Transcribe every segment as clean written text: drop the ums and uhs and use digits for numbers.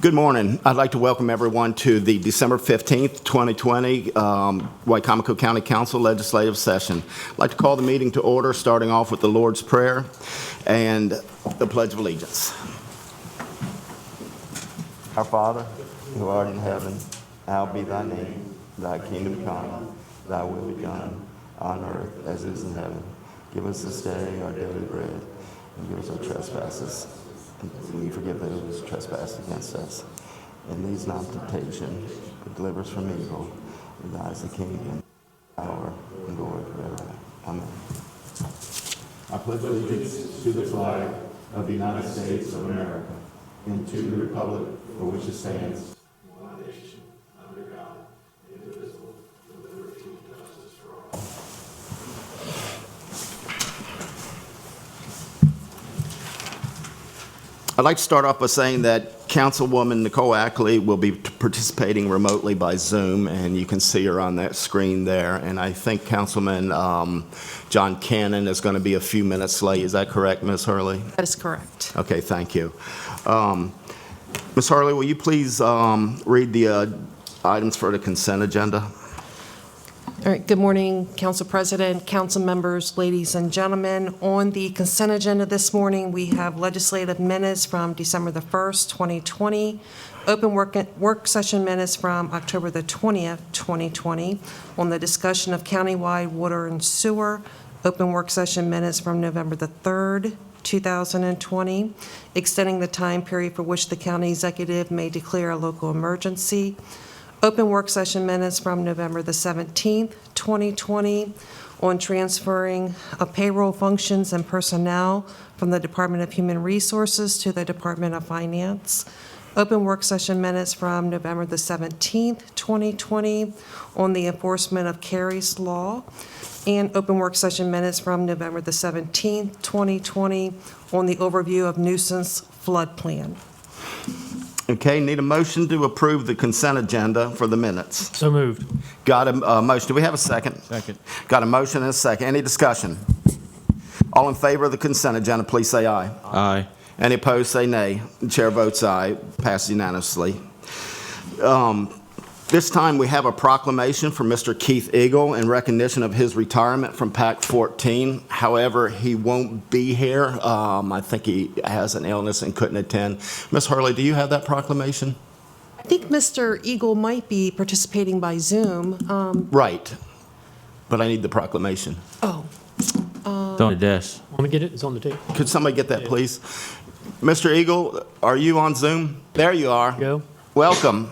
Good morning. I'd like to welcome everyone to the December 15th, 2020 Wicomico County Council Legislative Session. I'd like to call the meeting to order, starting off with the Lord's Prayer and the Pledge of Allegiance. Our Father, who art in heaven, hallowed be thy name. Thy kingdom come, thy will be done, on earth as it is in heaven. Give us this day our daily bread, and give us our trespasses. We forgive those who trespass against us. And lead us not into temptation, but deliver us from evil. And thine is the kingdom, power, and glory forever. Amen. I pledge allegiance to the flag of the United States of America and to the republic for which it stands, one nation, under God, indivisible, with liberty and justice for all. I'd like to start off by saying that Councilwoman Nicole Ackley will be participating remotely by Zoom, and you can see her on that screen there. And I think Councilman John Cannon is going to be a few minutes late. Is that correct, Ms. Hurley? That is correct. Okay, thank you. Ms. Hurley, will you please read the items for the consent agenda? All right, good morning, Council President, council members, ladies and gentlemen. On the consent agenda this morning, we have legislative minutes from December the 1st, 2020, open work session minutes from October the 20th, 2020, on the discussion of countywide water and sewer, open work session minutes from November the 3rd, 2020, extending the time period for which the county executive may declare a local emergency, open work session minutes from November the 17th, 2020, on transferring of payroll functions and personnel from the Department of Human Resources to the Department of Finance. Open work session minutes from November the 17th, 2020, on the enforcement of Carey's Law. And open work session minutes from November the 17th, 2020, on the overview of nuisance flood plan. Okay, need a motion to approve the consent agenda for the minutes. So moved. Got a motion. Do we have a second? Second. Got a motion and a second. Any discussion? All in favor of the consent agenda, please say aye. Aye. Any opposed, say nay. The chair votes aye. Passed unanimously. This time we have a proclamation for Mr. Keith Eagle in recognition of his retirement from PAC 14. However, he won't be here. I think he has an illness and couldn't attend. Ms. Hurley, do you have that proclamation? I think Mr. Eagle might be participating by Zoom. Right. But I need the proclamation. Oh. It's on the desk. Want me to get it? It's on the tape. Could somebody get that, please? Mr. Eagle, are you on Zoom? There you are. Go. Welcome.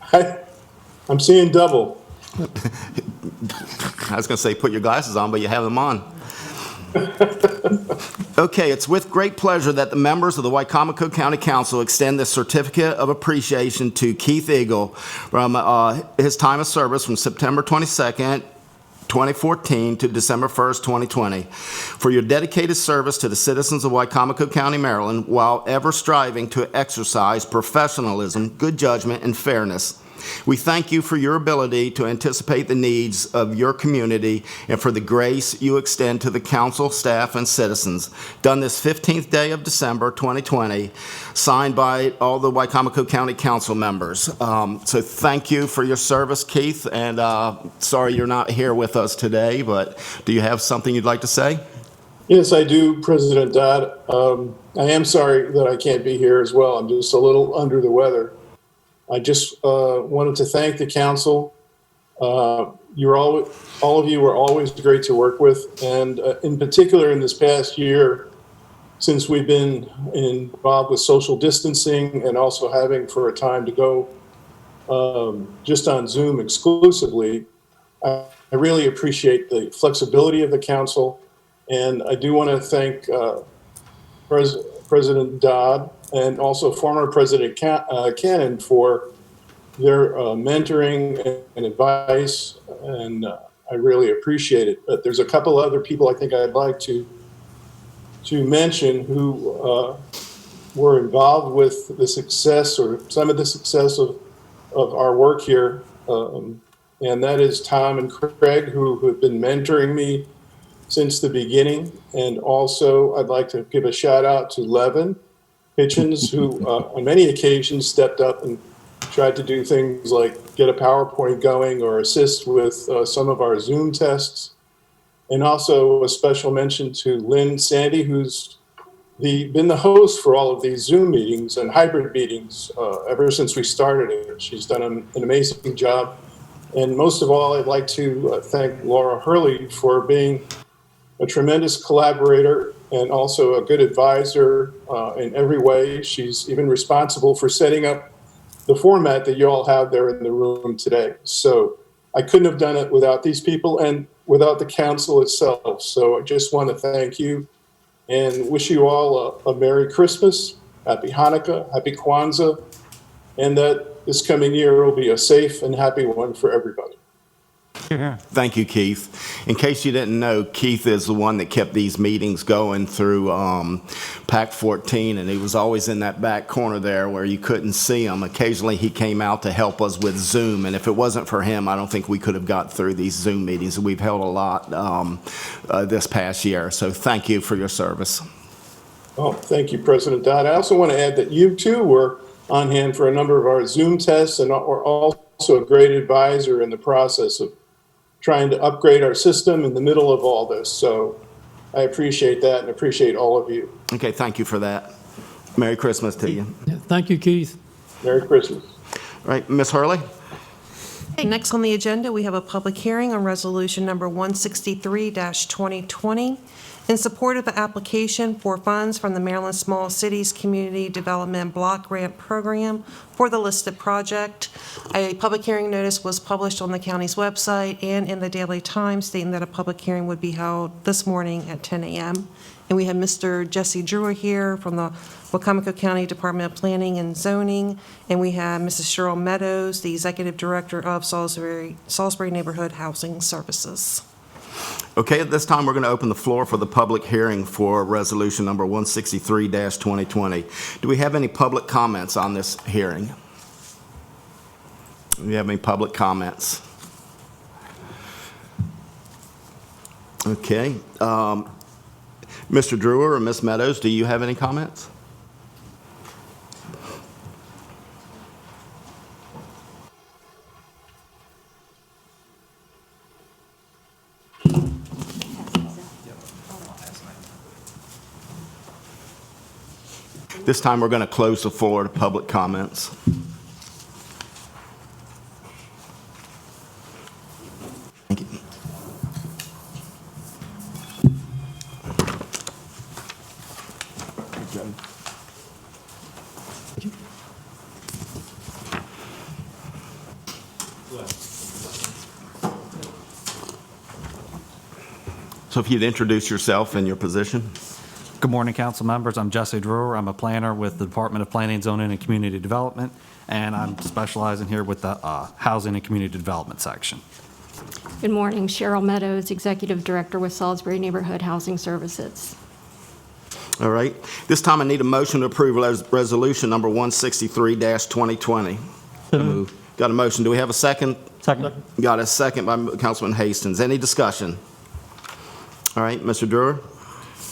I'm seeing double. I was going to say put your glasses on, but you have them on. Okay, it's with great pleasure that the members of the Wicomico County Council extend this certificate of appreciation to Keith Eagle from his time of service from September 22nd, 2014 to December 1st, 2020, for your dedicated service to the citizens of Wicomico County, Maryland, while ever striving to exercise professionalism, good judgment, and fairness. We thank you for your ability to anticipate the needs of your community and for the grace you extend to the council, staff, and citizens. Done this 15th day of December 2020, signed by all the Wicomico County Council members. So thank you for your service, Keith, and sorry you're not here with us today, but do you have something you'd like to say? Yes, I do, President Dodd. I am sorry that I can't be here as well. I'm just a little under the weather. I just wanted to thank the council. All of you were always great to work with, and in particular in this past year, since we've been involved with social distancing and also having for a time to go just on Zoom exclusively, I really appreciate the flexibility of the council, and I do want to thank President Dodd and also former President Cannon for their mentoring and advice, and I really appreciate it. But there's a couple other people I think I'd like to mention who were involved with the success or some of the success of our work here, and that is Tom and Craig, who have been mentoring me since the beginning. And also I'd like to give a shout out to Levin Hitchens, who on many occasions stepped up and tried to do things like get a PowerPoint going or assist with some of our Zoom tests. And also a special mention to Lynn Sandy, who's been the host for all of these Zoom meetings and hybrid meetings ever since we started it. She's done an amazing job. And most of all, I'd like to thank Laura Hurley for being a tremendous collaborator and also a good advisor in every way. She's even responsible for setting up the format that you all have there in the room today. So I couldn't have done it without these people and without the council itself. So I just want to thank you and wish you all a Merry Christmas, Happy Hanukkah, Happy Kwanzaa, and that this coming year will be a safe and happy one for everybody. Thank you, Keith. In case you didn't know, Keith is the one that kept these meetings going through PAC 14, and he was always in that back corner there where you couldn't see him. Occasionally, he came out to help us with Zoom, and if it wasn't for him, I don't think we could have got through these Zoom meetings. We've held a lot this past year, so thank you for your service. Oh, thank you, President Dodd. I also want to add that you, too, were on hand for a number of our Zoom tests and are also a great advisor in the process of trying to upgrade our system in the middle of all this. So I appreciate that and appreciate all of you. Okay, thank you for that. Merry Christmas to you. Yeah, thank you, Keith. Merry Christmas. All right, Ms. Hurley? Okay, next on the agenda, we have a public hearing on resolution number 163-2020 in support of the application for funds from the Maryland Small Cities Community Development Block Grant Program for the listed project. A public hearing notice was published on the county's website and in the Daily Times stating that a public hearing would be held this morning at 10 a.m. And we have Mr. Jesse Drewer here from the Wicomico County Department of Planning and Zoning, and we have Mrs. Cheryl Meadows, the Executive Director of Salisbury Neighborhood Housing Services. Okay, at this time, we're going to open the floor for the public hearing for resolution number 163-2020. Do we have any public comments on this hearing? Do we have any public comments? Okay. Mr. Drewer or Ms. Meadows, do you have any comments? This time, we're going to close the floor to public comments. Thank you. So if you'd introduce yourself and your position. Good morning, council members. I'm Jesse Drewer. I'm a planner with the Department of Planning, Zoning, and Community Development, and I'm specializing here with the Housing and Community Development section. Good morning, Cheryl Meadows, Executive Director with Salisbury Neighborhood Housing Services. All right. This time I need a motion to approve resolution number 163-2020. Got a motion. Do we have a second? Second. Got a second by Councilman Hastings. Any discussion? All right, Mr. Drewer?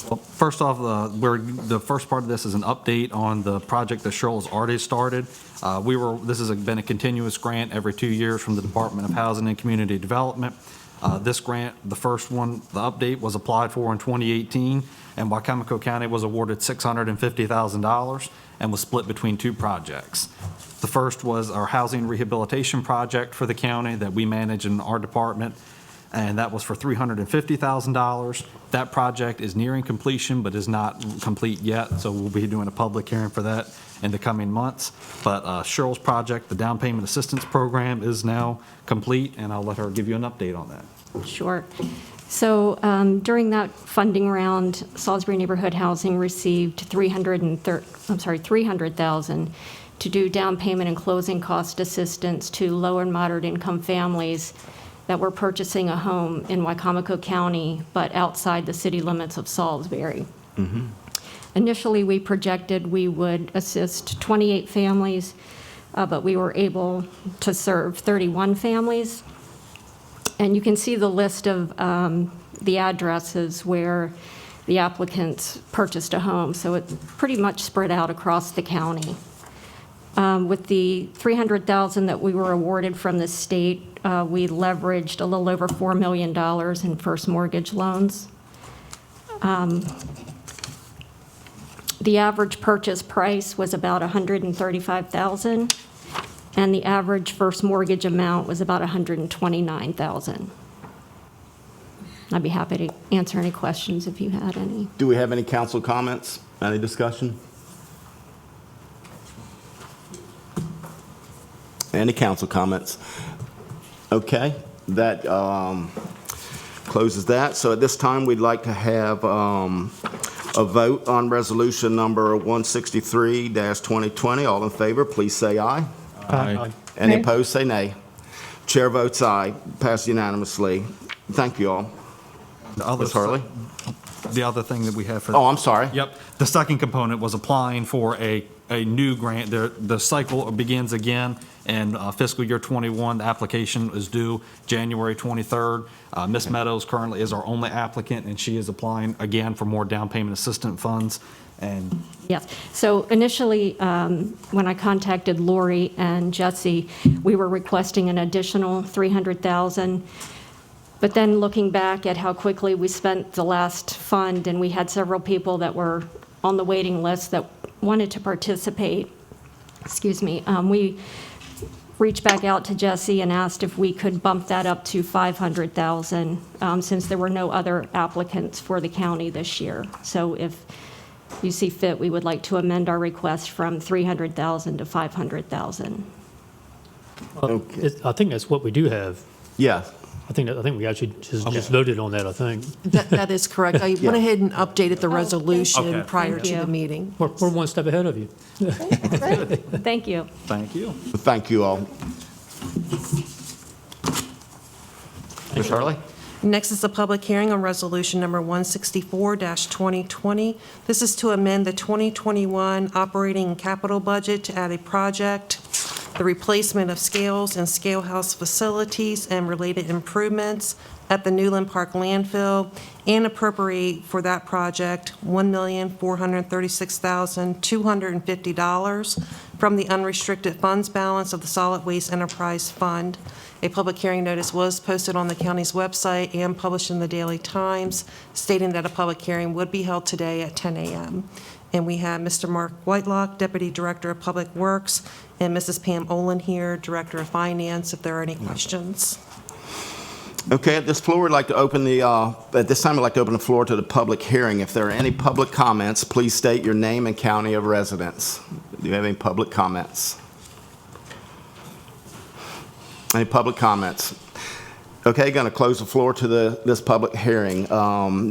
Well, first off, the first part of this is an update on the project that Cheryl has already started. This has been a continuous grant every 2 years from the Department of Housing and Community Development. This grant, the first one, the update was applied for in 2018, and Wicomico County was awarded $650,000 and was split between two projects. The first was our housing rehabilitation project for the county that we manage in our department, and that was for $350,000. That project is nearing completion, but is not complete yet, so we'll be doing a public hearing for that in the coming months. But Cheryl's project, the down payment assistance program, is now complete, and I'll let her give you an update on that. Sure. So during that funding round, Salisbury Neighborhood Housing received $300,000 to do down payment and closing cost assistance to low and moderate income families that were purchasing a home in Wicomico County, but outside the city limits of Salisbury. Mm-hmm. Initially, we projected we would assist 28 families, but we were able to serve 31 families. And you can see the list of the addresses where the applicants purchased a home, so it's pretty much spread out across the county. With the $300,000 that we were awarded from the state, we leveraged a little over $4 million in first mortgage loans. The average purchase price was about $135,000, and the average first mortgage amount was about $129,000. I'd be happy to answer any questions if you had any. Do we have any council comments? Any discussion? Any council comments? Okay, that closes that. So at this time, we'd like to have a vote on resolution number 163-2020. All in favor, please say aye. Aye. Any opposed, say nay. Chair votes aye. Passed unanimously. Thank you all. Ms. Hurley? The other thing that we have for. Oh, I'm sorry. Yep. The second component was applying for a new grant. The cycle begins again in fiscal year '21. The application is due January 23rd. Ms. Meadows currently is our only applicant, and she is applying again for more down payment assistance funds. And Yes. So initially, when I contacted Lori and Jesse, we were requesting an additional $300,000. But then looking back at how quickly we spent the last fund, and we had several people that were on the waiting list that wanted to participate, we reached back out to Jesse and asked if we could bump that up to $500,000, since there were no other applicants for the county this year. So if you see fit, we would like to amend our request from $300,000 to $500,000. I think that's what we do have. Yeah. I think we actually just voted on that, I think. That is correct. I went ahead and updated the resolution Okay. prior Thank to you. the meeting. We're one step ahead of you. Thank you. thank you. Thank you all. Ms. Hurley? Next is a public hearing on resolution number 164-2020. This is to amend the 2021 operating and capital budget to add a project, the replacement of scales and scale house facilities and related improvements at the Newland Park landfill, and appropriate for that project $1,436,250 from the unrestricted funds balance of the Solid Waste Enterprise Fund. A public hearing notice was posted on the county's website and published in the Daily Times, stating that a public hearing would be held today at 10 a.m. And we have Mr. Mark Whitelock, Deputy Director of Public Works, and Mrs. Pam Olin here, Director of Finance, if there are any questions. Okay, at this time, I'd like to open the floor to the public hearing. If there are any public comments, please state your name and county of residence. Do you have any public comments? Any public comments? Okay, going to close the floor to this public hearing.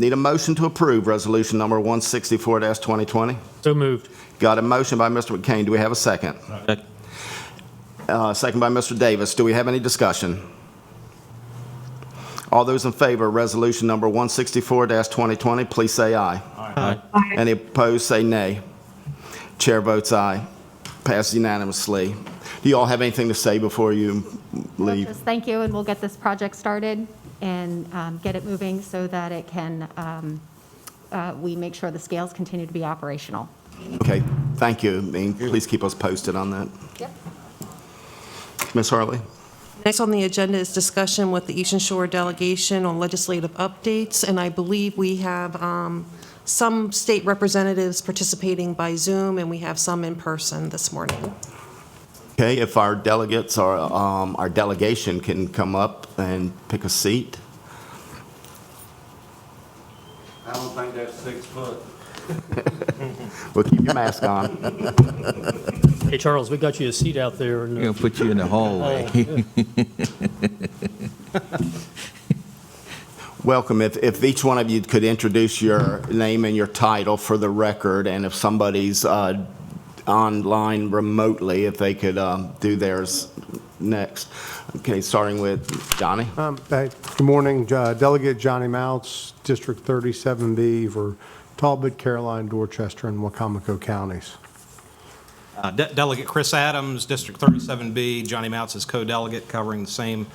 Need a motion to approve resolution number 164-2020. So moved. Got a motion by Mr. McCain. Do we have a second? Second by Mr. Davis. Do we have any discussion? All those in favor of resolution number 164-2020, please say aye. Aye. Any opposed, say nay. Chair votes aye. Passed unanimously. Do you all have anything to say before you leave? Just thank you, and we'll get this project started and get it moving so that it can, we make sure the scales continue to be operational. Okay, thank you. Please keep us posted on that. Yep. Ms. Hurley? Next on the agenda is discussion with the Eastern Shore delegation on legislative updates, and I believe we have some state representatives participating by Zoom, and we have some in person this morning. Okay, if our delegates or our delegation can come up and pick a seat. I don't think that's 6 foot. Well, keep your mask on. Hey, Charles, we got you a seat out there. We're gonna put you in the hallway. Welcome. If each one of you could introduce your name and your title for the record, and if somebody's online remotely, if they could do theirs next. Okay, starting with Johnny. Good morning, Delegate Johnny Mounts, District 37B for Talbot, Caroline, Dorchester, and Wicomico counties. Delegate Chris Adams, District 37B. Johnny Mounts is co-delegate covering the same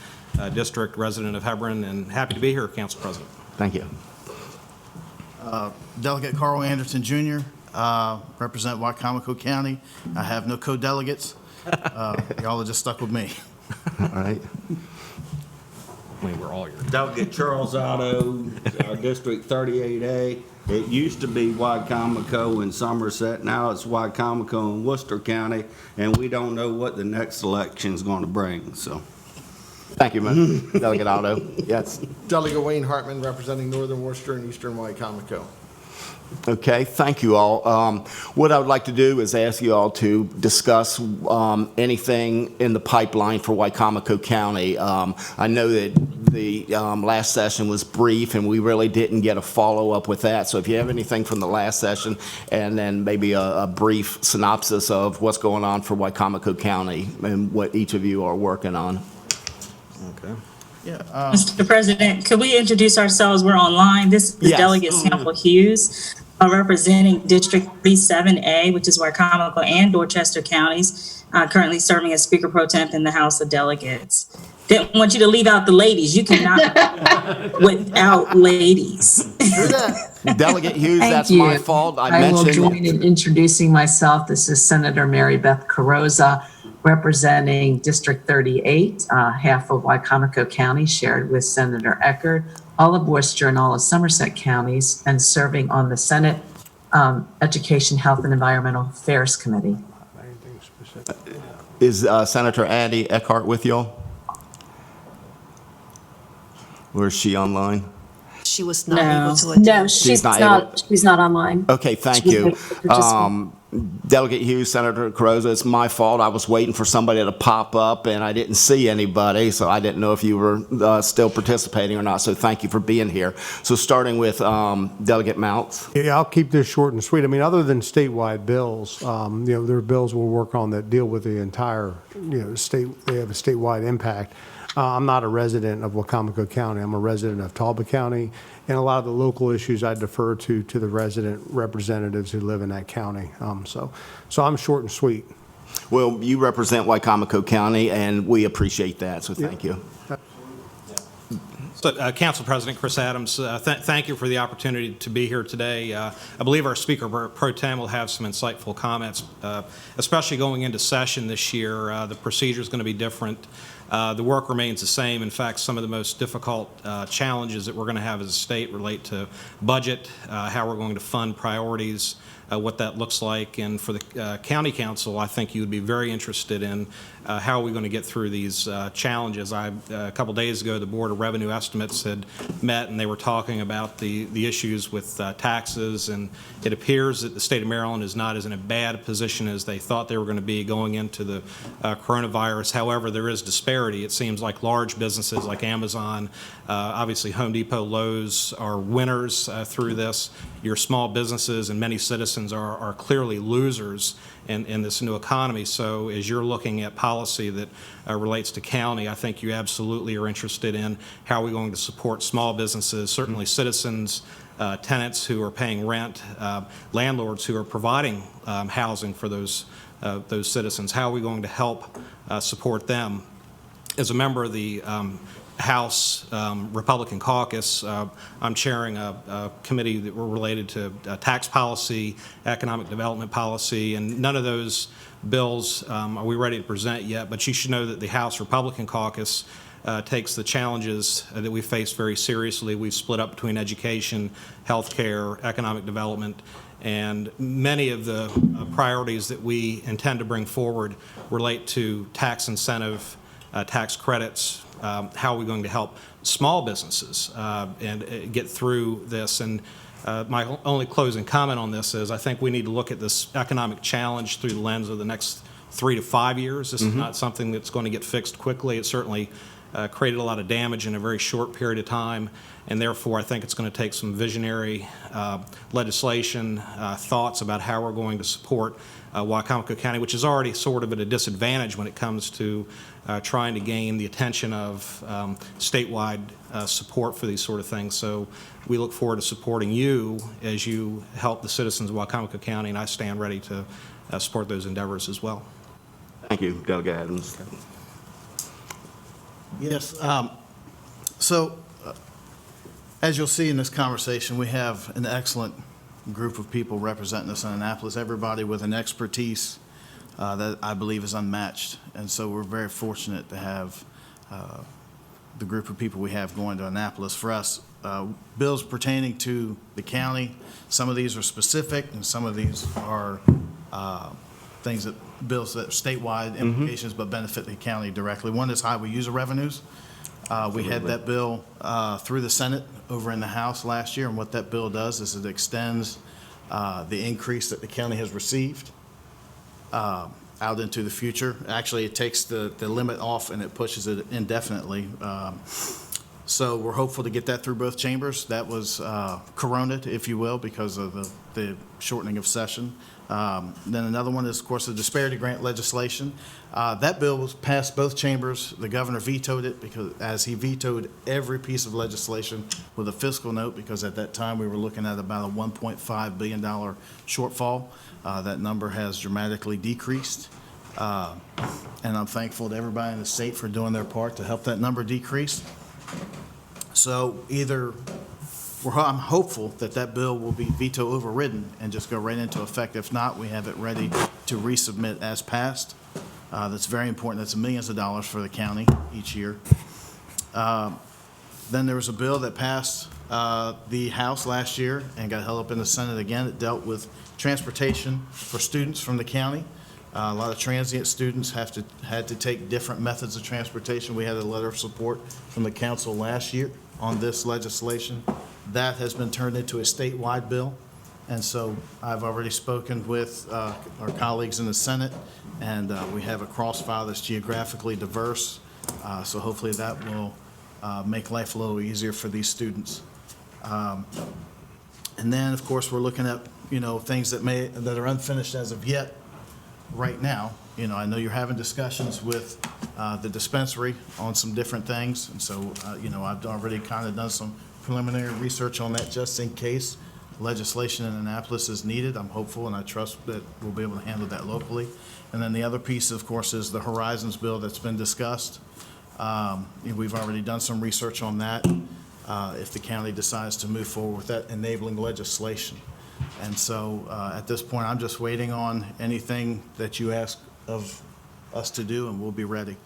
district, resident of Hebron, and happy to be here, Council President. Thank you. Delegate Carl Anderson Jr., represent Wicomico County. I have no co-delegates. Y'all are just stuck with me. All right. Delegate Charles Otto, District 38A. It used to be Wicomico and Somerset. Now it's Wicomico and Worcester County, and we don't know what the next election's going to bring, so. Thank you, Delegate Otto. Yes. Delegate Wayne Hartman, representing Northern Worcester and Eastern Wicomico. Okay, thank you all. What I would like to do is ask you all to discuss anything in the pipeline for Wicomico County. I know that the last session was brief, and we really didn't get a follow-up with that. So if you have anything from the last session, and then maybe a brief synopsis of what's going on for Wicomico County and what each of you are working on. Okay. Mr. President, could we introduce ourselves? We're online. This is Yes. Delegate Sample Hughes, representing District 37A, which is Wicomico and Dorchester counties, currently serving as Speaker Pro Temp in the House of Delegates. Didn't want you to leave out the ladies. You cannot without ladies. Delegate Hughes, Thank that's you. my fault. I will join in introducing myself. This is Senator Mary Beth Carrozza, representing District 38, half of Wicomico County, shared with Senator Eckert, all of Worcester and all of Somerset counties, and serving on the Senate Education, Health, and Environmental Affairs Committee. Is Senator Andy Eckhart with y'all? Or is she online? She was not No. able to attend. No, She's not able- she's not online. Okay, thank She's you. able to participate. Delegate Hughes, Senator Carrozza, it's my fault. I was waiting for somebody to pop up, and I didn't see anybody, so I didn't know if you were still participating or not. So thank you for being here. So starting with Delegate Mounts. Yeah, I'll keep this short and sweet. I mean, other than statewide bills, there are bills we'll work on that deal with the entire, state. They have a statewide impact. I'm not a resident of Wicomico County. I'm a resident of Talbot County, and a lot of the local issues I defer to the resident representatives who live in that county. So I'm short and sweet. Well, you represent Wicomico County, and we appreciate that, so thank you. So, Council President Chris Adams, thank you for the opportunity to be here today. I believe our Speaker Pro Tem will have some insightful comments, especially going into session this year. The procedure is going to be different. The work remains the same. In fact, some of the most difficult challenges that we're going to have as a state relate to budget, how we're going to fund priorities, what that looks like. And for the County Council, I think you would be very interested in how are we going to get through these challenges. A couple days ago, the Board of Revenue Estimates had met, and they were talking about the issues with taxes, and it appears that the state of Maryland is not as in a bad position as they thought they were going to be going into the coronavirus. However, there is disparity. It seems like large businesses like Amazon, obviously Home Depot, Lowe's are winners through this. Your small businesses and many citizens are clearly losers in this new economy. So as you're looking at policy that relates to county, I think you absolutely are interested in how we're going to support small businesses, certainly citizens, tenants who are paying rent, landlords who are providing housing for those citizens. How are we going to help support them? As a member of the House Republican Caucus, I'm chairing a committee that were related to tax policy, economic development policy, and none of those bills are we ready to present yet, but you should know that the House Republican Caucus takes the challenges that we face very seriously. We've split up between education, healthcare, economic development, and many of the priorities that we intend to bring forward relate to tax incentive, tax credits, how are we going to help small businesses and get through this. And my only closing comment on this is I think we need to look at this economic challenge through the lens of the next 3 to 5 years. This is not something that's going to get fixed quickly. It certainly created a lot of damage in a very short period of time, and therefore I think it's going to take some visionary legislation, thoughts about how we're going to support Wicomico County, which is already sort of at a disadvantage when it comes to trying to gain the attention of statewide support for these sort of things. So we look forward to supporting you as you help the citizens of Wicomico County, and I stand ready to support those endeavors as well. Thank you, Delegate Adams. Yes. So As you'll see in this conversation, we have an excellent group of people representing us in Annapolis, everybody with an expertise that I believe is unmatched. And so we're very fortunate to have the group of people we have going to Annapolis. For us, bills pertaining to the county, some of these are specific and some of these are bills that are statewide implications but benefit the county directly. One is highway user revenues. We had that bill through the Senate over in the House last year, and what that bill does is it extends the increase that the county has received out into the future. Actually, it takes the limit off and it pushes it indefinitely. So we're hopeful to get that through both chambers. That was coronated, if you will, because of the shortening of session. Then another one is, of course, the disparity grant legislation. That bill was passed both chambers. The governor vetoed it as he vetoed every piece of legislation with a fiscal note, because at that time we were looking at about a $1.5 billion shortfall. That number has dramatically decreased. And I'm thankful to everybody in the state for doing their part to help that number decrease. So I'm hopeful that that bill will be veto overridden and just go right into effect. If not, we have it ready to resubmit as passed. That's very important. That's millions of dollars for the county each year. Then there was a bill that passed the House last year and got held up in the Senate again. It dealt with transportation for students from the county. A lot of transient students had to take different methods of transportation. We had a letter of support from the council last year on this legislation. That has been turned into a statewide bill. And so I've already spoken with our colleagues in the Senate, and we have a cross-file that's geographically diverse. So hopefully that will make life a little easier for these students. And then, of course, we're looking at, things that are unfinished as of yet right now. I know you're having discussions with the dispensary on some different things. And so, I've already kind of done some preliminary research on that just in case legislation in Annapolis is needed. I'm hopeful and I trust that we'll be able to handle that locally. And then the other piece, of course, is the Horizons bill that's been discussed. We've already done some research on that. If the county decides to move forward with that enabling legislation. And so at this point, I'm just waiting on anything that you ask of us to do, and we'll be ready.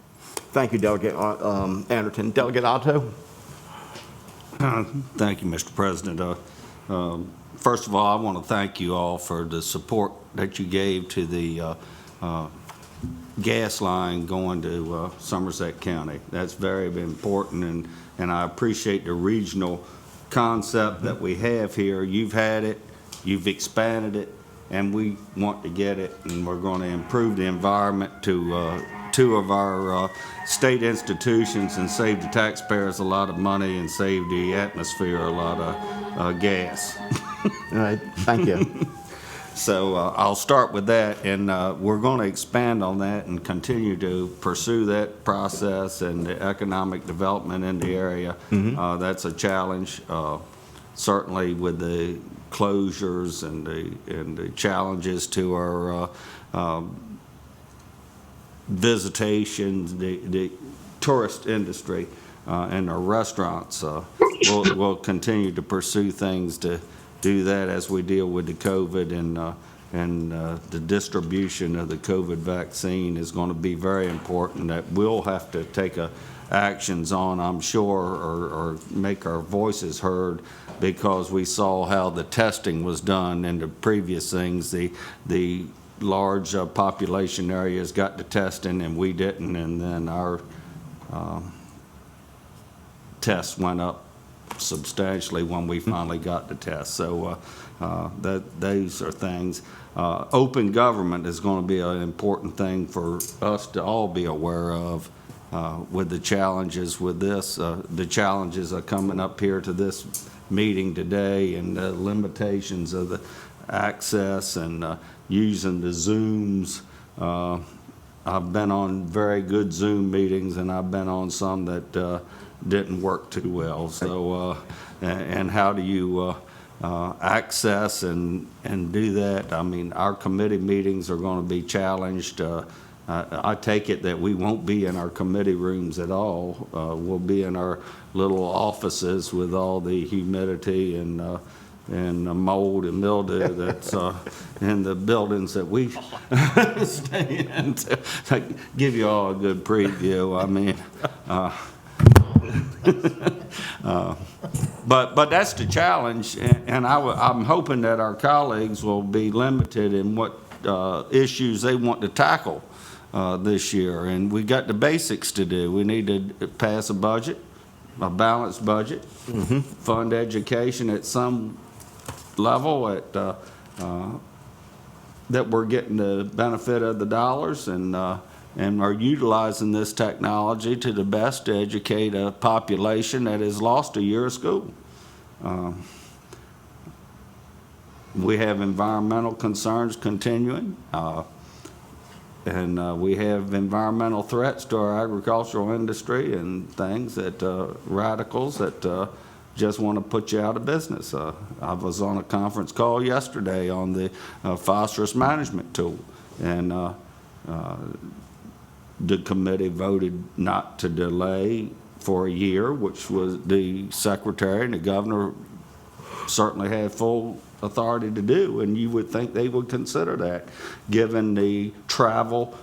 Thank you, Delegate Anderson. Delegate Otto? Thank you, Mr. President. First of all, I want to thank you all for the support that you gave to the gas line going to Somerset County. That's very important, and I appreciate the regional concept that we have here. You've had it, you've expanded it, and we want to get it, and we're going to improve the environment to two of our state institutions and save the taxpayers a lot of money and save the atmosphere a lot of gas. All right, thank you. So I'll start with that, and we're going to expand on that and continue to pursue that process and the economic development in the area. That's a challenge, certainly with the closures and the challenges to our visitation, the tourist industry, and our restaurants. We'll continue to pursue things to do that as we deal with the COVID, and the distribution of the COVID vaccine is going to be very important. That we'll have to take actions on, I'm sure, or make our voices heard, because we saw how the testing was done in the previous things. The large population areas got the testing and we didn't, and then our tests went up substantially when we finally got the test. So those are things. Open government is going to be an important thing for us to all be aware of with the challenges with this. The challenges are coming up here to this meeting today, and the limitations of the access and using the Zooms. I've been on very good Zoom meetings, and I've been on some that didn't work too well. So, and how do you access and do that? I mean, our committee meetings are going to be challenged. I take it that we won't be in our committee rooms at all. We'll be in our little offices with all the humidity and mold and mildew that's in the buildings that we stay in. To give you all a good preview. I mean, but that's the challenge, and I'm hoping that our colleagues will be limited in what issues they want to tackle this year. And we got the basics to do. We need to pass a budget, a balanced budget, fund education at some level that we're getting the benefit of the dollars and are utilizing this technology to the best to educate a population that has lost a year of school. We have environmental concerns continuing, and we have environmental threats to our agricultural industry and things that radicals that just want to put you out of business. I was on a conference call yesterday on the phosphorus management tool, and the committee voted not to delay for a year, which was the secretary and the governor certainly had full authority to do, and you would think they would consider that, given the travel.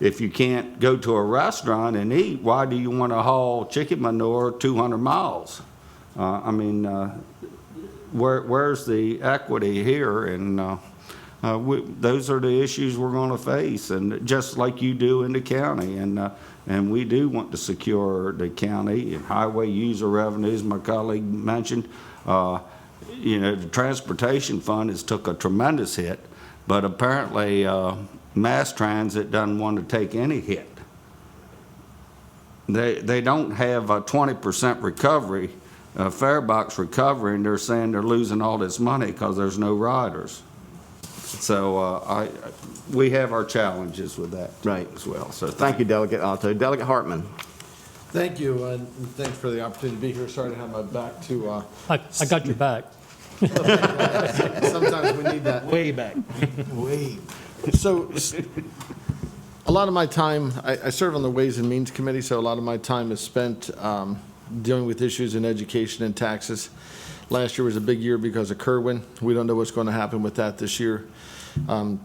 If you can't go to a restaurant and eat, why do you want to haul chicken manure 200 miles? I mean, where's the equity here? And those are the issues we're going to face, and just like you do in the county. And we do want to secure the county and highway user revenues. My colleague mentioned, you know, the transportation fund has took a tremendous hit, but apparently mass transit doesn't want to take any hit. They don't have a 20% recovery, fare box recovery, and they're saying they're losing all this money because there's no riders. So we have our challenges with that as well. So Thank you, Delegate Otto. Delegate Hartman. Thank you, and thanks for the opportunity to be here. Sorry to have my back to. I got your back. Sometimes we need that. Way back. Way. So, a lot of my time, I serve on the Ways and Means Committee, so a lot of my time is spent dealing with issues in education and taxes. Last year was a big year because of Kerwin. We don't know what's going to happen with that this year,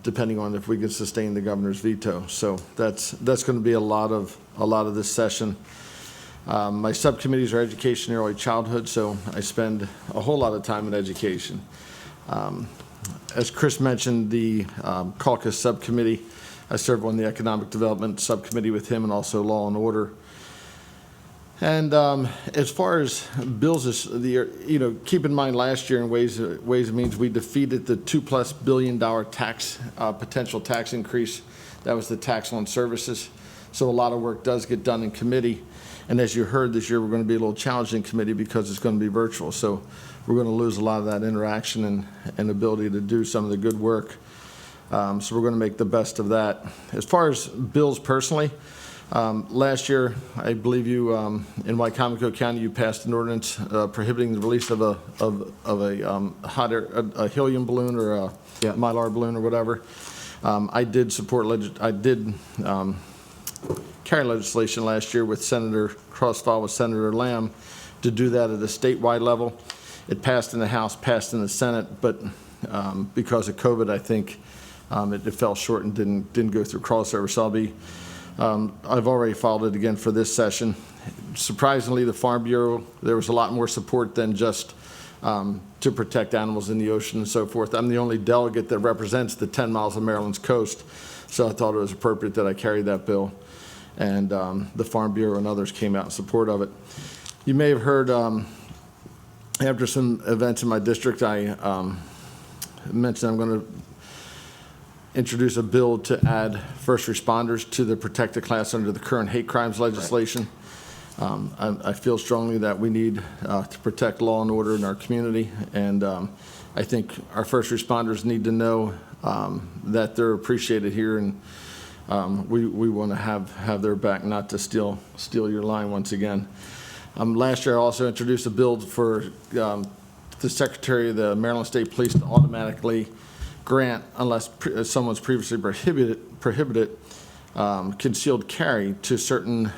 depending on if we can sustain the governor's veto. So that's going to be a lot of this session. My subcommittees are education and early childhood, so I spend a whole lot of time in education. As Chris mentioned, the caucus subcommittee, I serve on the economic development subcommittee with him, and also law and order. And as far as bills, keep in mind last year in Ways and Means, we defeated the $2+ billion tax, potential tax increase. That was the tax on services. So a lot of work does get done in committee. And as you heard, this year we're going to be a little challenging in committee because it's going to be virtual. So we're going to lose a lot of that interaction and ability to do some of the good work. So we're going to make the best of that. As far as bills personally, last year, I believe you, in Wicomico County, you passed an ordinance prohibiting the release of a helium balloon or a Mylar balloon or whatever. I did carry legislation last year with Senator Crossfall, with Senator Lamb, to do that at a statewide level. It passed in the House, passed in the Senate, but because of COVID, I think it fell short and didn't go through crossover. So I've already filed it again for this session. Surprisingly, the Farm Bureau, there was a lot more support than just to protect animals in the ocean and so forth. I'm the only delegate that represents the 10 miles of Maryland's coast, so I thought it was appropriate that I carried that bill. And the Farm Bureau and others came out in support of it. You may have heard, after some events in my district, I mentioned I'm going to introduce a bill to add first responders to the protected class under the current hate crimes legislation. I feel strongly that we need to protect law and order in our community, and I think our first responders need to know that they're appreciated here, and we want to have their back, not to steal your line once again. Last year I also introduced a bill for the Secretary of the Maryland State Police to automatically grant, unless someone's previously prohibited, concealed carry to certain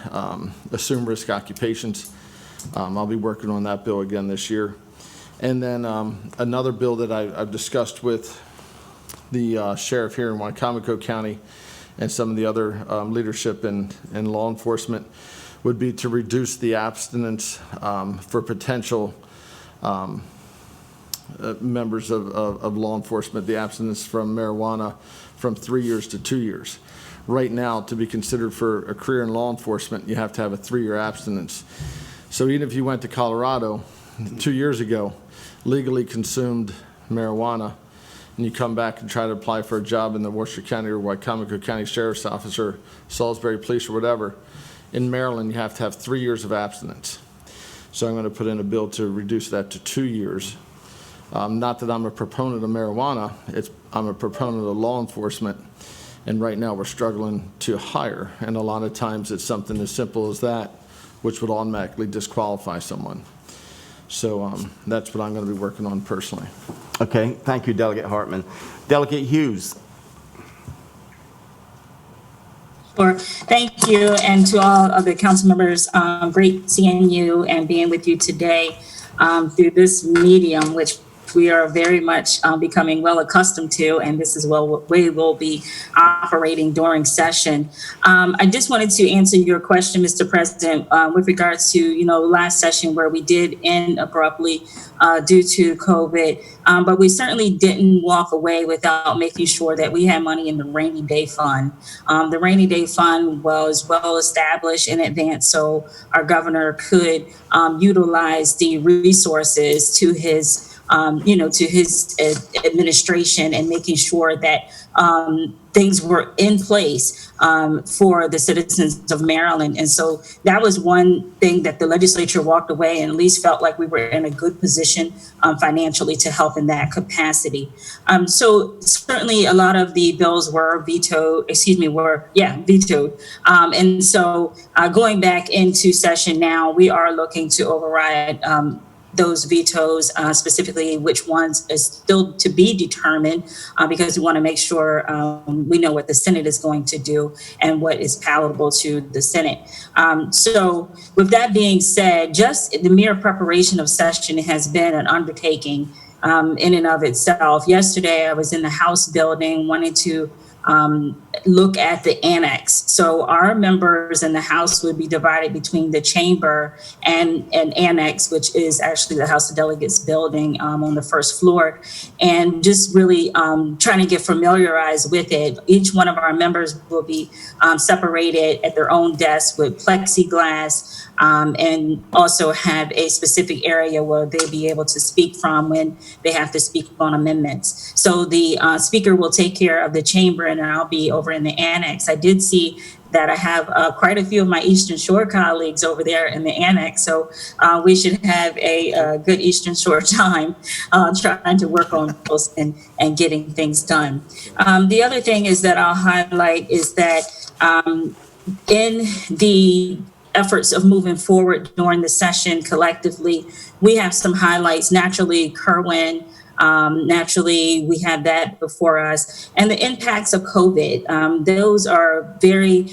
assumed risk occupations. I'll be working on that bill again this year. And then another bill that I've discussed with the sheriff here in Wicomico County and some of the other leadership in law enforcement would be to reduce the abstinence for potential members of law enforcement, the abstinence from marijuana from 3 years to 2 years. Right now, to be considered for a career in law enforcement, you have to have a 3-year abstinence. So even if you went to Colorado 2 years ago, legally consumed marijuana, and you come back and try to apply for a job in the Worcester County or Wicomico County Sheriff's Office or Salisbury Police or whatever, in Maryland, you have to have 3 years of abstinence. So I'm going to put in a bill to reduce that to 2 years. Not that I'm a proponent of marijuana, I'm a proponent of law enforcement, and right now we're struggling to hire, and a lot of times it's something as simple as that, which would automatically disqualify someone. So that's what I'm going to be working on personally. Okay, thank you, Delegate Hartman. Delegate Hughes. Sure. Thank you, and to all of the council members, great seeing you and being with you today through this medium, which we are very much becoming well accustomed to, and this is what we will be operating during session. I just wanted to answer your question, Mr. President, with regards to, last session where we did end abruptly due to COVID, but we certainly didn't walk away without making sure that we had money in the rainy day fund. The rainy day fund was well established in advance, so our governor could utilize the resources to his to his administration and making sure that things were in place for the citizens of Maryland. And so that was one thing that the legislature walked away and at least felt like we were in a good position financially to help in that capacity. So certainly a lot of the bills were vetoed. And so going back into session now, we are looking to override those vetoes, specifically which ones is still to be determined, because we want to make sure we know what the Senate is going to do and what is palatable to the Senate. So with that being said, just the mere preparation of session has been an undertaking in and of itself. Yesterday, I was in the House building, wanted to look at the annex. So our members in the House would be divided between the chamber and an annex, which is actually the House of Delegates building on the first floor, and just really trying to get familiarized with it. Each one of our members will be separated at their own desk with plexiglass, and also have a specific area where they'll be able to speak from when they have to speak on amendments. So the speaker will take care of the chamber, and I'll be over in the annex. I did see that I have quite a few of my Eastern Shore colleagues over there in the annex, so we should have a good Eastern Shore time trying to work on those and getting things done. The other thing is that I'll highlight is that in the efforts of moving forward during the session collectively, we have some highlights. Naturally, Kerwin, naturally, we have that before us. And the impacts of COVID, those are very,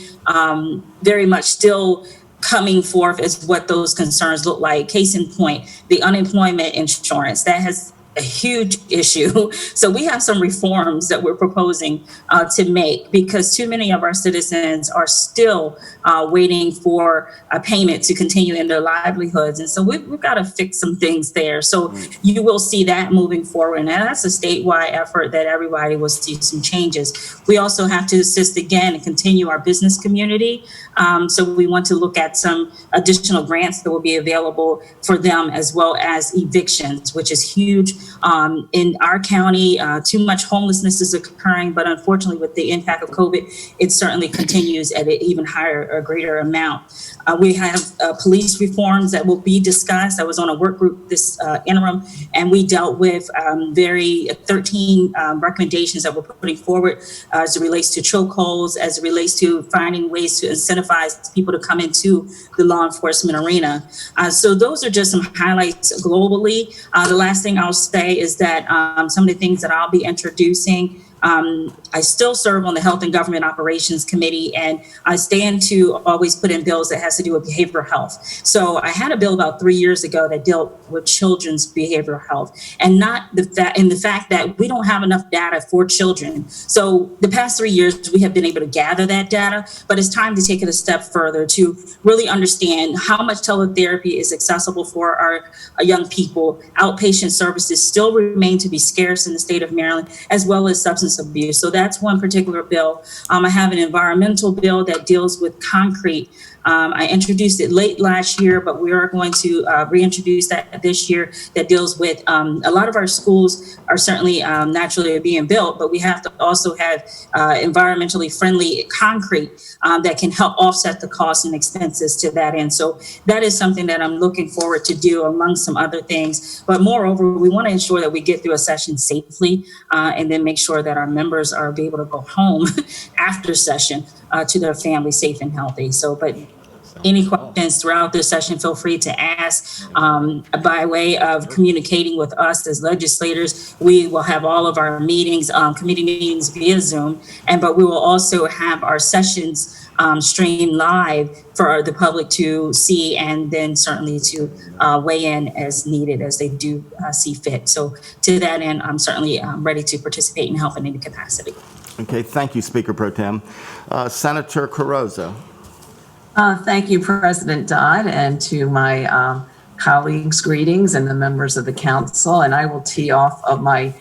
very much still coming forth as what those concerns look like. Case in point, the unemployment insurance, that has a huge issue. So we have some reforms that we're proposing to make, because too many of our citizens are still waiting for a payment to continue in their livelihoods. And so we've got to fix some things there. So you will see that moving forward. And that's a statewide effort that everybody will see some changes. We also have to assist again and continue our business community. So we want to look at some additional grants that will be available for them, as well as evictions, which is huge. In our county, too much homelessness is occurring, but unfortunately with the impact of COVID, it certainly continues at an even higher or greater amount. We have police reforms that will be discussed. I was on a work group this interim, and we dealt with 13 recommendations that we're putting forward as it relates to chokeholds, as it relates to finding ways to incentivize people to come into the law enforcement arena. So those are just some highlights globally. The last thing I'll say is that some of the things that I'll be introducing I still serve on the Health and Government Operations Committee, and I stand to always put in bills that has to do with behavioral health. So I had a bill about 3 years ago that dealt with children's behavioral health, and not the fact that we don't have enough data for children. So the past 3 years, we have been able to gather that data, but it's time to take it a step further to really understand how much teletherapy is accessible for our young people. Outpatient services still remain to be scarce in the state of Maryland, as well as substance abuse. So that's one particular bill. I have an environmental bill that deals with concrete. I introduced it late last year, but we are going to reintroduce that this year, that deals with a lot of our schools are certainly naturally being built, but we have to also have environmentally friendly concrete that can help offset the costs and expenses to that end. So that is something that I'm looking forward to do, among some other things. But moreover, we want to ensure that we get through a session safely and then make sure that our members are able to go home after session to their family safe and healthy. So, but any questions throughout this session, feel free to ask by way of communicating with us as legislators. We will have all of our meetings, committee meetings via Zoom, but we will also have our sessions streamed live for the public to see, and then certainly to weigh in as needed as they do see fit. So to that end, I'm certainly ready to participate and help in any capacity. Okay, thank you, Speaker Pro Tem. Senator Carrozza. Thank you, President Dodd, and to my colleagues, greetings, and the members of the council. And I will tee off of my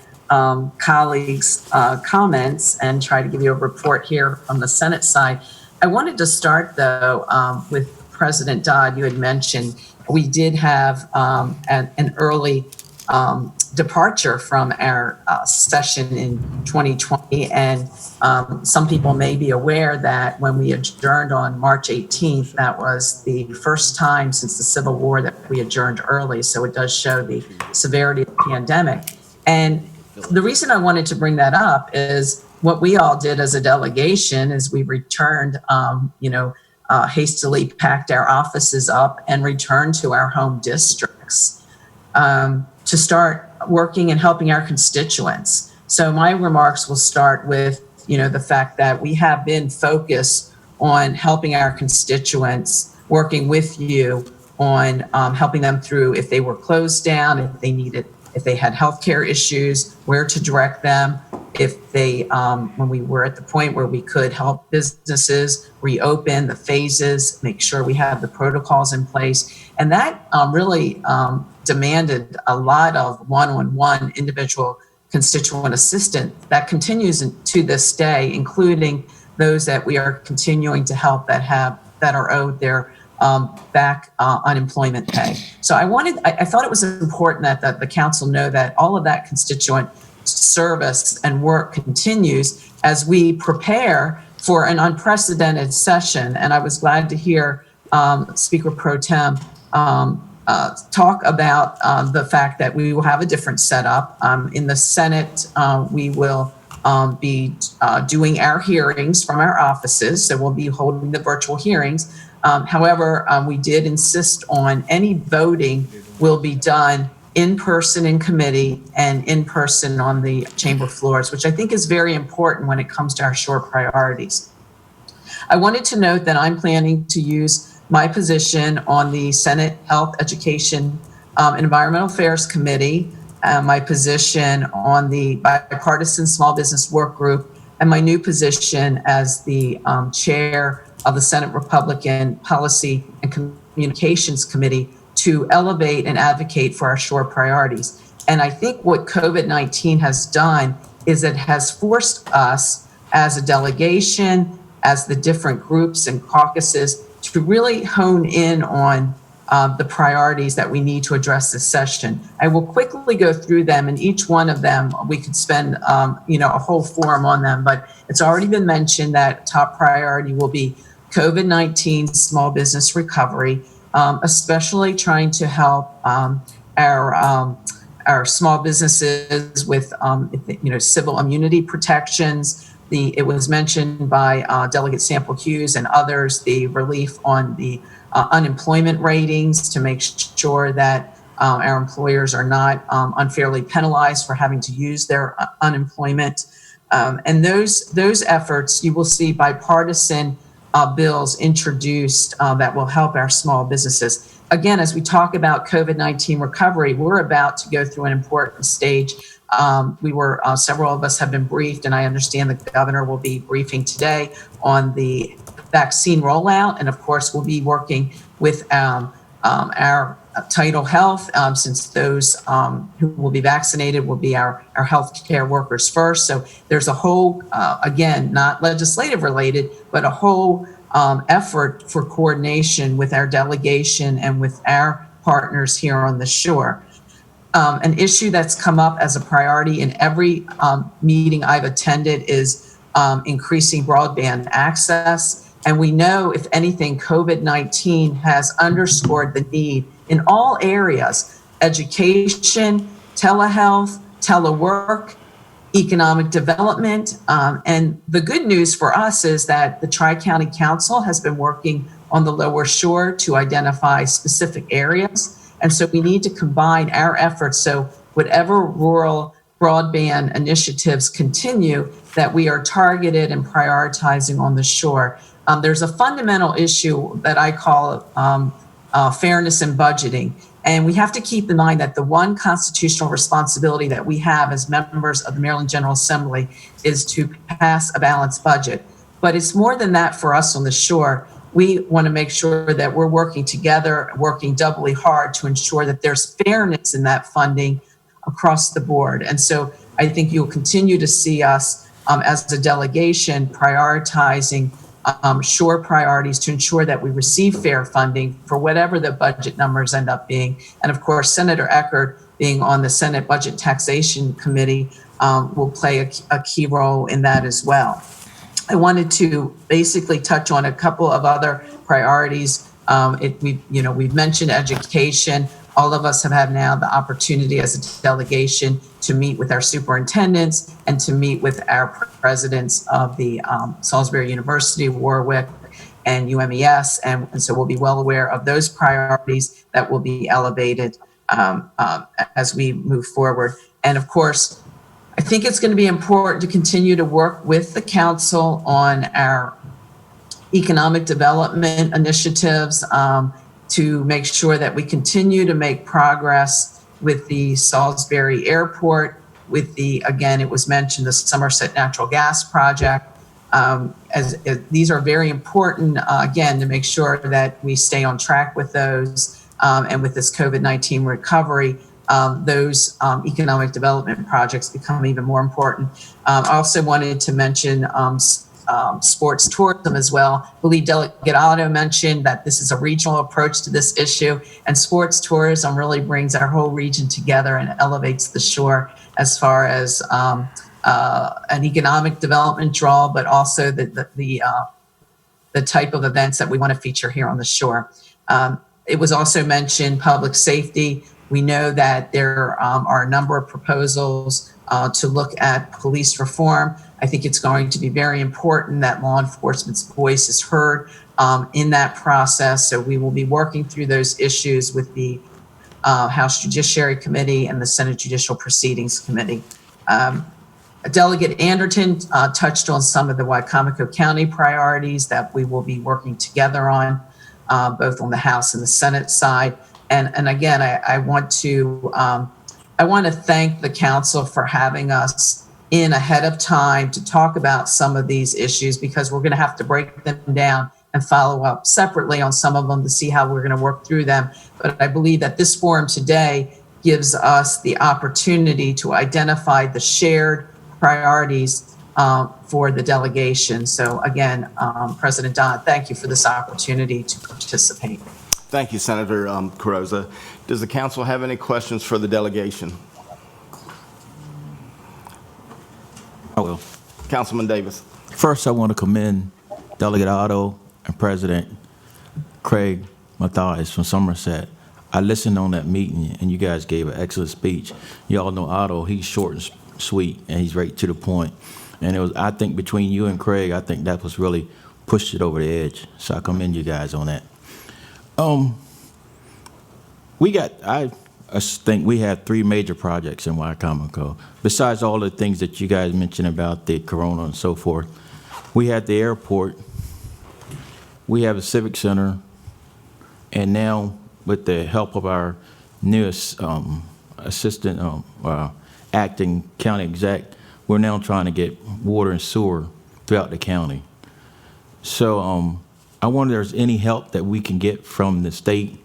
colleagues' comments and try to give you a report here on the Senate side. I wanted to start, though, with President Dodd. You had mentioned we did have an early departure from our session in 2020. And some people may be aware that when we adjourned on March 18th, that was the first time since the Civil War that we adjourned early. So it does show the severity of the pandemic. And the reason I wanted to bring that up is what we all did as a delegation is we returned, hastily packed our offices up and returned to our home districts to start working and helping our constituents. So my remarks will start with, the fact that we have been focused on helping our constituents, working with you on helping them through if they were closed down, if they had healthcare issues, where to direct them, if they, when we were at the point where we could help businesses reopen, the phases, make sure we have the protocols in place. And that really demanded a lot of one-on-one individual constituent assistance that continues to this day, including those that we are continuing to help that are owed their back unemployment pay. So I thought it was important that the council know that all of that constituent service and work continues as we prepare for an unprecedented session. And I was glad to hear Speaker Pro Tem talk about the fact that we will have a different setup. In the Senate, we will be doing our hearings from our offices, so we'll be holding the virtual hearings. However, we did insist on any voting will be done in person in committee and in person on the chamber floors, which I think is very important when it comes to our short priorities. I wanted to note that I'm planning to use my position on the Senate Health, Education, and Environmental Affairs Committee, my position on the Bipartisan Small Business Work Group, and my new position as the chair of the Senate Republican Policy and Communications Committee to elevate and advocate for our short priorities. And I think what COVID-19 has done is it has forced us as a delegation, as the different groups and caucuses, to really hone in on the priorities that we need to address this session. I will quickly go through them, and each one of them, we could spend a whole forum on them, but it's already been mentioned that top priority will be COVID-19 small business recovery, especially trying to help our small businesses with civil immunity protections. It was mentioned by Delegate Sample Hughes and others, the relief on the unemployment ratings to make sure that our employers are not unfairly penalized for having to use their unemployment And those efforts, you will see bipartisan bills introduced that will help our small businesses. Again, as we talk about COVID-19 recovery, we're about to go through an important stage. Several of us have been briefed, and I understand the governor will be briefing today on the vaccine rollout. And of course, we'll be working with our Title Health, since those who will be vaccinated will be our healthcare workers first. So there's a whole, again, not legislative related, but a whole effort for coordination with our delegation and with our partners here on the shore. An issue that's come up as a priority in every meeting I've attended is increasing broadband access. And we know, if anything, COVID-19 has underscored the need in all areas: education, telehealth, telework, economic development. And the good news for us is that the Tri-County Council has been working on the Lower Shore to identify specific areas. And so we need to combine our efforts. So whatever rural broadband initiatives continue, that we are targeted and prioritizing on the shore. There's a fundamental issue that I call fairness in budgeting. And we have to keep in mind that the one constitutional responsibility that we have as members of the Maryland General Assembly is to pass a balanced budget. But it's more than that for us on the shore. We want to make sure that we're working together, working doubly hard to ensure that there's fairness in that funding across the board. And so I think you'll continue to see us as a delegation prioritizing shore priorities to ensure that we receive fair funding for whatever the budget numbers end up being. And of course, Senator Eckert, being on the Senate Budget Taxation Committee, will play a key role in that as well. I wanted to basically touch on a couple of other priorities. We've mentioned education. All of us have had now the opportunity as a delegation to meet with our superintendents and to meet with our presidents of the Salisbury University, Warwick, and UMES. And so we'll be well aware of those priorities that will be elevated as we move forward. And of course, I think it's going to be important to continue to work with the council on our economic development initiatives, to make sure that we continue to make progress with the Salisbury Airport, with again, it was mentioned, the Somerset Natural Gas Project. These are very important, again, to make sure that we stay on track with those, and with this COVID-19 recovery, those economic development projects become even more important. I also wanted to mention sports tourism as well. I believe Delegate Otto mentioned that this is a regional approach to this issue, and sports tourism really brings our whole region together and elevates the shore as far as an economic development draw, but also the type of events that we want to feature here on the shore. It was also mentioned public safety. We know that there are a number of proposals to look at police reform. I think it's going to be very important that law enforcement's voice is heard in that process. So we will be working through those issues with the House Judiciary Committee and the Senate Judicial Proceedings Committee. Delegate Anderton touched on some of the Wicomico County priorities that we will be working together on, both on the House and the Senate side. And again, I want to thank the council for having us in ahead of time to talk about some of these issues, because we're going to have to break them down and follow up separately on some of them to see how we're going to work through them. But I believe that this forum today gives us the opportunity to identify the shared priorities for the delegation. So again, President Dodd, thank you for this opportunity to participate. Thank you, Senator Carrozza. Does the council have any questions for the delegation? I will. Councilman Davis. First, I want to commend Delegate Otto and President Craig Mathias from Somerset. I listened on that meeting, and you guys gave an excellent speech. You all know Otto, he's short and sweet, and he's right to the point. And it was, I think, between you and Craig, I think that was really pushed it over the edge. So I commend you guys on that. I think we have 3 major projects in Wicomico. Besides all the things that you guys mentioned about the corona and so forth, we have the airport, we have a civic center, and now with the help of our newest assistant acting county exec, we're now trying to get water and sewer throughout the county. So I wonder if there's any help that we can get from the state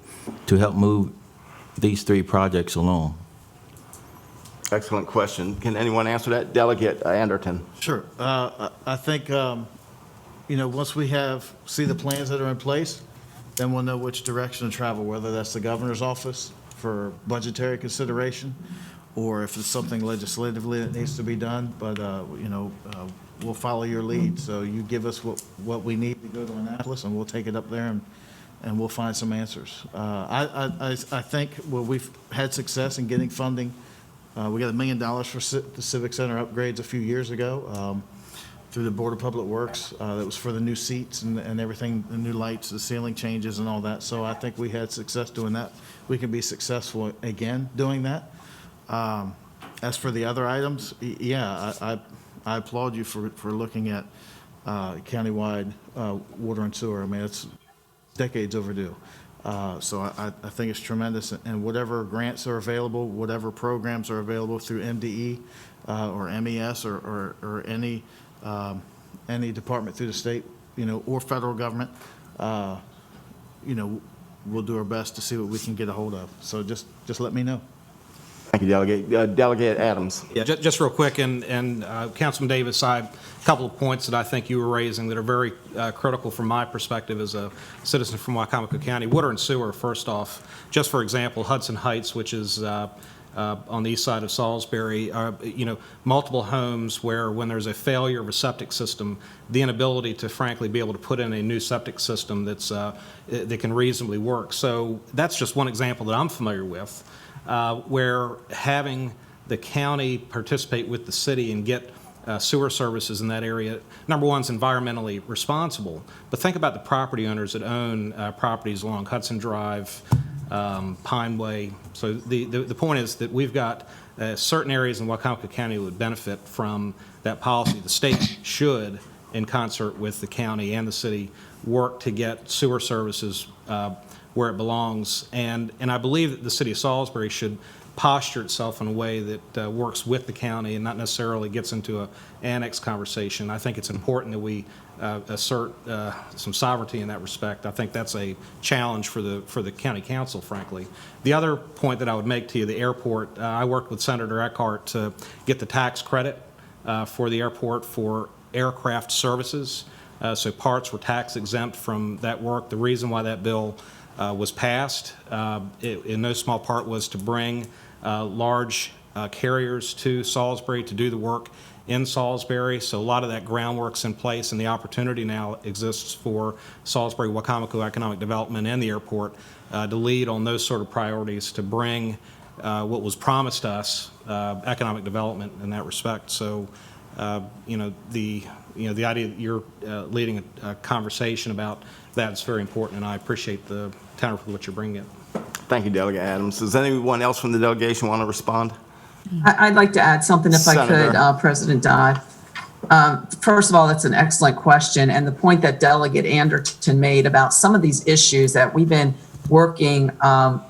to help move these 3 projects along. Excellent question. Can anyone answer that? Delegate Anderton. Sure. I think, once we see the plans that are in place, then we'll know which direction to travel, whether that's the governor's office for budgetary consideration, or if it's something legislatively that needs to be done. But, we'll follow your lead. So you give us what we need to go to Annapolis, and we'll take it up there and we'll find some answers. I think we've had success in getting funding. We got $1 million for the Civic Center upgrades a few years ago through the Board of Public Works. That was for the new seats and everything, the new lights, the ceiling changes and all that. So I think we had success doing that. We can be successful again doing that. As for the other items, I applaud you for looking at countywide water and sewer. I mean, it's decades overdue. So I think it's tremendous, and whatever grants are available, whatever programs are available through MDE or MES or any department through the state, or federal government, we'll do our best to see what we can get a hold of. So just let me know. Thank you, Delegate. Delegate Adams. Yeah, just real quick, and Councilman Davis, a couple of points that I think you were raising that are very critical from my perspective as a citizen from Wicomico County. Water and sewer, first off, just for example, Hudson Heights, which is on the east side of Salisbury, multiple homes where when there's a failure of a septic system, the inability to frankly be able to put in a new septic system that can reasonably work. So that's just one example that I'm familiar with. Where having the county participate with the city and get sewer services in that area, number one, is environmentally responsible. But think about the property owners that own properties along Hudson Drive, Pine Way. So the point is that we've got certain areas in Wicomico County that would benefit from that policy. The state should, in concert with the county and the city, work to get sewer services where it belongs. And I believe that the city of Salisbury should posture itself in a way that works with the county and not necessarily gets into an annex conversation. I think it's important that we assert some sovereignty in that respect. I think that's a challenge for the county council, frankly. The other point that I would make to you, the airport, I worked with Senator Eckhart to get the tax credit for the airport for aircraft services. So parts were tax exempt from that work. The reason why that bill was passed, in no small part, was to bring large carriers to Salisbury to do the work in Salisbury. So a lot of that groundwork's in place, and the opportunity now exists for Salisbury, Wicomico Economic Development and the airport to lead on those sort of priorities to bring what was promised us, economic development in that respect. So, the idea that you're leading a conversation about that is very important, and I appreciate the tenor for what you're bringing it. Thank you, Delegate Adams. Does anyone else from the delegation want to respond? I'd like to add something if Senator. I could, President Dodd. First of all, that's an excellent question. And the point that Delegate Anderton made about some of these issues that we've been working,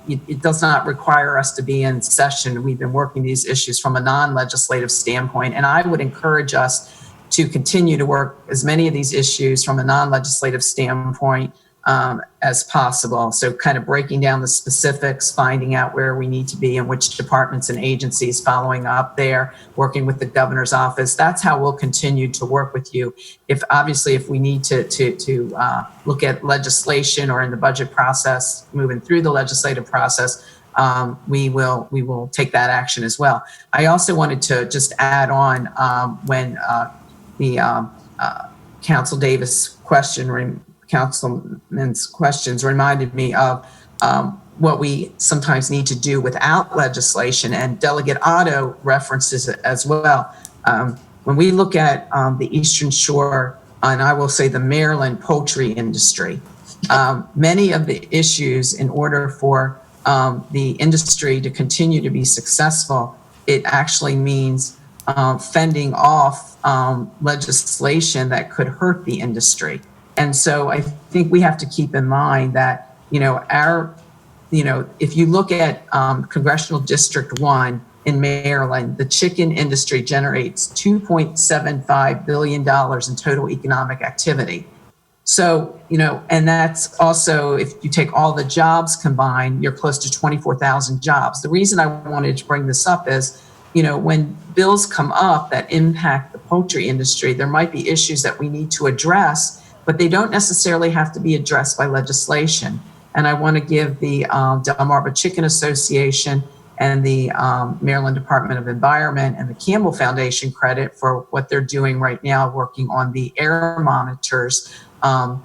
it does not require us to be in session. We've been working these issues from a non-legislative standpoint. And I would encourage us to continue to work as many of these issues from a non-legislative standpoint as possible. So kind of breaking down the specifics, finding out where we need to be and which departments and agencies, following up there, working with the governor's office. That's how we'll continue to work with you. If we need to look at legislation or in the budget process, moving through the legislative process, we will take that action as well. I also wanted to just add on when the Council Davis Councilman's questions reminded me of what we sometimes need to do without legislation, and Delegate Otto references it as well. When we look at the Eastern Shore, and I will say the Maryland poultry industry, many of the issues in order for the industry to continue to be successful, it actually means fending off legislation that could hurt the industry. And so I think we have to keep in mind that, if you look at Congressional District 1 in Maryland, the chicken industry generates $2.75 billion in total economic activity. So, and that's also, if you take all the jobs combined, you're close to 24,000 jobs. The reason I wanted to bring this up is, when bills come up that impact the poultry industry, there might be issues that we need to address, but they don't necessarily have to be addressed by legislation. And I want to give the Delmarva Chicken Association and the Maryland Department of Environment and the Campbell Foundation credit for what they're doing right now, working on the air monitors on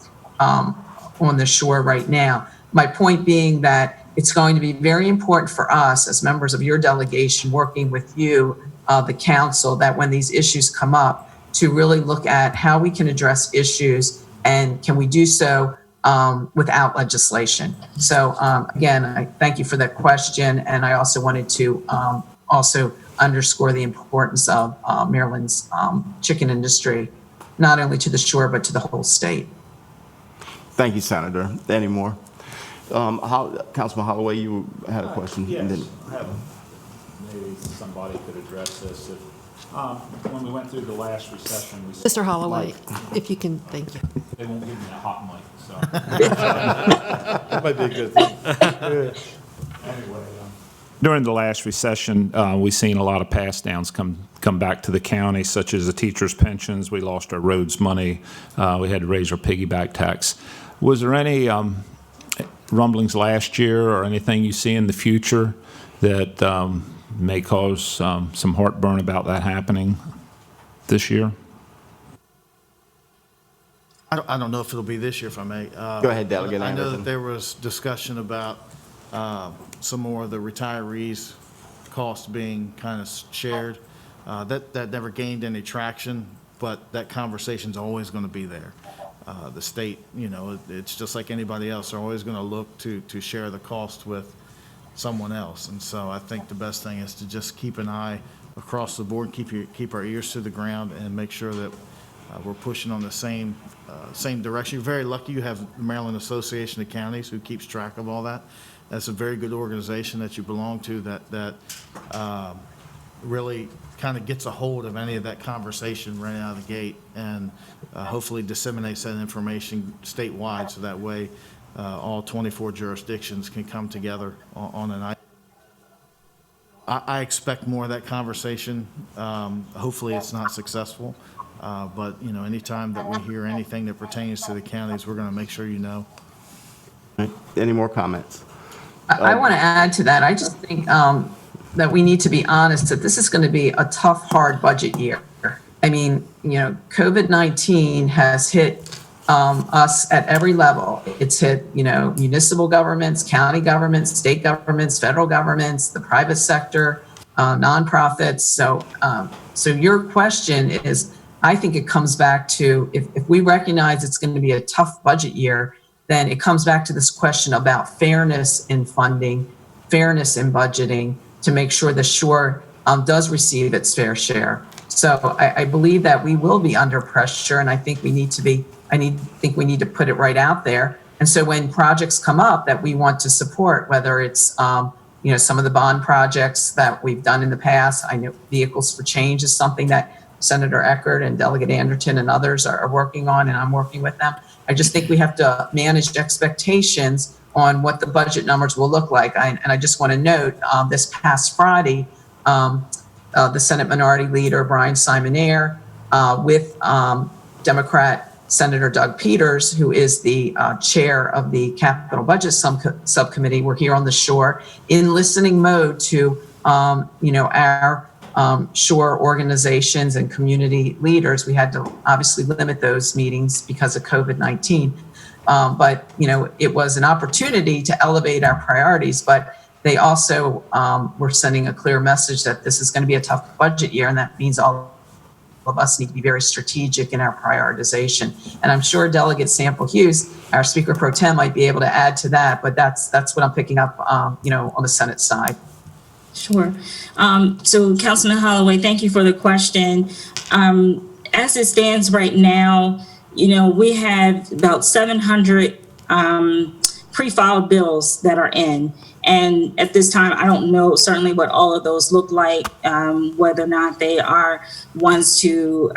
the shore right now. My point being that it's going to be very important for us as members of your delegation working with you, the council, that when these issues come up, to really look at how we can address issues and can we do so without legislation. So again, I thank you for that question. And I also wanted to also underscore the importance of Maryland's chicken industry, not only to the shore, but to the whole state. Thank you, Senator. Any more? Councilman Holloway, you had a question? Yes, And then, I have maybe somebody could address this. When we went through the last recession, we Mr. Holloway, if you can, thank you. They won't give me a hot mic, so. That might be a good thing. Anyway, during the last recession, we've seen a lot of pass downs come back to the county, such as the teachers' pensions. We lost our roads money. We had to raise our piggyback tax. Was there any rumblings last year or anything you see in the future that may cause some heartburn about that happening this year? I don't know if it'll be this year, if I may. Go ahead, Delegate I know Anderson. that there was discussion about some more of the retirees' costs being kind of shared. That never gained any traction, but that conversation's always going to be there. The state, it's just like anybody else. They're always going to look to share the cost with someone else. And so I think the best thing is to just keep an eye across the board, keep our ears to the ground, and make sure that we're pushing on the same direction. You're very lucky you have the Maryland Association of Counties who keeps track of all that. That's a very good organization that you belong to that really kind of gets a hold of any of that conversation right out of the gate and hopefully disseminates that information statewide so that way all 24 jurisdictions can come together on an item. I expect more of that conversation. Hopefully it's not successful, but anytime that we hear anything that pertains to the counties, we're going to make sure you know. any more comments? I want to add to that. I just think that we need to be honest that this is going to be a tough, hard budget year. I mean, COVID-19 has hit us at every level. It's hit, municipal governments, county governments, state governments, federal governments, the private sector, nonprofits. So your question is, I think it comes back to if we recognize it's going to be a tough budget year, then it comes back to this question about fairness in funding, fairness in budgeting, to make sure the shore does receive its fair share. So I believe that we will be under pressure, and I think we need to put it right out there. And so when projects come up that we want to support, whether it's some of the bond projects that we've done in the past, I know Vehicles for Change is something that Senator Eckert and Delegate Anderton and others are working on, and I'm working with them. I just think we have to manage expectations on what the budget numbers will look like. And I just want to note, this past Friday, the Senate Minority Leader, Brian Simonaire, with Democrat Senator Doug Peters, who is the chair of the Capital Budget Subcommittee, were here on the shore in listening mode to, our shore organizations and community leaders. We had to obviously limit those meetings because of COVID-19. But it was an opportunity to elevate our priorities, but they also were sending a clear message that this is going to be a tough budget year, and that means all of us need to be very strategic in our prioritization. And I'm sure Delegate Sample Hughes, our Speaker Pro Tem, might be able to add to that, but that's what I'm picking up, on the Senate side. Sure. So Councilman Holloway, thank you for the question. As it stands right now, we have about 700 pre-filed bills that are in. And at this time, I don't know certainly what all of those look like, whether or not they are ones to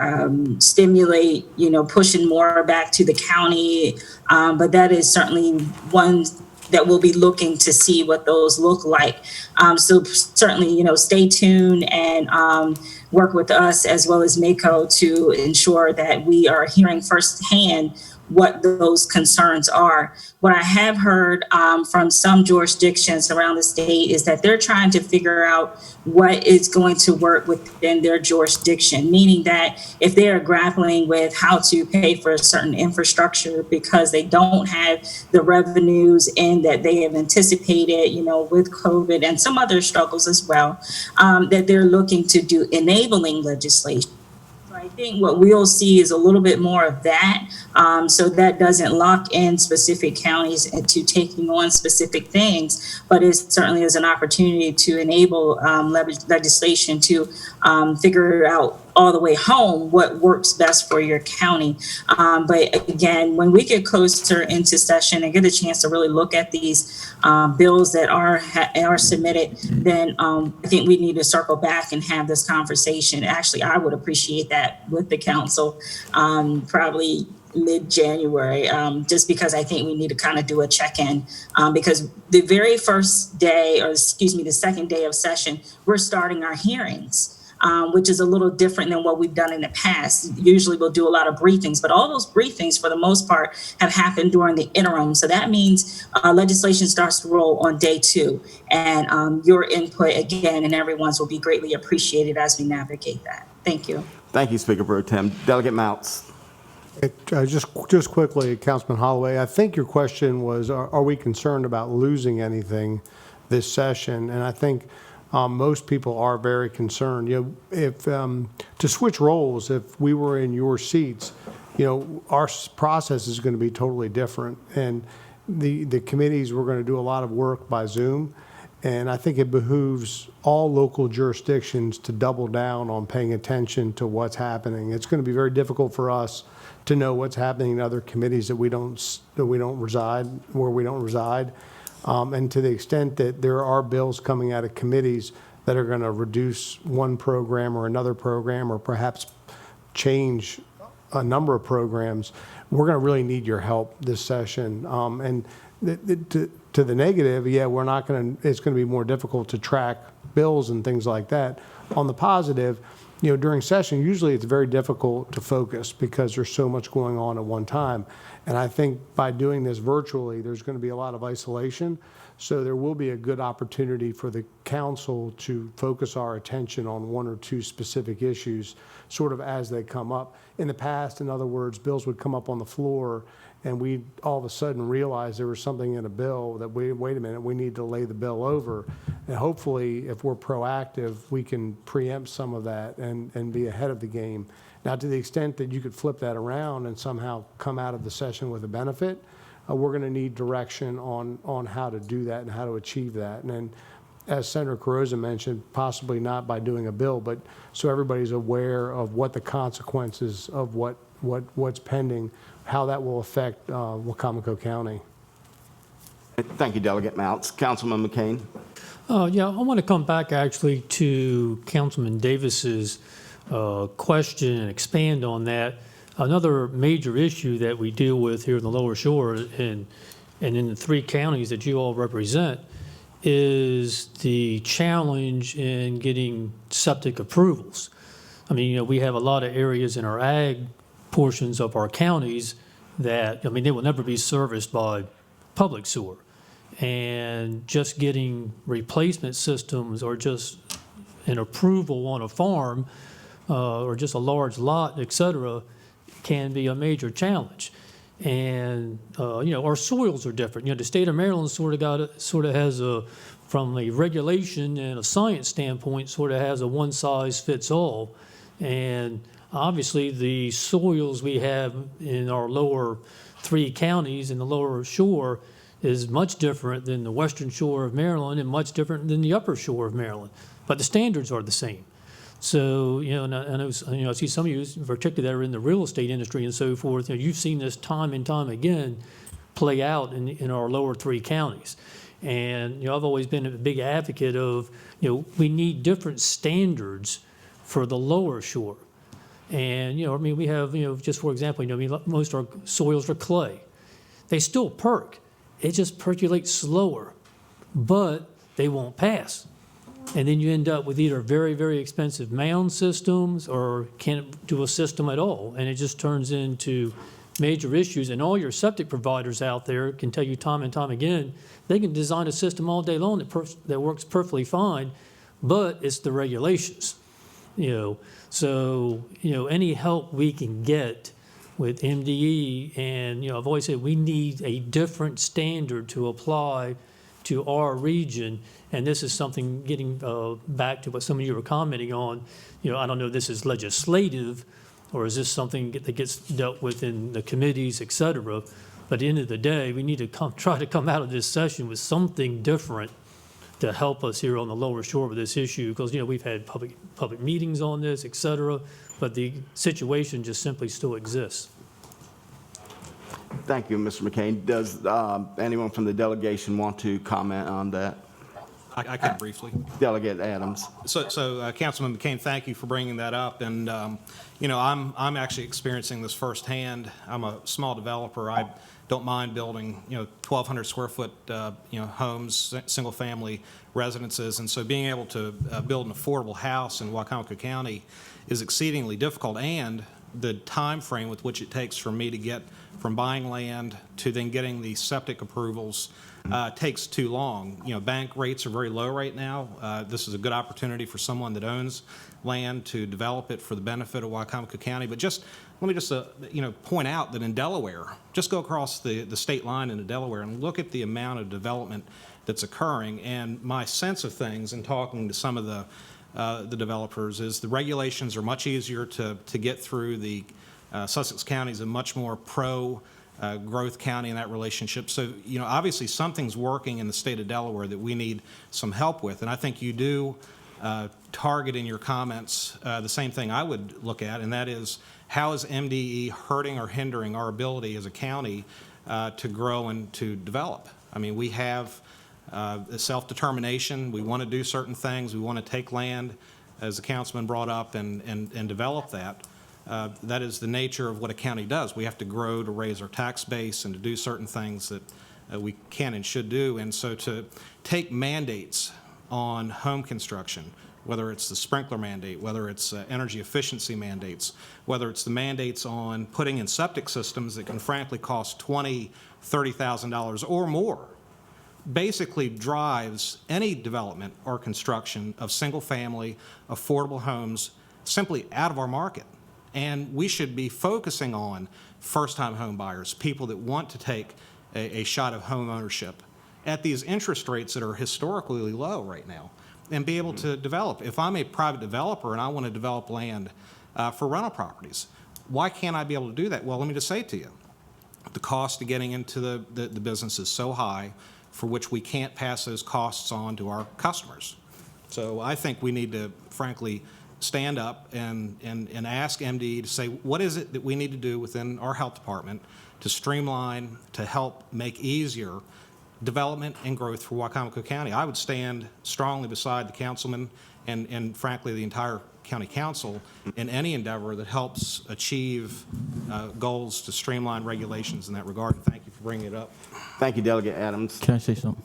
stimulate, pushing more back to the county. But that is certainly one that we'll be looking to see what those look like. So certainly, stay tuned and work with us as well as MACO to ensure that we are hearing firsthand what those concerns are. What I have heard from some jurisdictions around the state is that they're trying to figure out what is going to work within their jurisdiction, meaning that if they are grappling with how to pay for a certain infrastructure because they don't have the revenues in that they have anticipated, with COVID and some other struggles as well, that they're looking to do enabling legislation. I think what we'll see is a little bit more of that, so that doesn't lock in specific counties to taking on specific things, but it certainly is an opportunity to enable legislation to figure out all the way home what works best for your county. But again, when we get closer into session and get a chance to really look at these bills that are submitted, then I think we need to circle back and have this conversation. Actually, I would appreciate that with the council, probably mid-January, just because I think we need to kind of do a check-in, because the very first day, or excuse me, the second day of session, we're starting our hearings. Which is a little different than what we've done in the past. Usually we'll do a lot of briefings, but all those briefings for the most part have happened during the interim. So that means legislation starts to roll on day 2. And your input again and everyone's will be greatly appreciated as we navigate that. Thank you. Thank you, Speaker Pro Tem. Delegate Mounts. Just quickly, Councilman Holloway, I think your question was, are we concerned about losing anything this session? And I think most people are very concerned. If to switch roles, if we were in your seats, our process is going to be totally different. And the committees, we're going to do a lot of work by Zoom. And I think it behooves all local jurisdictions to double down on paying attention to what's happening. It's going to be very difficult for us to know what's happening in other committees where we don't reside. And to the extent that there are bills coming out of committees that are going to reduce one program or another program, or perhaps change a number of programs, we're going to really need your help this session. And to the negative, we're not going to, it's going to be more difficult to track bills and things like that. On the positive, during session, usually it's very difficult to focus because there's so much going on at one time. And I think by doing this virtually, there's going to be a lot of isolation. So there will be a good opportunity for the council to focus our attention on one or two specific issues sort of as they come up. In the past, in other words, bills would come up on the floor and we'd all of a sudden realize there was something in a bill that, wait a minute, we need to lay the bill over. And hopefully, if we're proactive, we can preempt some of that and be ahead of the game. Now, to the extent that you could flip that around and somehow come out of the session with a benefit, we're going to need direction on how to do that and how to achieve that. And then, as Senator Carrozza mentioned, possibly not by doing a bill, but so everybody's aware of what the consequences of what's pending, how that will affect Wicomico County. Thank you, Delegate Mounts. Councilman McCain. Yeah, I want to come back actually to Councilman Davis's question and expand on that. Another major issue that we deal with here in the Lower Shore and in the 3 counties that you all represent is the challenge in getting septic approvals. I mean, we have a lot of areas in our ag portions of our counties that, they will never be serviced by public sewer. And just getting replacement systems or just an approval on a farm or just a large lot, et cetera, can be a major challenge. And, our soils are different. The state of Maryland sort of has from a regulation and a science standpoint, sort of has a one-size-fits-all. And Obviously, the soils we have in our lower 3 counties in the lower shore is much different than the western shore of Maryland and much different than the upper shore of Maryland, but the standards are the same. So, and I know, I see some of you, particularly that are in the real estate industry and so forth, you've seen this time and time again play out in our lower 3 counties. And, I've always been a big advocate of, we need different standards for the lower shore. And, we have, just for example, most of our soils are clay. They still perk. It just percolates slower, but they won't pass. And then you end up with either very, very expensive mound systems or can't do a system at all. And it just turns into major issues. And all your septic providers out there can tell you time and time again, they can design a system all day long that works perfectly fine, but it's the regulations. So, any help we can get with MDE, and, I've always said we need a different standard to apply to our region. And this is something, getting back to what some of you were commenting on, I don't know if this is legislative or is this something that gets dealt with in the committees, et cetera. But at the end of the day, we need to try to come out of this session with something different to help us here on the lower shore with this issue, because, we've had public meetings on this, et cetera, but the situation just simply still exists. Thank you, Mr. McCain. Does anyone from the delegation want to comment on that? I can briefly. Delegate Adams. So Councilman McCain, thank you for bringing that up. And, I'm actually experiencing this firsthand. I'm a small developer. I don't mind building, 1,200 square foot, homes, single family residences. And so being able to build an affordable house in Wicomico County is exceedingly difficult. And the time frame with which it takes for me to get from buying land to then getting the septic approvals takes too long. Bank rates are very low right now. This is a good opportunity for someone that owns land to develop it for the benefit of Wicomico County. But let me just point out that in Delaware, just go across the state line into Delaware and look at the amount of development that's occurring. And my sense of things in talking to some of the developers is the regulations are much easier to get through. The Sussex County is a much more growth county in that relationship. So, obviously something's working in the state of Delaware that we need some help with. And I think you do target in your comments the same thing I would look at, and that is, how is MDE hurting or hindering our ability as a county to grow and to develop? I mean, we have self-determination. We want to do certain things. We want to take land, as the councilman brought up, and develop that. That is the nature of what a county does. We have to grow to raise our tax base and to do certain things that we can and should do. And so to take mandates on home construction, whether it's the sprinkler mandate, whether it's energy efficiency mandates, whether it's the mandates on putting in septic systems that can frankly cost $20,000, $30,000 or more, basically drives any development or construction of single-family, affordable homes simply out of our market. And we should be focusing on first-time home buyers, people that want to take a shot of home ownership at these interest rates that are historically low right now, and be able to develop. If I'm a private developer and I want to develop land for rental properties, why can't I be able to do that? Well, let me just say it to you. The cost of getting into the business is so high, for which we can't pass those costs on to our customers. So I think we need to, frankly, stand up and ask MDE to say, what is it that we need to do within our health department to streamline, to help make easier development and growth for Wicomico County? I would stand strongly beside the councilman and frankly, the entire county council in any endeavor that helps achieve goals to streamline regulations in that regard. And thank you for bringing it up. Thank you, Delegate Adams. Can I say something?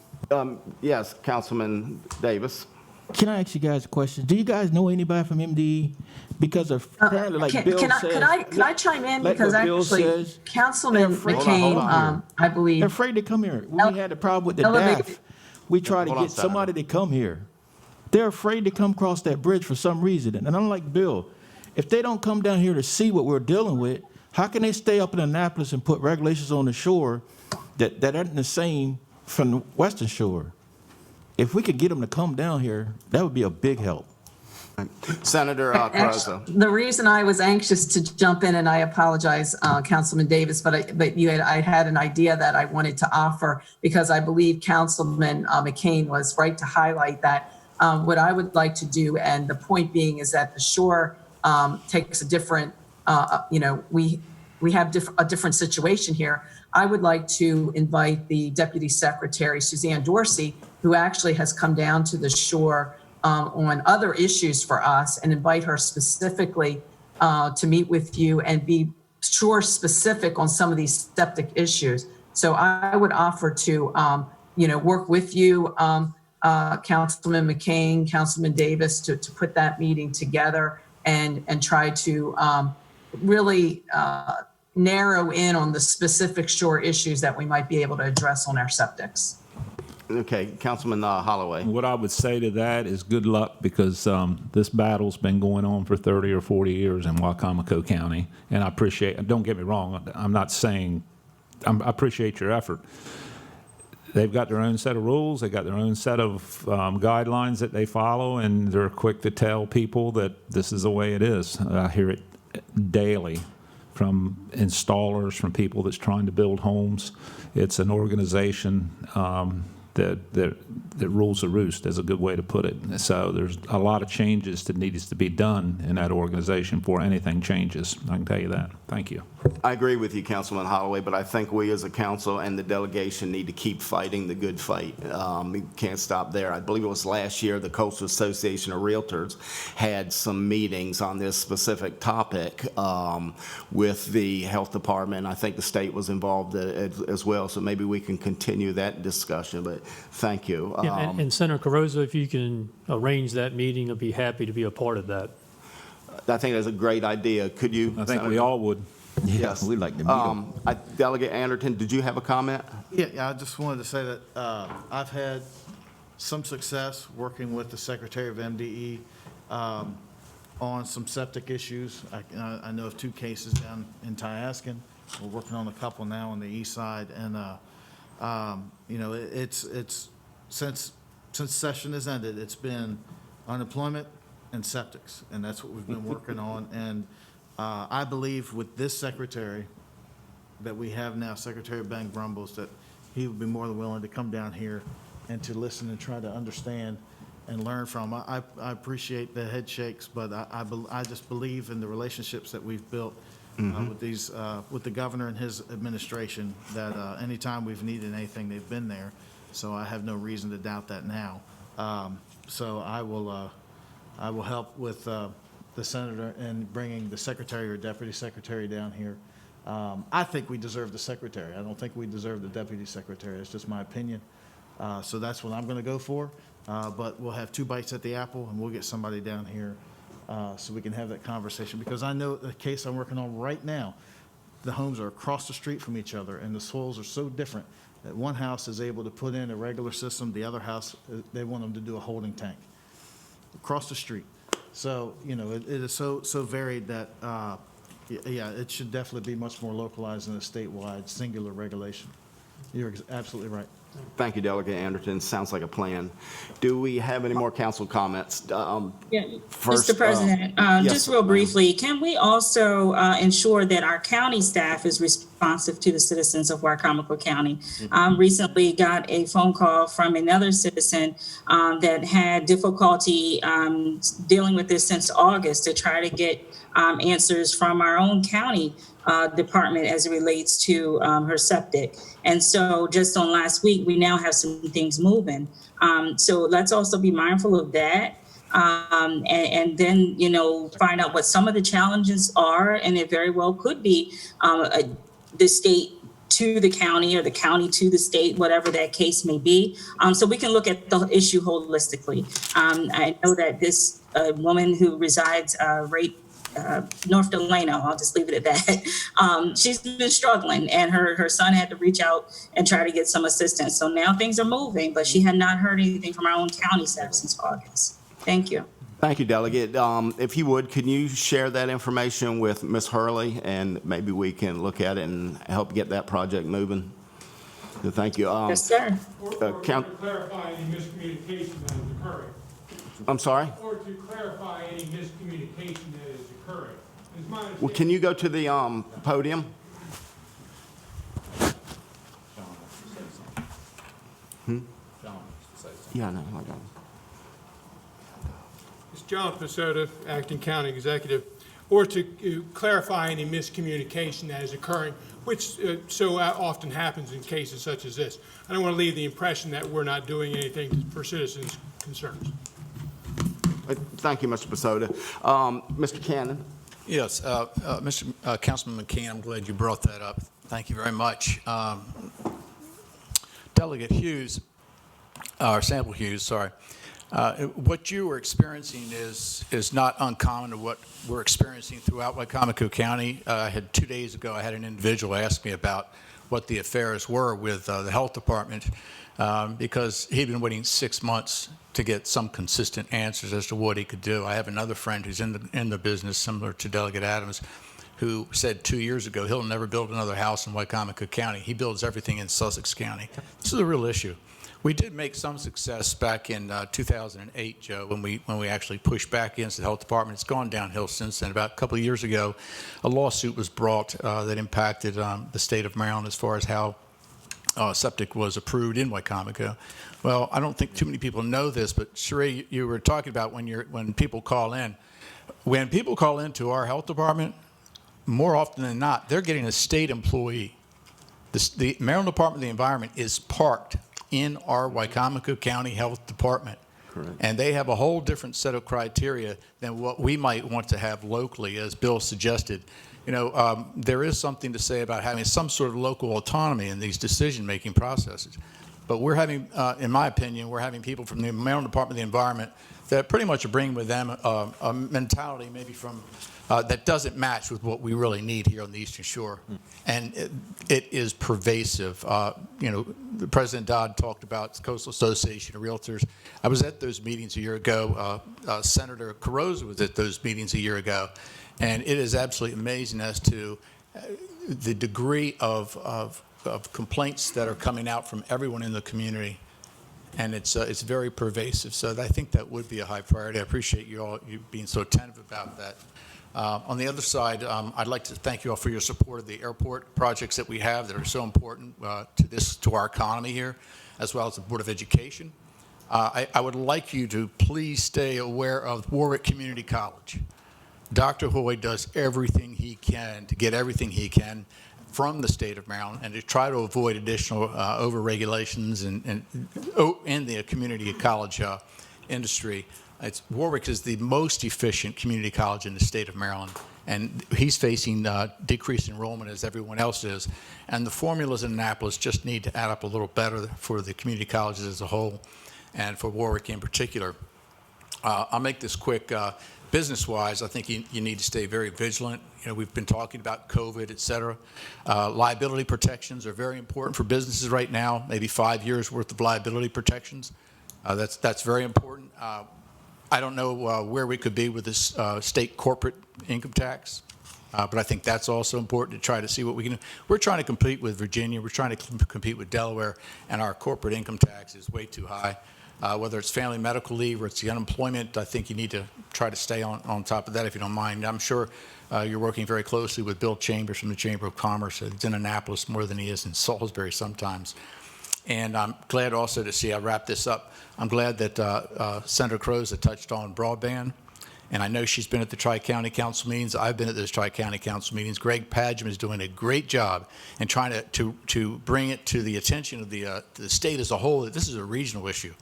Yes, Councilman Davis. Can I ask you guys a question? Do you guys know anybody from MDE? Because apparently, like Bill says. Could I chime in? Like Because what Bill actually, says, Councilman McCain, I believe. They're afraid to come here. We had a problem with the DAF. We try to get somebody to come here. They're afraid to come across that bridge for some reason. And unlike Bill, if they don't come down here to see what we're dealing with, how can they stay up in Annapolis and put regulations on the shore that aren't the same from the western shore? If we could get them to come down here, that would be a big help. Senator Carrizo. The reason I was anxious to jump in, and I apologize, Councilman Davis, but I had an idea that I wanted to offer because I believe Councilman McCain was right to highlight that. What I would like to do, and the point being is that the shore takes a different, we have a different situation here. I would like to invite the Deputy Secretary, Suzanne Dorsey, who actually has come down to the shore on other issues for us, and invite her specifically to meet with you and be shore specific on some of these septic issues. So I would offer to, work with you, Councilman McCain, Councilman Davis, to put that meeting together and try to really narrow in on the specific shore issues that we might be able to address on our septics. Okay, Councilman Holloway. What I would say to that is good luck, because this battle's been going on for 30 or 40 years in Wicomico County, and I appreciate, don't get me wrong, I'm not saying, I appreciate your effort. They've got their own set of rules, they've got their own set of guidelines that they follow, and they're quick to tell people that this is the way it is. I hear it daily from installers, from people that's trying to build homes. It's an organization that rules the roost, is a good way to put it. So there's a lot of changes that needs to be done in that organization before anything changes. I can tell you that. Thank you. I agree with you, Councilman Holloway, but I think we as a council and the delegation need to keep fighting the good fight. We can't stop there. I believe it was last year the Coastal Association of Realtors had some meetings on this specific topic with the health department. I think the state was involved as well, so maybe we can continue that discussion, but thank you. Yeah, and Senator Carrizo, if you can arrange that meeting, I'd be happy to be a part of that. I think that's a great idea. Could you? I think we all would. Yes. We'd like to meet 'em. Delegate Anderton, did you have a comment? Yeah, I just wanted to say that I've had some success working with the Secretary of MDE on some septic issues. I know of 2 cases down in Tyaskin. We're working on a couple now on the east side, and it's since session has ended, it's been unemployment and septics, and that's what we've been working on. And I believe with this secretary that we have now, Secretary Ben Grumbles, that he would be more than willing to come down here and to listen and try to understand and learn from. I appreciate the head shakes, but I just believe in the relationships that we've built with the governor and his administration, that anytime we've needed anything, they've been there. So I have no reason to doubt that now. So I will help with the senator in bringing the secretary or deputy secretary down here. I think we deserve the secretary. I don't think we deserve the deputy secretary. It's just my opinion. So that's what I'm going to go for. But we'll have 2 bites at the apple, and we'll get somebody down here so we can have that conversation. Because I know the case I'm working on right now, the homes are across the street from each other, and the soils are so different that one house is able to put in a regular system, the other house, they want them to do a holding tank across the street. So, it is so varied that, it should definitely be much more localized than a statewide singular regulation. You're absolutely right. Thank you, Delegate Anderton. Sounds like a plan. Do we have any more council comments? First, Mr. President, yes, just real briefly, can we also ensure that our county staff is responsive to the citizens of Wicomico County? Recently got a phone call from another citizen that had difficulty dealing with this since August, to try to get answers from our own county department as it relates to her septic. And so just on last week, we now have some things moving. So let's also be mindful of that. And then, find out what some of the challenges are. And it very well could be the state to the county, or the county to the state, whatever that case may be. So we can look at the issue holistically. I know that this woman who resides right North Delano, I'll just leave it at that. She's been struggling, and her son had to reach out and try to get some assistance. So now things are moving, but she had not heard anything from our own county staff since August. Thank you. Thank you, Delegate. If you would, can you share that information with Ms. Hurley, and maybe we can look at it and help get that project moving? So thank you. Yes, sir. Clarify any miscommunication that is occurring. I'm sorry? Or to clarify any miscommunication that is occurring. Is my Well, can you go to the podium? Yeah, no, I got it. It's John Pasota, Acting County Executive, or to clarify any miscommunication that is occurring, which so often happens in cases such as this. I don't want to leave the impression that we're not doing anything for citizens' concerns. Thank you, Mr. Pasota. Mr. Cannon? Yes, Mr. Councilman McKean, I'm glad you brought that up. Thank you very much. Delegate Hughes, or Sample Hughes, sorry. What you were experiencing is not uncommon to what we're experiencing throughout Wicomico County. 2 days ago, I had an individual ask me about what the affairs were with the health department because he'd been waiting 6 months to get some consistent answers as to what he could do. I have another friend who's in the business, similar to Delegate Adams, who said 2 years ago he'll never build another house in Wicomico County. He builds everything in Sussex County. This is a real issue. We did make some success back in 2008, Joe, when we actually pushed back against the health department. It's gone downhill since then. About a couple of years ago, a lawsuit was brought that impacted the state of Maryland as far as how septic was approved in Wicomico. Well, I don't think too many people know this, but Sheree, you were talking about when people call in. When people call into our health department, more often than not, they're getting a state employee. The Maryland Department of the Environment is parked in our Wicomico County Health Department. Correct. And they have a whole different set of criteria than what we might want to have locally, as Bill suggested. You know, there is something to say about having some sort of local autonomy in these decision-making processes. But we're having, in my opinion, we're having people from the Maryland Department of the Environment that pretty much are bringing with them a mentality maybe from that doesn't match with what we really need here on the Eastern Shore. And it is pervasive. You know, President Dodd talked about the Coastal Association of Realtors. I was at those meetings a year ago. Senator Carrozza was at those meetings a year ago. And it is absolutely amazing as to the degree of complaints that are coming out from everyone in the community. And it's very pervasive. So I think that would be a high priority. I appreciate you being so attentive about that. On the other side, I'd like to thank you all for your support of the airport projects that we have that are so important to our economy here, as well as the Board of Education. I would like you to please stay aware of Warwick Community College. Dr. Hoy does everything he can to get everything he can from the state of Maryland and to try to avoid additional over-regulations in the community college industry. Warwick is the most efficient community college in the state of Maryland, and he's facing decreased enrollment as everyone else is. And the formulas in Annapolis just need to add up a little better for the community colleges as a whole, and for Warwick in particular. I'll make this quick. Business-wise, I think you need to stay very vigilant. You know, we've been talking about COVID, et cetera. Liability protections are very important for businesses right now, maybe 5 years worth of liability protections. That's very important. I don't know where we could be with this state corporate income tax, but I think that's also important to try to see what we can do. We're trying to compete with Virginia. We're trying to compete with Delaware, and our corporate income tax is way too high. Whether it's family medical leave or it's the unemployment, I think you need to try to stay on top of that if you don't mind. I'm sure you're working very closely with Bill Chambers from the Chamber of Commerce. It's in Annapolis more than he is in Salisbury sometimes. And I'm glad also to see, I'll wrap this up, I'm glad that Senator Carrozza touched on broadband. And I know she's been at the Tri-County Council meetings. I've been at those Tri-County Council meetings. Greg Padgham is doing a great job in trying to bring it to the attention of the state as a whole that this is a regional issue.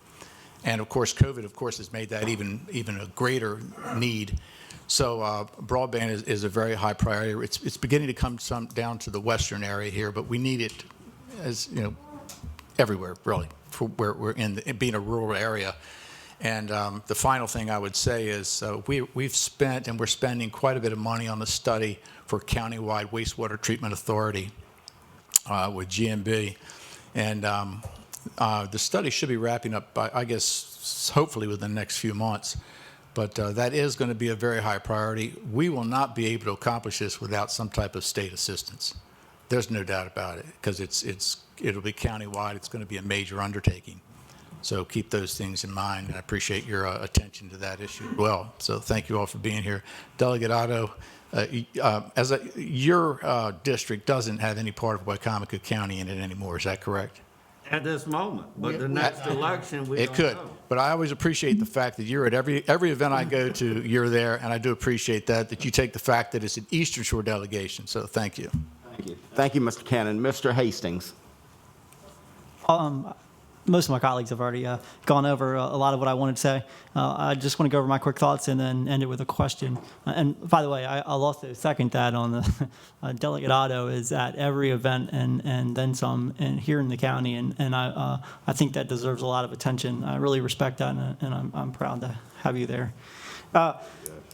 And of course, COVID, of course, has made that even a greater need. So broadband is a very high priority. It's beginning to come down to the western area here, but we need it, as you know, everywhere really, for where we're being a rural area. And the final thing I would say is we've spent and we're spending quite a bit of money on the study for countywide wastewater treatment authority with GMB, and the study should be wrapping up by, I guess, hopefully within the next few months. But that is going to be a very high priority. We will not be able to accomplish this without some type of state assistance. There's no doubt about it, because it'll be countywide. It's going to be a major undertaking. So keep those things in mind, and I appreciate your attention to that issue as well. So thank you all for being here. Delegate Otto, your district doesn't have any part of Wicomico County in it anymore, is that correct? At this moment, but the next election, we It don't could, know. but I always appreciate the fact that you're at every event I go to, you're there, and I do appreciate that you take the fact that it's an Eastern Shore delegation, so thank you. Thank you. Thank you, Mr. Cannon. Mr. Hastings. Most of my colleagues have already gone over a lot of what I wanted to say. I just want to go over my quick thoughts and then end it with a question. And by the way, I'll also second that on the Delegate Otto is at every event and then some and here in the county. And I think that deserves a lot of attention. I really respect that, and I'm proud to have you there.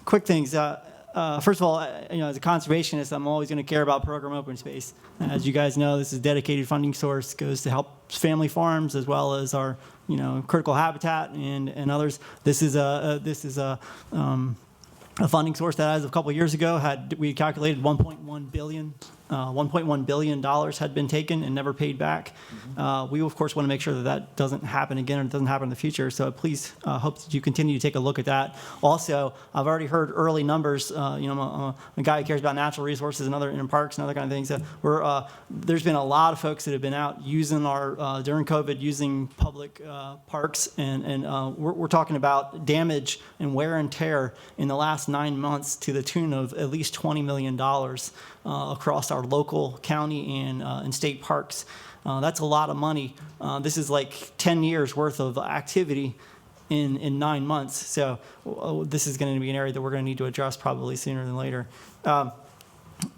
Quick things. First of all, as a conservationist, I'm always going to care about program open space. As you guys know, this is a dedicated funding source, goes to help family farms as well as our, critical habitat and others. This is a funding source that, as of a couple of years ago, we calculated $1.1 billion had been taken and never paid back. We, of course, want to make sure that doesn't happen again or it doesn't happen in the future. So please hope that you continue to take a look at that. Also, I've already heard early numbers. I'm a guy who cares about natural resources and other parks and other kind of things. There's been a lot of folks that have been out using during COVID, using public parks. And we're talking about damage and wear and tear in the last 9 months to the tune of at least $20 million across our local, county, and state parks. That's a lot of money. This is like 10 years worth of activity in 9 months. So this is going to be an area that we're going to need to address probably sooner than later.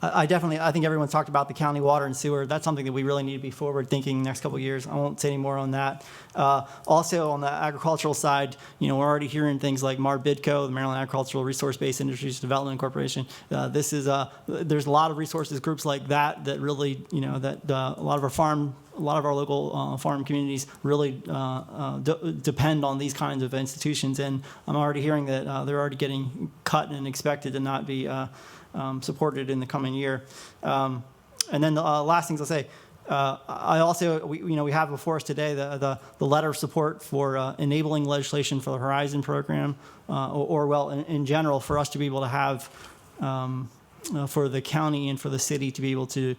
I think everyone's talked about the county water and sewer. That's something that we really need to be forward thinking next couple of years. I won't say any more on that. Also on the agricultural side, we're already hearing things like MARBIDCO, the Maryland Agricultural Resource-Based Industries Development Corporation. There's a lot of resources groups like that really, a lot of our local farm communities really depend on these kinds of institutions. And I'm already hearing that they're already getting cut and expected to not be supported in the coming year. And then the last things I'll say, we have before us today the letter of support for enabling legislation for the Horizon program, in general, for us to be able to have for the county and for the city to be able to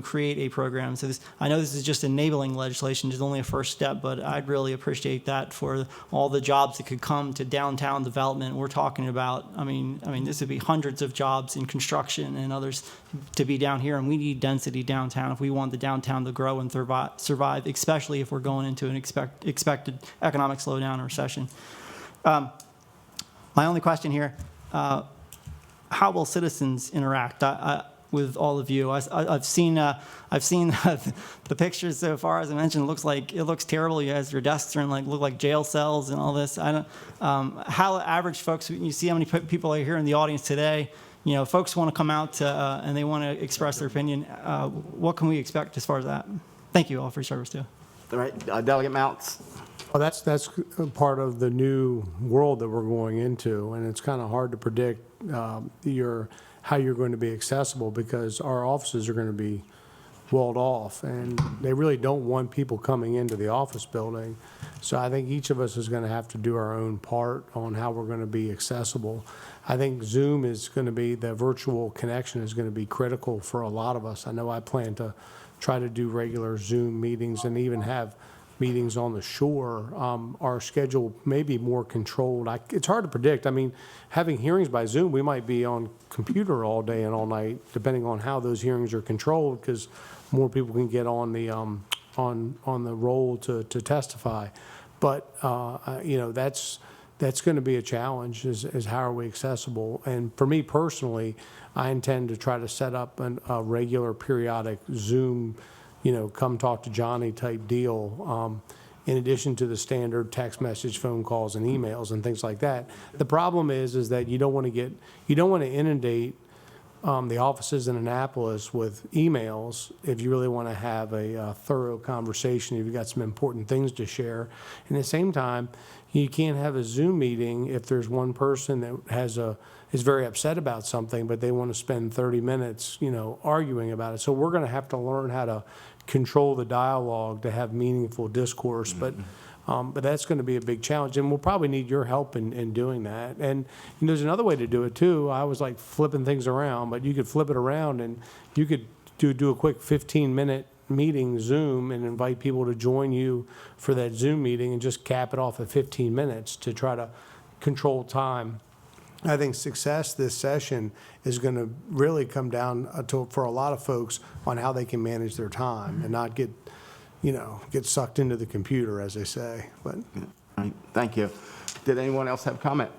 create a program. So I know this is just enabling legislation, it's only a first step, but I'd really appreciate that for all the jobs that could come to downtown development. We're talking about, I mean, this would be hundreds of jobs in construction and others to be down here, and we need density downtown if we want the downtown to grow and survive, especially if we're going into an expected economic slowdown or recession. My only question here, how will citizens interact with all of you? I've seen the pictures so far. As I mentioned, it looks terrible. You guys, your desks are look like jail cells and all this. How average folks? You see how many people are here in the audience today. Folks want to come out and they want to express their opinion. What can we expect as far as that? Thank you all for your service too. All right, Delegate Mounts. Well, that's part of the new world that we're going into, and it's kind of hard to predict how you're going to be accessible because our offices are going to be walled off, and they really don't want people coming into the office building. So I think each of us is going to have to do our own part on how we're going to be accessible. I think Zoom is going to be, the virtual connection is going to be critical for a lot of us. I know I plan to try to do regular Zoom meetings and even have meetings on the shore. Our schedule may be more controlled. It's hard to predict. I mean, having hearings by Zoom, we might be on computer all day and all night, depending on how those hearings are controlled, because more people can get on the on the roll to testify. But that's going to be a challenge. Is how are we accessible? And for me personally, I intend to try to set up a regular, periodic Zoom, come talk to Johnny type deal, in addition to the standard text message, phone calls, and emails and things like that. The problem is that you don't want to inundate the offices in Annapolis with emails if you really want to have a thorough conversation, if you've got some important things to share. And at the same time, you can't have a Zoom meeting if there's one person that is very upset about something, but they want to spend 30 minutes, arguing about it. So we're going to have to learn how to control the dialogue to have meaningful discourse. But But that's going to be a big challenge, and we'll probably need your help in doing that. And there's another way to do it too. I was like flipping things around, but you could flip it around and you could do a quick 15-minute meeting Zoom and invite people to join you for that Zoom meeting and just cap it off at 15 minutes to try to control time. I think success this session is going to really come down for a lot of folks on how they can manage their time and not get sucked into the computer, as they say. But Thank you. Did anyone else have comment?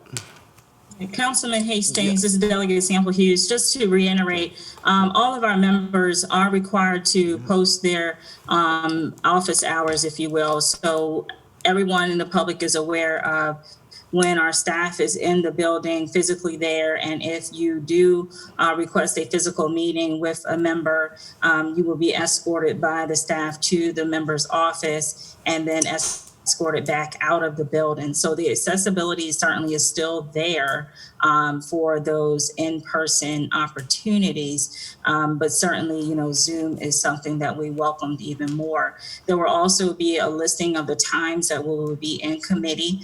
Councilman Hastings, this is Delegate Sample Hughes. Just to reiterate, all of our members are required to post their office hours, if you will. So everyone in the public is aware of when our staff is in the building physically there. And if you do request a physical meeting with a member, you will be escorted by the staff to the member's office and then escorted back out of the building. So the accessibility certainly is still there for those in-person opportunities. But certainly, Zoom is something that we welcomed even more. There will also be a listing of the times that we will be in committee.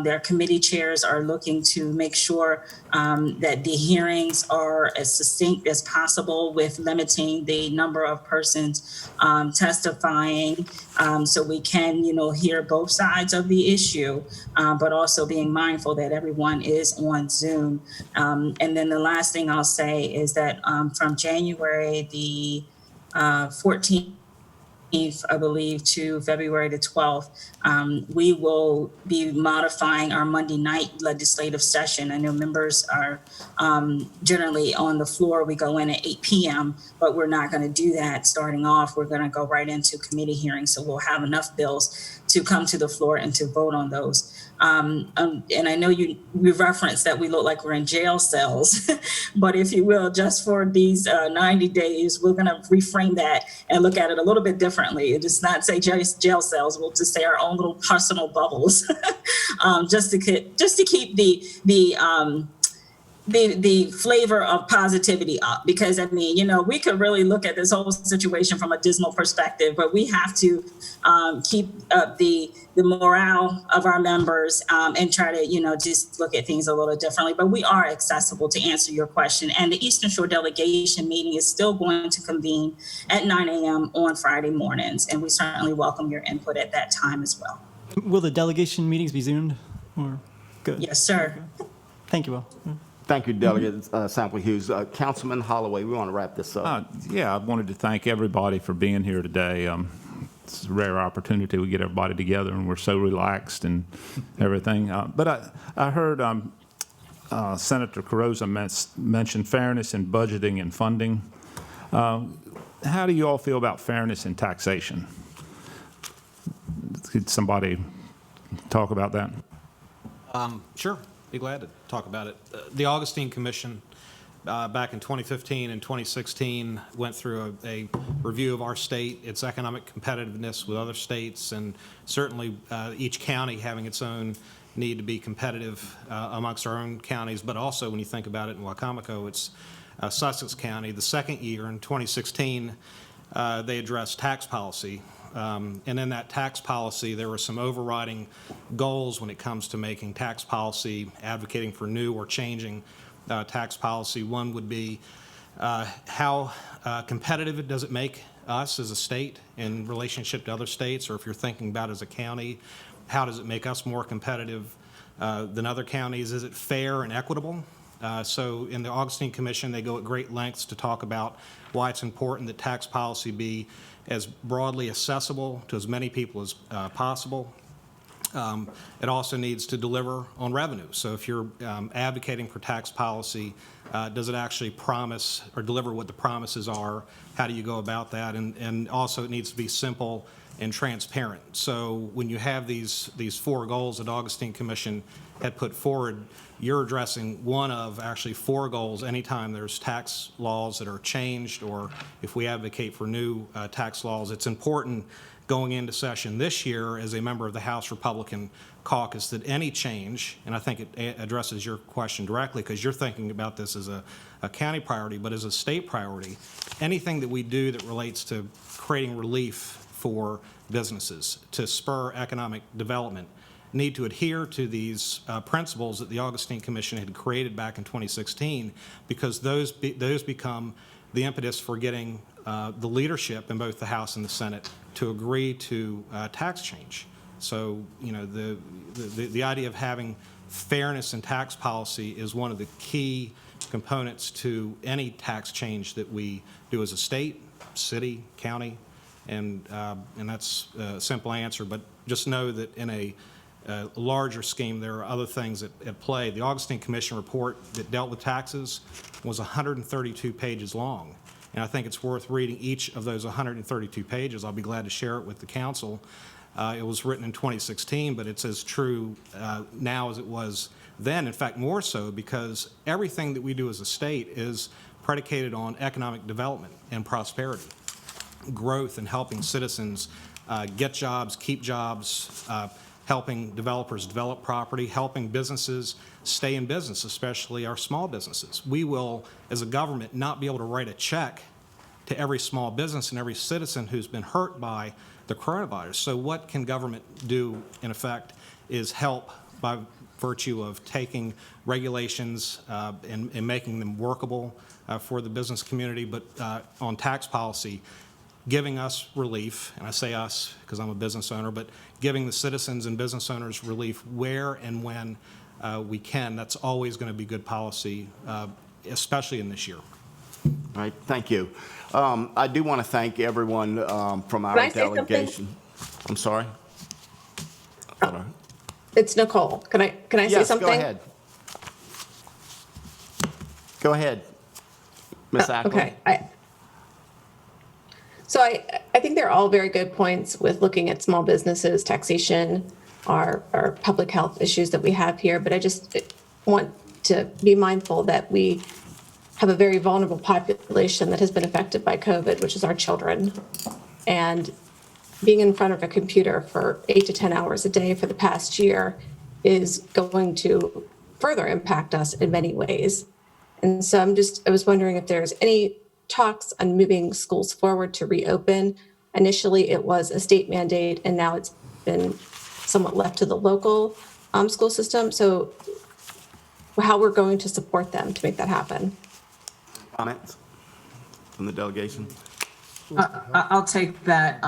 Their committee chairs are looking to make sure that the hearings are as succinct as possible with limiting the number of persons testifying so we can, hear both sides of the issue, but also being mindful that everyone is on Zoom. And then the last thing I'll say is that from January the 14th, I believe, to February the 12th, we will be modifying our Monday night legislative session. I know members are generally on the floor. We go in at 8 p.m., but we're not going to do that starting off. We're going to go right into committee hearings, so we'll have enough bills to come to the floor and to vote on those. And I know we referenced that we look like we're in jail cells, but if you will, just for these 90 days, we're going to reframe that and look at it a little bit differently. It does not say jail cells. We'll just say our own little personal bubbles, just to keep the flavor of positivity up, because we could really look at this whole situation from a dismal perspective, but we have to keep up the morale of our members and try to just look at things a little differently. But we are accessible, to answer your question, and the Eastern Shore delegation meeting is still going to convene at 9 a.m. on Friday mornings, and we certainly welcome your input at that time as well. Will the delegation meetings be Zoomed? Or good? Yes, sir. Okay. Thank you, Will. Thank you, Delegate Sample Hughes. Councilman Holloway, we want to wrap this up. Yeah, I wanted to thank everybody for being here today. It's a rare opportunity. We get everybody together, and we're so relaxed and everything. But I heard Senator Carrozza mention fairness in budgeting and funding. How do you all feel about fairness in taxation? Could somebody talk about that? Sure. Be glad to talk about it. The Augustine Commission back in 2015 and 2016 went through a review of our state, its economic competitiveness with other states, and certainly each county having its own need to be competitive amongst our own counties, but also when you think about it in Wicomico, it's Sussex County. The second year, in 2016, they addressed tax policy. And in that tax policy, there were some overriding goals when it comes to making tax policy, advocating for new or changing tax policy. One would be how competitive does it make us as a state in relationship to other states, or if you're thinking about as a county, how does it make us more competitive than other counties? Is it fair and equitable? So in the Augustine Commission, they go at great lengths to talk about why it's important that tax policy be as broadly accessible to as many people as possible. It also needs to deliver on revenue. So if you're advocating for tax policy, does it actually promise or deliver what the promises are? How do you go about that? And also it needs to be simple and transparent. So when you have these four goals that Augustine Commission had put forward, you're addressing one of actually four goals anytime there's tax laws that are changed, or if we advocate for new tax laws. It's important going into session this year as a member of the House Republican Caucus that any change, and I think it addresses your question directly because you're thinking about this as a county priority, but as a state priority, anything that we do that relates to creating relief for businesses to spur economic development need to adhere to these principles that the Augustine Commission had created back in 2016, because those become the impetus for getting the leadership in both the House and the Senate to agree to tax change. So, you know, the idea of having fairness in tax policy is one of the key components to any tax change that we do as a state, city, county, and that's a simple answer. But just know that in a larger scheme, there are other things at play. The Augustine Commission report that dealt with taxes was 132 pages long, and I think it's worth reading each of those 132 pages. I'll be glad to share it with the council. It was written in 2016, but it's as true now as it was then. In fact, more so, because everything that we do as a state is predicated on economic development and prosperity, growth, and helping citizens get jobs, keep jobs, helping developers develop property, helping businesses stay in business, especially our small businesses. We will, as a government, not be able to write a check to every small business and every citizen who's been hurt by the coronavirus. So what can government do, in effect, is help by virtue of taking regulations and making them workable for the business community, but on tax policy, giving us relief, and I say us because I'm a business owner, but giving the citizens and business owners relief where and when we can. That's always going to be good policy, especially in this year. All right, thank you. I do want to thank everyone from our Can I say delegation. I'm sorry? It's Nicole. Can I say Yes, something? go ahead. Go ahead, Ms. Ackley. Okay. I think they're all very good points with looking at small businesses, taxation, our public health issues that we have here. But I just want to be mindful that we have a very vulnerable population that has been affected by COVID, which is our children. And being in front of a computer for 8 to 10 hours a day for the past year is going to further impact us in many ways. And so I was wondering if there's any talks on moving schools forward to reopen. Initially, it was a state mandate, and now it's been somewhat left to the local school system. So how we're going to support them to make that happen. Comments from the delegation? I'll take that.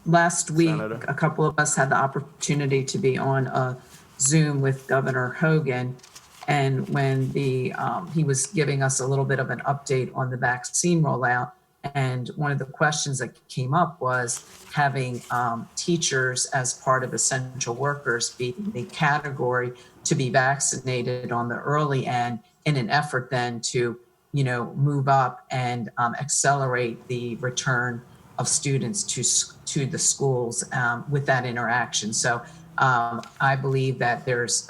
Last week, Senator. a couple of us had the opportunity to be on a Zoom with Governor Hogan. And when he was giving us a little bit of an update on the vaccine rollout, and one of the questions that came up was having teachers as part of essential workers be the category to be vaccinated on the early end in an effort then to, move up and accelerate the return of students to the schools with that interaction. So I believe that there's,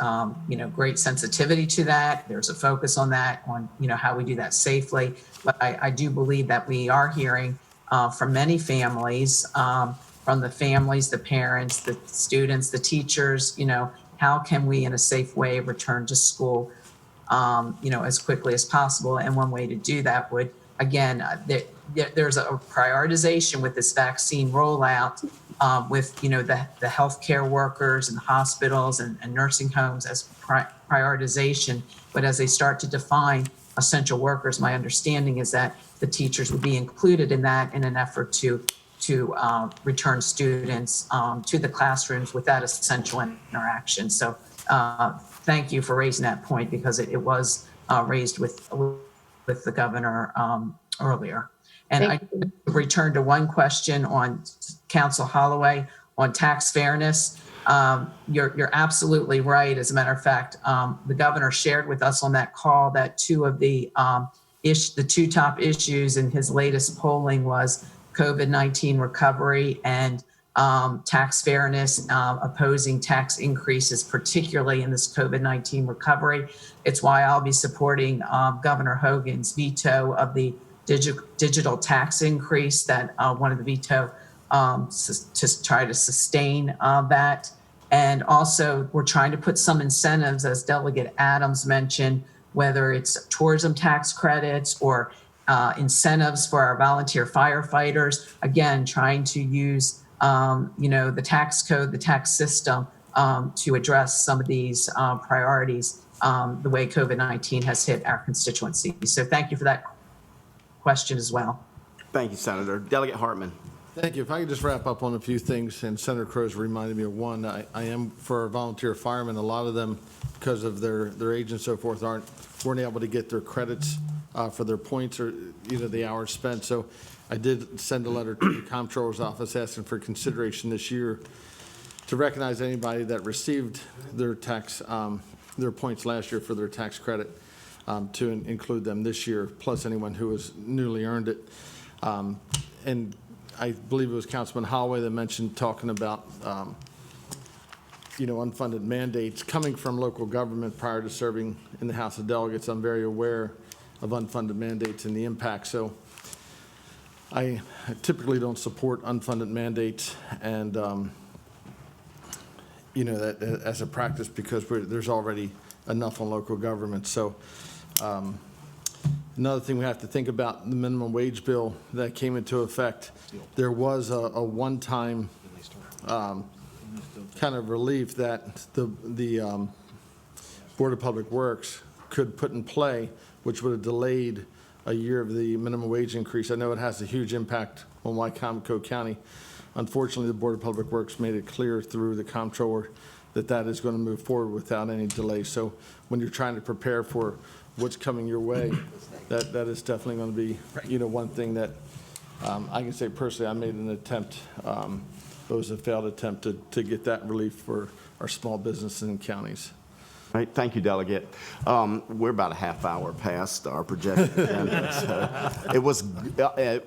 great sensitivity to that. There's a focus on that, on, how we do that safely. But I do believe that we are hearing from many families, from the families, the parents, the students, the teachers, how can we in a safe way return to school, as quickly as possible. And one way to do that would, again, there's a prioritization with this vaccine rollout with, the healthcare workers and the hospitals and nursing homes as prioritization. But as they start to define essential workers, my understanding is that the teachers would be included in that in an effort to return students to the classrooms with that essential interaction. So thank you for raising that point, because it was raised with the governor earlier. And I returned to one question on Council Holloway on tax fairness. You're absolutely right. As a matter of fact, the governor shared with us on that call that two of the two top issues in his latest polling was COVID-19 recovery and tax fairness, opposing tax increases, particularly in this COVID-19 recovery. It's why I'll be supporting Governor Hogan's veto of the digital tax increase that wanted the veto to try to sustain that. And also, we're trying to put some incentives, as Delegate Adams mentioned, whether it's tourism tax credits or incentives for our volunteer firefighters. Again, trying to use the tax code, the tax system, to address some of these priorities, the way COVID-19 has hit our constituency. So thank you for that question as well. Thank you, Senator. Delegate Hartman. Thank you. If I could just wrap up on a few things, and Senator Crow's reminded me of one. I am for our volunteer firemen. A lot of them, because of their age and so forth, weren't able to get their credits for their points or the hours spent. So I did send a letter to the comptroller's office asking for consideration this year to recognize anybody that received their tax, their points last year for their tax credit, to include them this year, plus anyone who has newly earned it. And I believe it was Councilman Holloway that mentioned talking about, unfunded mandates coming from local government prior to serving in the House of Delegates. I'm very aware of unfunded mandates and the impact. So I typically don't support unfunded mandates and, that as a practice because there's already enough on local government. So another thing we have to think about, the minimum wage bill that came into effect, there was a one-time kind of relief that the Board of Public Works could put in play, which would have delayed a year of the minimum wage increase. I know it has a huge impact on Wicomico County. Unfortunately, the Board of Public Works made it clear through the comptroller that is going to move forward without any delay. So when you're trying to prepare for what's coming your way, that is definitely going to be, one thing that I can say personally, I made an attempt, it was a failed attempt to get that relief for our small businesses and counties. Right, thank you, Delegate. We're about a half hour past our projected agenda, so it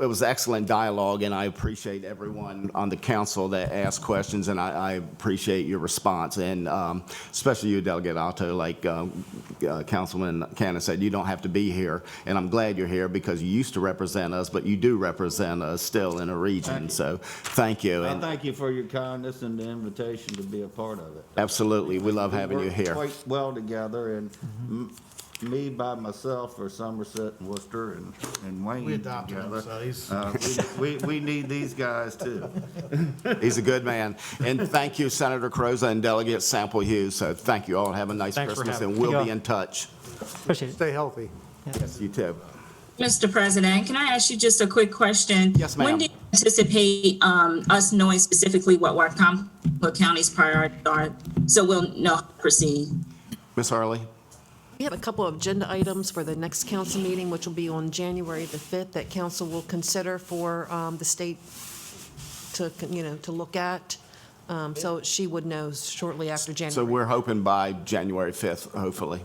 was excellent dialogue, and I appreciate everyone on the council that asked questions, and I appreciate your response, and especially you, Delegate Otto. Like Councilman Cannon said, you don't have to be here, and I'm glad you're here because you used to represent us, but you do represent us still in a region. So thank you. Well, And thank you for your kindness and the invitation to be a part of it. absolutely, we love having you work here. Quite well together, and me by myself or Somerset and Worcester and Wayne We adopted him, together. so he's- We need these guys too. He's a good man. And thank you, Senator Croza and Delegate Sample Hughes. So thank you all. Have a nice Thanks for Christmas, having and me. we'll be in touch. Appreciate it. Stay healthy. Yes, you too. Mr. President, can I ask you just a quick question? Yes, ma'am. When do you anticipate us knowing specifically what Wicomico County's priorities are, so we'll know how to proceed? Ms. Hurley? We have a couple of agenda items for the next council meeting, which will be on January the 5th, that council will consider for the state to look at. So she would know shortly after January. So we're hoping by January 5th, hopefully.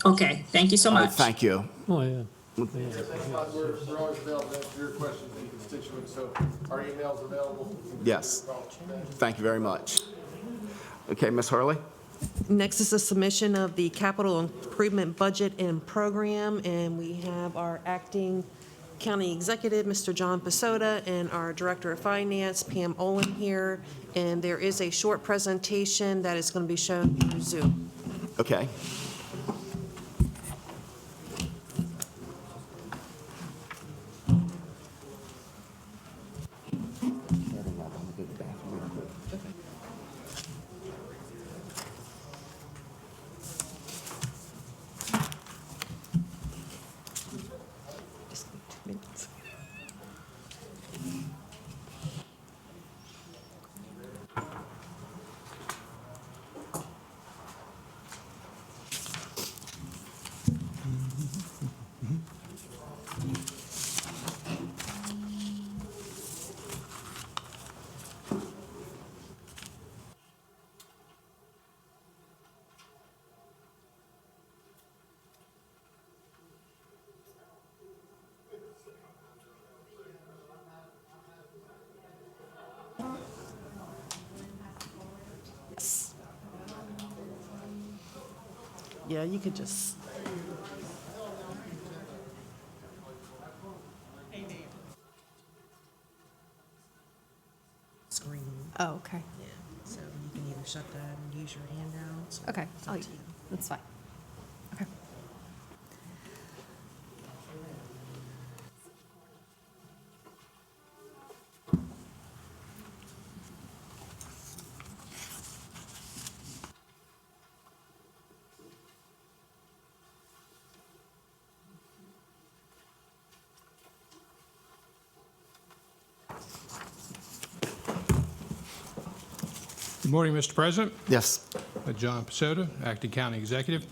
Okay, thank you so All right, much. thank you. Oh, yeah. We're always available to answer your questions and constituents, so our email's available. Yes. Thank you very much. Okay, Ms. Hurley? Next is the submission of the capital improvement budget and program, and we have our acting county executive, Mr. John Pasota, and our director of finance, Pam Olin, here. And there is a short presentation that is going to be shown through Zoom. Okay. Yeah, you could just. Screen. Oh, okay. Yeah, so you can either shut that and use your handouts. or Okay, it's up to you. that's fine. Okay. Good morning, Mr. President. Yes. John Pasota, Acting County Executive.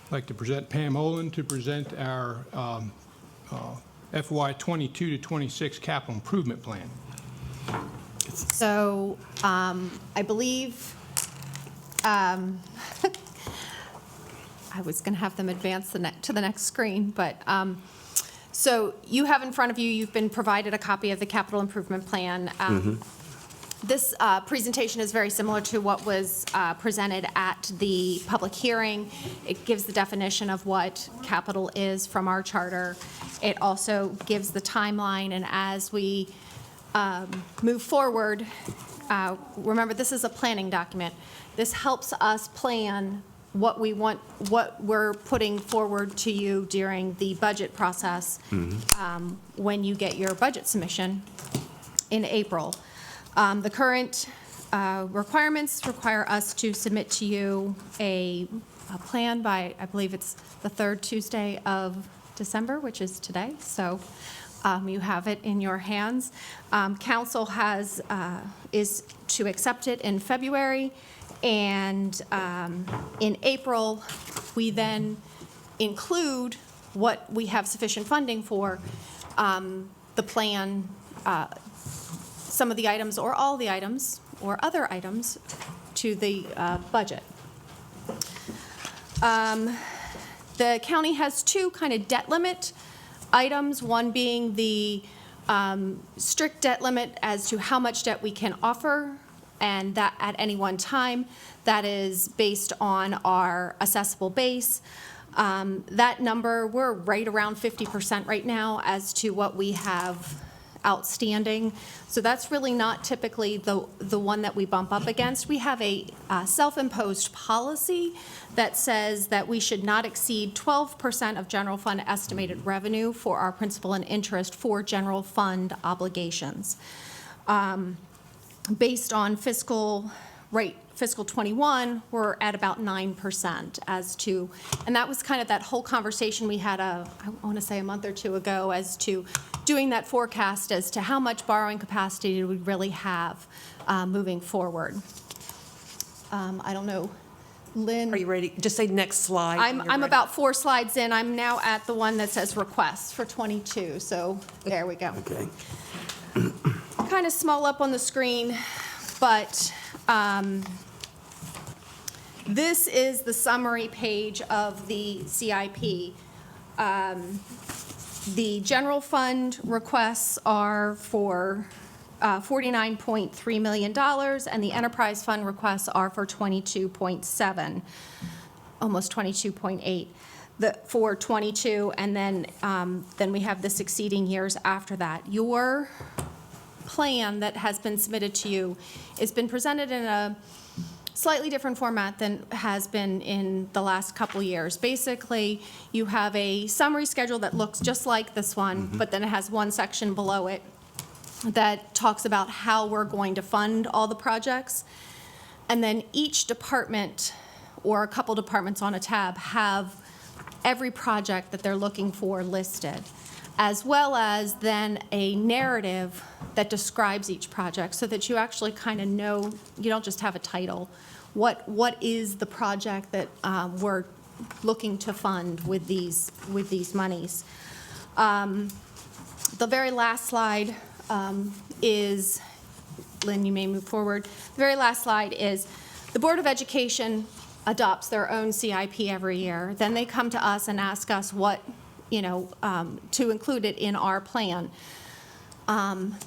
I'd like to present Pam Olin to present our FY 22 to 26 capital improvement plan. So I believe, I was going to have them advance to the next screen, but so you have in front of you, you've been provided a copy of the capital improvement plan. This presentation is very similar to what was presented at the public hearing. It gives the definition of what capital is from our charter. It also gives the timeline, and as we move forward, remember, this is a planning document. This helps us plan what we want, what we're putting forward to you during the budget process when you get your budget submission in April. The current requirements require us to submit to you a plan by, I believe it's the third Tuesday of December, which is today. So you have it in your hands. Council is to accept it in February, and in April, we then include what we have sufficient funding for, the plan, some of the items or all the items or other items to the budget. The county has two kind of debt limit items, one being the strict debt limit as to how much debt we can offer, and that at any one time, that is based on our assessable base. That number, we're right around 50% right now as to what we have outstanding. So that's really not typically the one that we bump up against. We have a self-imposed policy that says that we should not exceed 12% of general fund estimated revenue for our principal and interest for general fund obligations. Based on fiscal 21, we're at about 9% as to, and that was kind of that whole conversation we had, I want to say a month or two ago, as to doing that forecast as to how much borrowing capacity do we really have moving forward. I don't know, Lynn? Are you ready? Just say next slide. when you're I'm ready. about 4 slides in. I'm now at the one that says requests for 22, so there we go. Okay. Kind of small up on the screen, but this is the summary page of the CIP. The general fund requests are for $49.3 million, and the enterprise fund requests are for 22.7, almost 22.8 for 22, and then we have the succeeding years after that. Your plan that has been submitted to you has been presented in a slightly different format than has been in the last couple years. Basically, you have a summary schedule that looks just like this one, but then it has one section below it that talks about how we're going to fund all the projects. And then each department, or a couple departments on a tab, have every project that they're looking for listed, as well as then a narrative that describes each project so that you actually kind of know, you don't just have a title. What is the project that we're looking to fund with these monies? The very last slide is, Lynn, you may move forward. The very last slide is the Board of Education adopts their own CIP every year. Then they come to us and ask us what, to include it in our plan.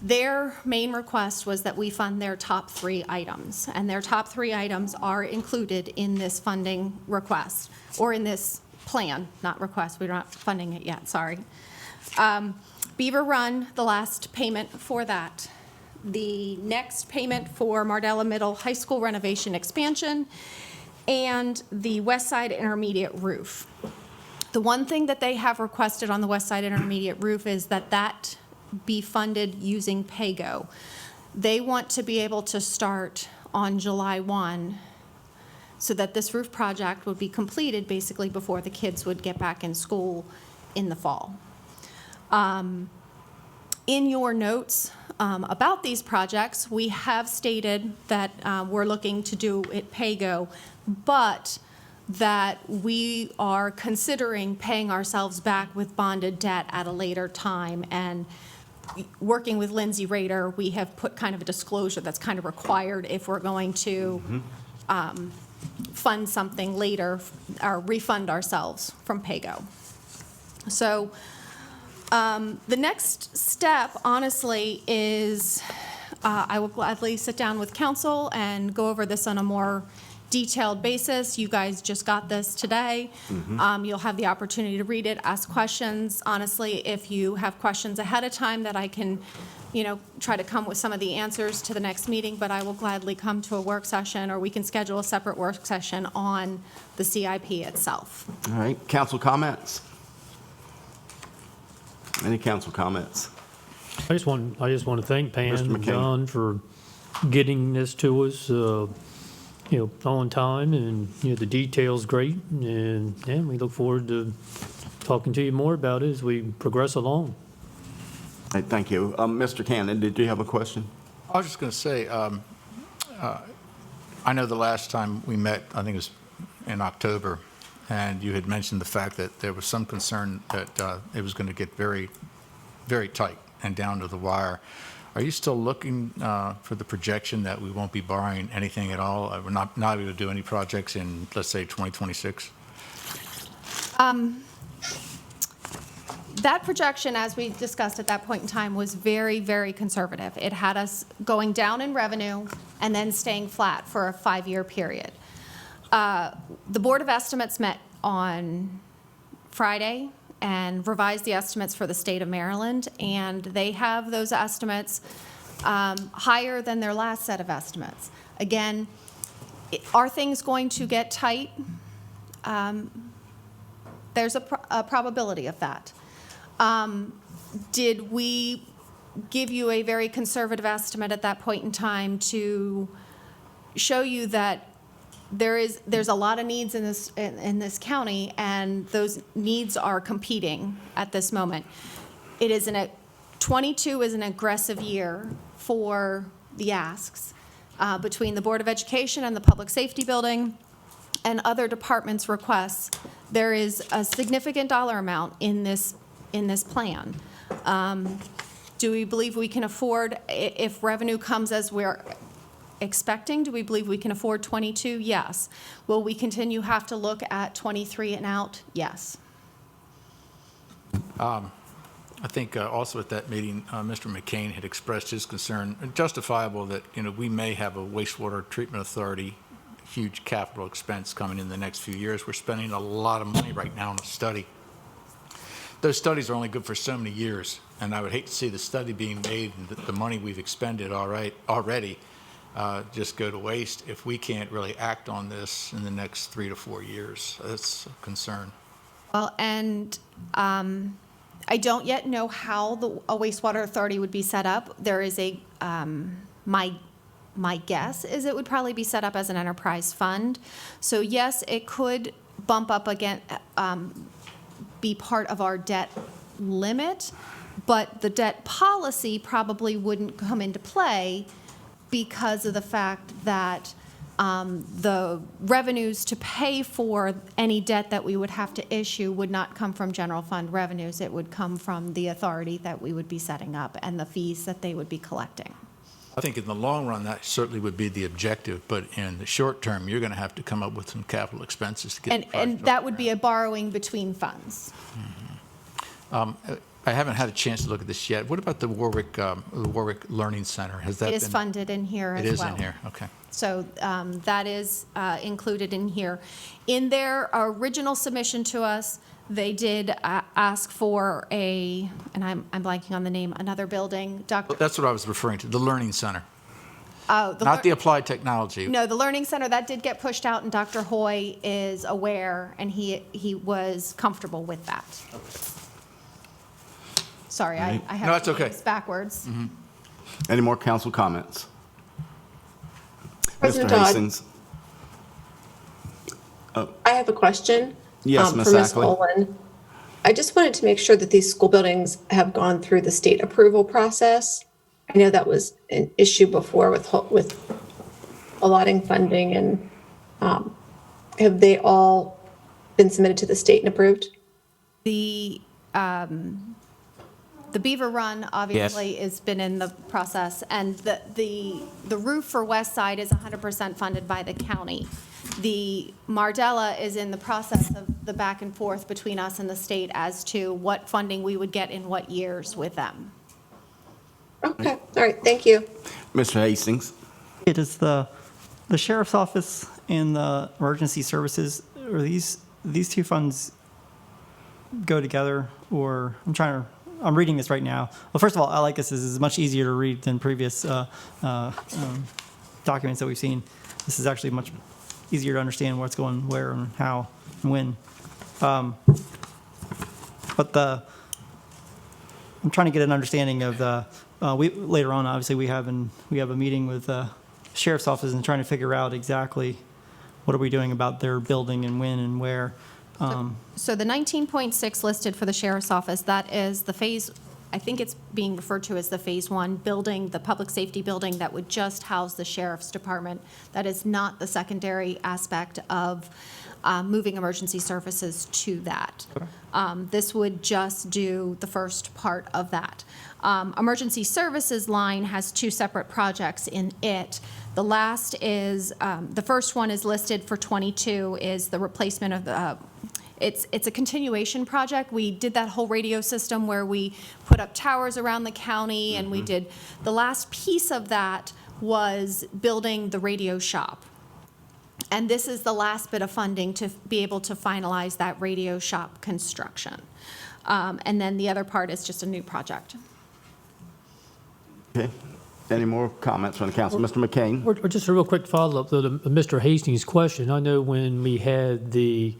Their main request was that we fund their top 3 items, and their top 3 items are included in this funding request, or in this plan, not request, we're not funding it yet, sorry. Beaver Run, the last payment for that. The next payment for Mardella Middle High School renovation expansion, and the West Side Intermediate roof. The one thing that they have requested on the West Side Intermediate roof is that be funded using PAYGO. They want to be able to start on July 1 so that this roof project would be completed basically before the kids would get back in school in the fall. In your notes, about these projects, we have stated that we're looking to do it pay-go, but that we are considering paying ourselves back with bonded debt at a later time. And working with Lindsay Rader, we have put kind of a disclosure that's kind of required if we're going to fund something later or refund ourselves from pay-go. So the next step, honestly, is I will gladly sit down with council and go over this on a more detailed basis. You guys just got this today. You'll have the opportunity to read it, ask questions. Honestly, if you have questions ahead of time that I can, try to come with some of the answers to the next meeting, but I will gladly come to a work session, or we can schedule a separate work session on the CIP itself. All right, council comments? Any council comments? I just want to thank Pam Mr. and McCain. John for getting this to us, on time, and, the detail's great, and, yeah, we look forward to talking to you more about it as we progress along. Hey, thank you. Mr. Cannon, did you have a question? I was just going to say, I know the last time we met, I think it was in October, and you had mentioned the fact that there was some concern that it was going to get very, very tight and down to the wire. Are you still looking for the projection that we won't be borrowing anything at all? We're not able to do any projects in, let's say, 2026? That projection, as we discussed at that point in time, was very, very conservative. It had us going down in revenue and then staying flat for a 5-year period. The Board of Estimates met on Friday and revised the estimates for the state of Maryland, and they have those estimates higher than their last set of estimates. Again, are things going to get tight? There's a probability of that. Did we give you a very conservative estimate at that point in time to show you that there's a lot of needs in this county, and those needs are competing at this moment? 22 is an aggressive year for the asks between the Board of Education and the Public Safety Building and other departments' requests. There is a significant dollar amount in this plan. Do we believe we can afford, if revenue comes as we're expecting, do we believe we can afford 22? Yes. Will we continue have to look at 23 and out? Yes. I think also at that meeting, Mr. McCain had expressed his concern, and justifiable, that we may have a wastewater treatment authority huge capital expense coming in the next few years. We're spending a lot of money right now on a study. Those studies are only good for so many years, and I would hate to see the study being made and the money we've expended already just go to waste if we can't really act on this in the next 3 to 4 years. That's a concern. Well, and I don't yet know how a wastewater authority would be set up. There is my guess is it would probably be set up as an enterprise fund. So yes, it could bump up again, be part of our debt limit, but the debt policy probably wouldn't come into play because of the fact that the revenues to pay for any debt that we would have to issue would not come from general fund revenues. It would come from the authority that we would be setting up and the fees that they would be collecting. I think in the long run, that certainly would be the objective, but in the short term, you're going to have to come up with some capital expenses to get. And that would be a borrowing between funds. I haven't had a chance to look at this yet. What about the Warwick Learning Center? Has that It been? is funded in here as well. It is in here, okay. So that is included in here. In their original submission to us, they did ask for and I'm blanking on the name, another building. That's what I was referring to, the Learning Center. Oh, Not the applied technology. No, the Learning Center, that did get pushed out, and Dr. Hoy is aware, and he was comfortable with that. Sorry, I have No, that's okay. names backwards. Mm-hmm. Any more council comments? President Mr. Dodd. Hastings. I have a question. Yes, For Ms. Ms. Ackley. Olin. I just wanted to make sure that these school buildings have gone through the state approval process. I know that was an issue before with allotting funding, and have they all been submitted to the state and approved? The Beaver Run obviously has been in the process, and the roof for West Side is 100% funded by the county. The Mardella is in the process of the back and forth between us and the state as to what funding we would get in what years with them. Okay, all right, thank you. Mr. Hastings? Does the sheriff's office and the emergency services, are these two funds go together, or I'm reading this right now. Well, first of all, I like this. This is much easier to read than previous documents that we've seen. This is actually much easier to understand what's going where and how and when. But I'm trying to get an understanding of later on, obviously, we have a meeting with the sheriff's office and trying to figure out exactly what are we doing about their building and when and where. So the 19.6 listed for the sheriff's office, that is the phase, I think it's being referred to as the phase 1 building, the public safety building that would just house the sheriff's department. That is not the secondary aspect of moving emergency services to that. This would just do the first part of that. Emergency services line has 2 separate projects in it. The last is, the first one is listed for 22, is the replacement of the, it's a continuation project. We did that whole radio system where we put up towers around the county, and we did, the last piece of that was building the radio shop. And this is the last bit of funding to be able to finalize that radio shop construction. And then the other part is just a new project. Okay. Any more comments from the council? Mr. McCain? Or just a real quick follow-up to Mr. Hastings' question. I know when we had the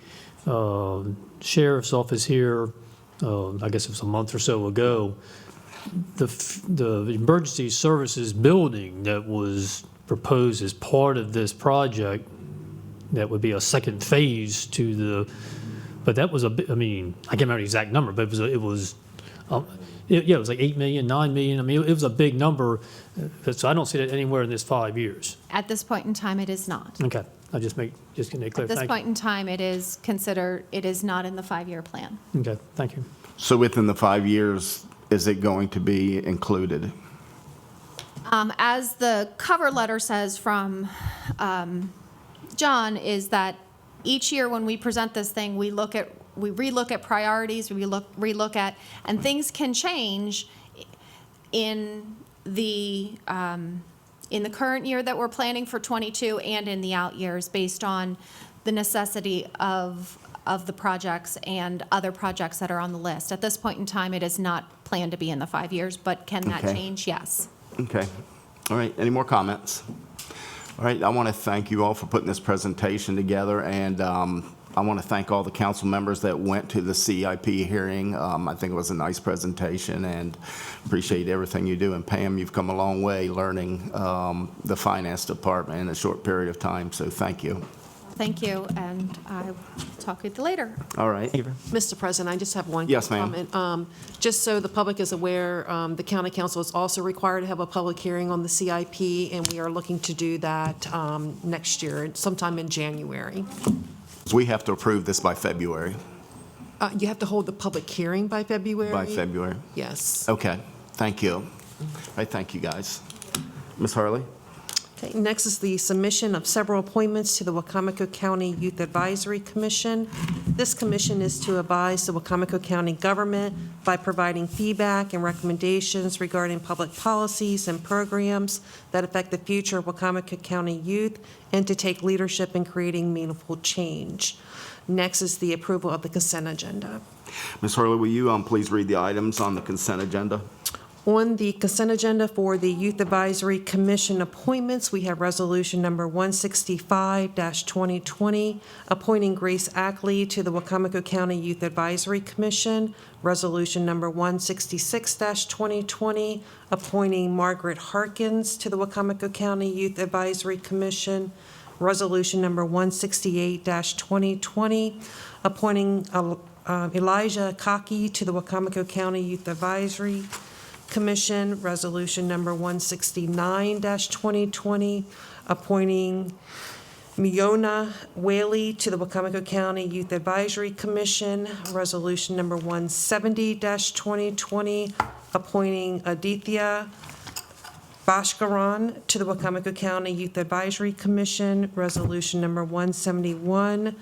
sheriff's office here, I guess it was a month or so ago, the emergency services building that was proposed as part of this project, that would be a second phase to the, but that was I can't remember the exact number, but it was like 8 million, 9 million. I mean, it was a big number. So I don't see that anywhere in this 5 years. At this point in time, it is not. Okay. I just getting it clear. At this Thank point in time, it is not in the 5-year plan. you. Okay, thank you. So within the 5 years, is it going to be included? As the cover letter says from John, is that each year when we present this thing, we relook at priorities, we relook at, and things can change in the current year that we're planning for 22 and in the out years based on the necessity of the projects and other projects that are on the list. At this point in time, it is not planned to be in the 5 years, but can that Okay. change? Yes. Okay. All right. Any more comments? All right. I want to thank you all for putting this presentation together, and I want to thank all the council members that went to the CIP hearing. I think it was a nice presentation, and appreciate everything you do. And Pam, you've come a long way learning the finance department in a short period of time, so thank you. Thank you, and I will talk with you later. All right. Mr. President, I just have one Yes, ma'am. comment. Just so the public is aware, the county council is also required to have a public hearing on the CIP, and we are looking to do that next year, sometime in January. So we have to approve this by February. You have to hold the public hearing by February? By February. Yes. Okay. Thank you. All right. Thank you, guys. Ms. Hurley? Okay, next is the submission of several appointments to the Wicomico County Youth Advisory Commission. This commission is to advise the Wicomico County government by providing feedback and recommendations regarding public policies and programs that affect the future of Wicomico County youth and to take leadership in creating meaningful change. Next is the approval of the consent agenda. Ms. Hurley, will you please read the items on the consent agenda? On the consent agenda for the Youth Advisory Commission appointments, we have resolution number 165-2020, appointing Grace Ackley to the Wicomico County Youth Advisory Commission. Resolution number 166-2020, appointing Margaret Harkins to the Wicomico County Youth Advisory Commission. Resolution number 168-2020, appointing Elijah Cockey to the Wicomico County Youth Advisory Commission, Resolution Number 169-2020, appointing Miona Whaley to the Wicomico County Youth Advisory Commission, Resolution Number 170-2020, appointing Aditya Bhaskaran to the Wicomico County Youth Advisory Commission, Resolution Number 171,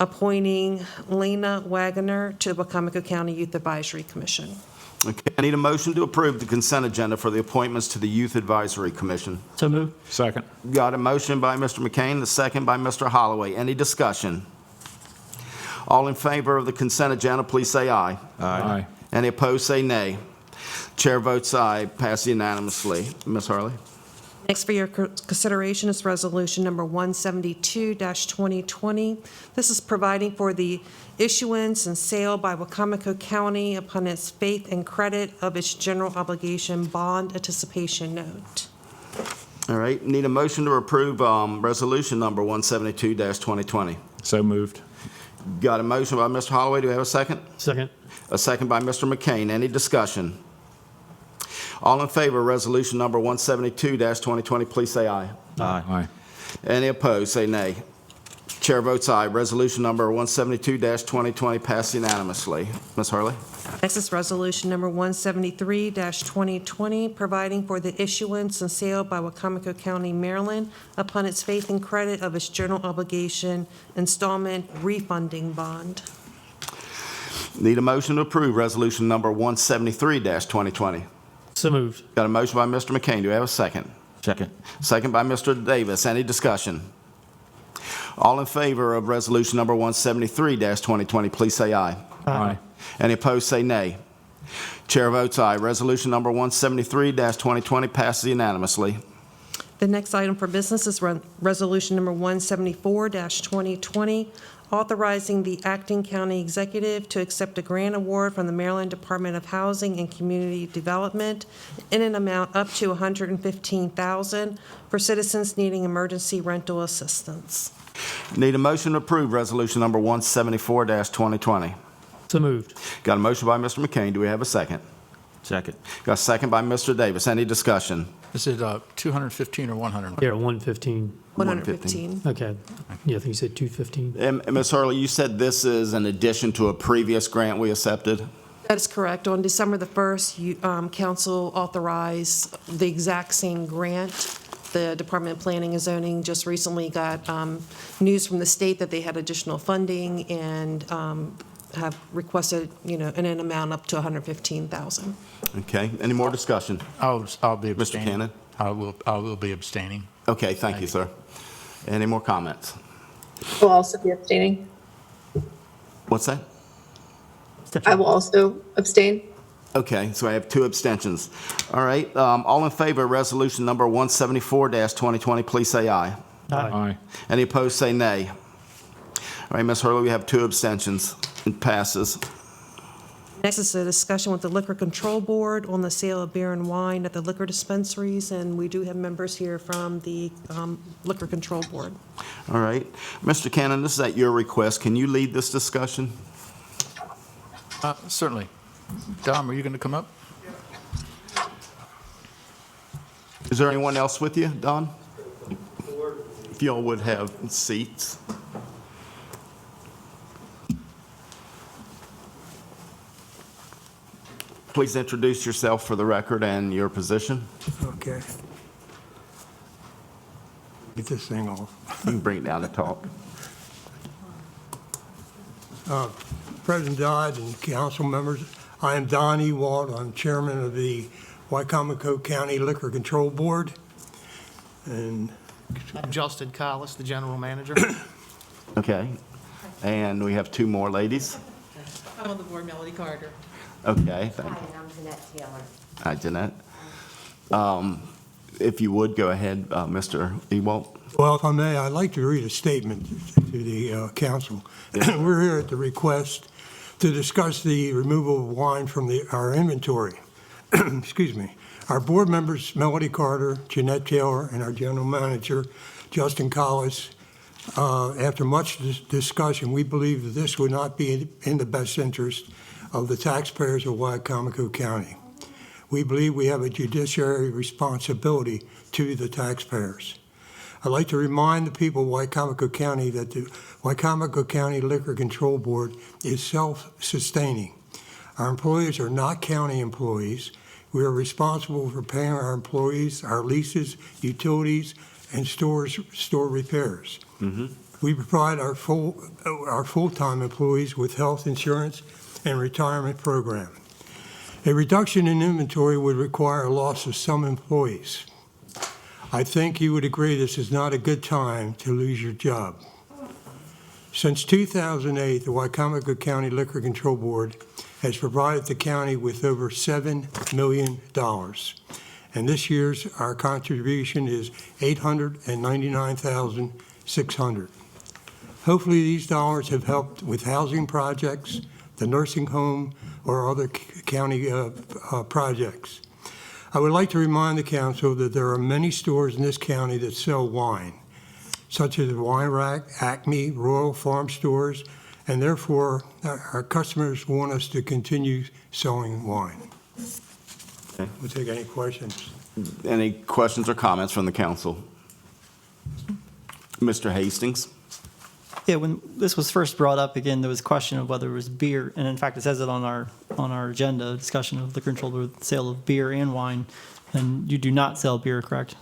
appointing Lena Wagner to the Wicomico County Youth Advisory Commission. Okay, I need a motion to approve the consent agenda for the appointments to the Youth Advisory Commission. So moved. Second. Got a motion by Mr. McCain, the second by Mr. Holloway. Any discussion? All in favor of the consent agenda, please say aye. Aye. Any opposed, say nay. Chair votes aye, passed unanimously. Ms. Hurley? Next for your consideration is Resolution Number 172-2020. This is providing for the issuance and sale by Wicomico County upon its faith and credit of its general obligation bond anticipation note. All right, need a motion to approve Resolution Number 172-2020. So moved. Got a motion by Mr. Holloway. Do we have a second? Second. A second by Mr. McCain. Any discussion? All in favor of Resolution Number 172-2020, please say aye. Aye. Any opposed, say nay. Chair votes aye. Resolution Number 172-2020 passed unanimously. Ms. Hurley? Next is Resolution Number 173-2020, providing for the issuance and sale by Wicomico County, Maryland, upon its faith and credit of its general obligation installment refunding bond. Need a motion to approve Resolution Number 173-2020. So moved. Got a motion by Mr. McCain. Do we have a second? Second. Second by Mr. Davis. Any discussion? All in favor of Resolution Number 173-2020, please say aye. Aye. Any opposed, say nay. Chair votes aye. Resolution Number 173-2020 passes unanimously. The next item for business is Resolution Number 174-2020, authorizing the acting county executive to accept a grant award from the Maryland Department of Housing and Community Development in an amount up to $115,000 for citizens needing emergency rental assistance. Need a motion to approve Resolution Number 174-2020. So moved. Got a motion by Mr. McCain. Do we have a second? Second. Got a second by Mr. Davis. Any discussion? Is it 215 or 100? Yeah, 115. 115. Okay. Yeah, I think you said 215. And Ms. Hurley, you said this is an addition to a previous grant we accepted? That is correct. On December the 1st, council authorized the exact same grant. The Department of Planning and Zoning just recently got news from the state that they had additional funding and have requested, in an amount up to $115,000. Okay. Any more discussion? I'll be Mr. abstaining. Cannon? I will be abstaining. Okay, thank you, sir. Any more comments? Will also be abstaining. What's that? I will also abstain. Okay, so I have two abstentions. All right, all in favor of Resolution Number 174-2020, please say aye. Aye. Any opposed, say nay. All right, Ms. Hurley, we have two abstentions. It passes. Next is a discussion with the Liquor Control Board on the sale of beer and wine at the liquor dispensaries, and we do have members here from the Liquor Control Board. All right. Mr. Cannon, this is at your request. Can you lead this discussion? Certainly. Dom, are you going to come up? Is there anyone else with you, Don? If y'all would have seats. Please introduce yourself for the record and your position. Okay. Get this thing off. You can bring it down and talk. President Dodd and council members, I am Don Ewald. I'm chairman of the Wicomico County Liquor Control Board. And I'm Justin Collis, the general manager. Okay. And we have two more ladies. I'm on the board, Melody Carter. Okay, thank you. I'm Jeanette Taylor. Hi, Jeanette. If you would, go ahead, Mr. Ewald. well, if I may, I'd like to read a statement to the council. We're here at the request to discuss the removal of wine from our inventory. Excuse me. Our board members, Melody Carter, Jeanette Taylor, and our general manager, Justin Collis, after much discussion, we believe that this would not be in the best interest of the taxpayers of Wicomico County. we believe we have a judiciary responsibility to the taxpayers. I'd like to remind the people of Wicomico County that the Wicomico County Liquor Control Board is self-sustaining. Our employees are not county employees. We are responsible for paying our employees, our leases, utilities, and store repairs. We provide our full-time employees with health insurance and retirement program. A reduction in inventory would require a loss of some employees. I think you would agree this is not a good time to lose your job. Since 2008, the Wicomico County Liquor Control Board has provided the county with over $7 million. And this year's our contribution is $899,600. Hopefully these dollars have helped with housing projects, the nursing home, or other county projects. I would like to remind the council that there are many stores in this county that sell wine, such as Wine Rack, Acme, Royal Farm Stores, and therefore our customers want us to continue selling wine. Okay. We'll take any questions. Any questions or comments from the council? Mr. Hastings? Yeah, when this was first brought up, again, there was a question of whether it was beer, and in fact, it says it on our agenda, discussion of liquor control with sale of beer and wine, and you do not sell beer, correct?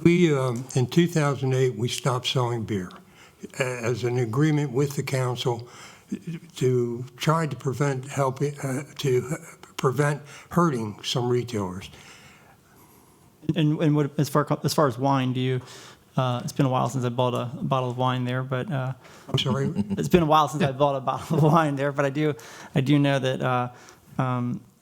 We, in 2008, we stopped selling beer as an agreement with the council to try to prevent hurting some retailers. And what, as far as wine, do you? It's been a while since I bought a bottle of wine there, but I'm sorry. It's been a while since I bought a bottle of wine there, but I do know that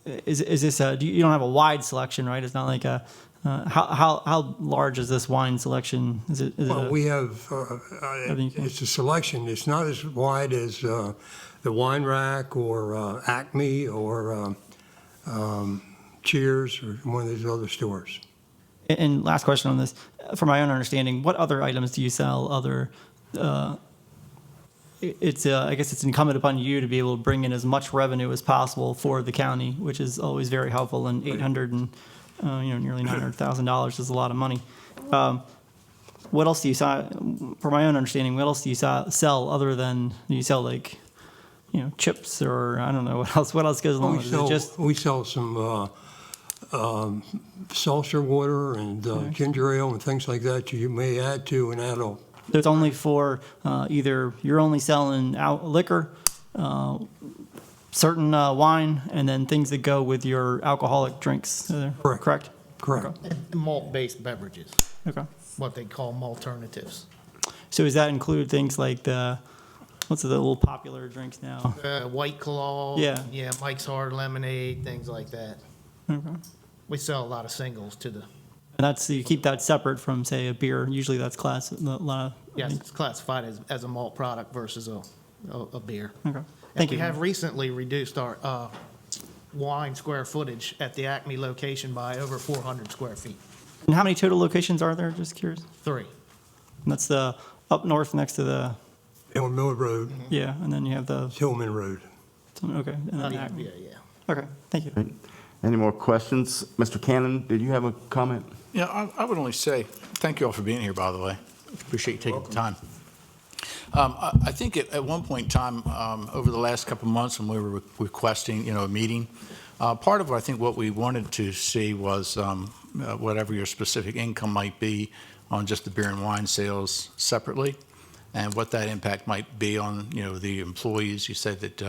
is this you don't have a wide selection, right? It's not like a how large is this wine selection? We have it's a selection. It's not as wide as the Wine Rack or Acme or Cheers or one of these other stores. And last question on this, from my own understanding, what other items do you sell? I guess it's incumbent upon you to be able to bring in as much revenue as possible for the county, which is always very helpful. And nearly $900,000 is a lot of money. What else do you sell? For my own understanding, what else do you sell other than you sell like, chips or I don't know what else? What else goes along with it? We sell some seltzer water and ginger ale and things like that you may add to an adult. It's only for either you're only selling liquor, certain wine, and then things that go with your alcoholic drinks. Correct? Correct. And malt-based beverages. Okay. What they call malternatives. So does that include things like what's the little popular drinks now? White Claw. Yeah. Yeah, Mike's Hard Lemonade, things like that. Okay. We sell a lot of singles to the. And you keep that separate from, say, a beer. Usually that's Yes, it's classified as a malt product versus a beer. Okay. Thank you. We have recently reduced our wine square footage at the Acme location by over 400 square feet. And how many total locations are there? Just curious. 3. And that's the up north next to the. Mill Road. Yeah, and then you have the. Hillman Road. Okay. And then Acme. Yeah. Okay. Thank you. Any more questions? Mr. Cannon, did you have a comment? Yeah, I would only say, thank you all for being here, by the way. Appreciate you taking the time. I think at one point in time, over the last couple of months when we were requesting, a meeting, part of, I think, what we wanted to see was whatever your specific income might be on just the beer and wine sales separately, and what that impact might be on, the employees. You said that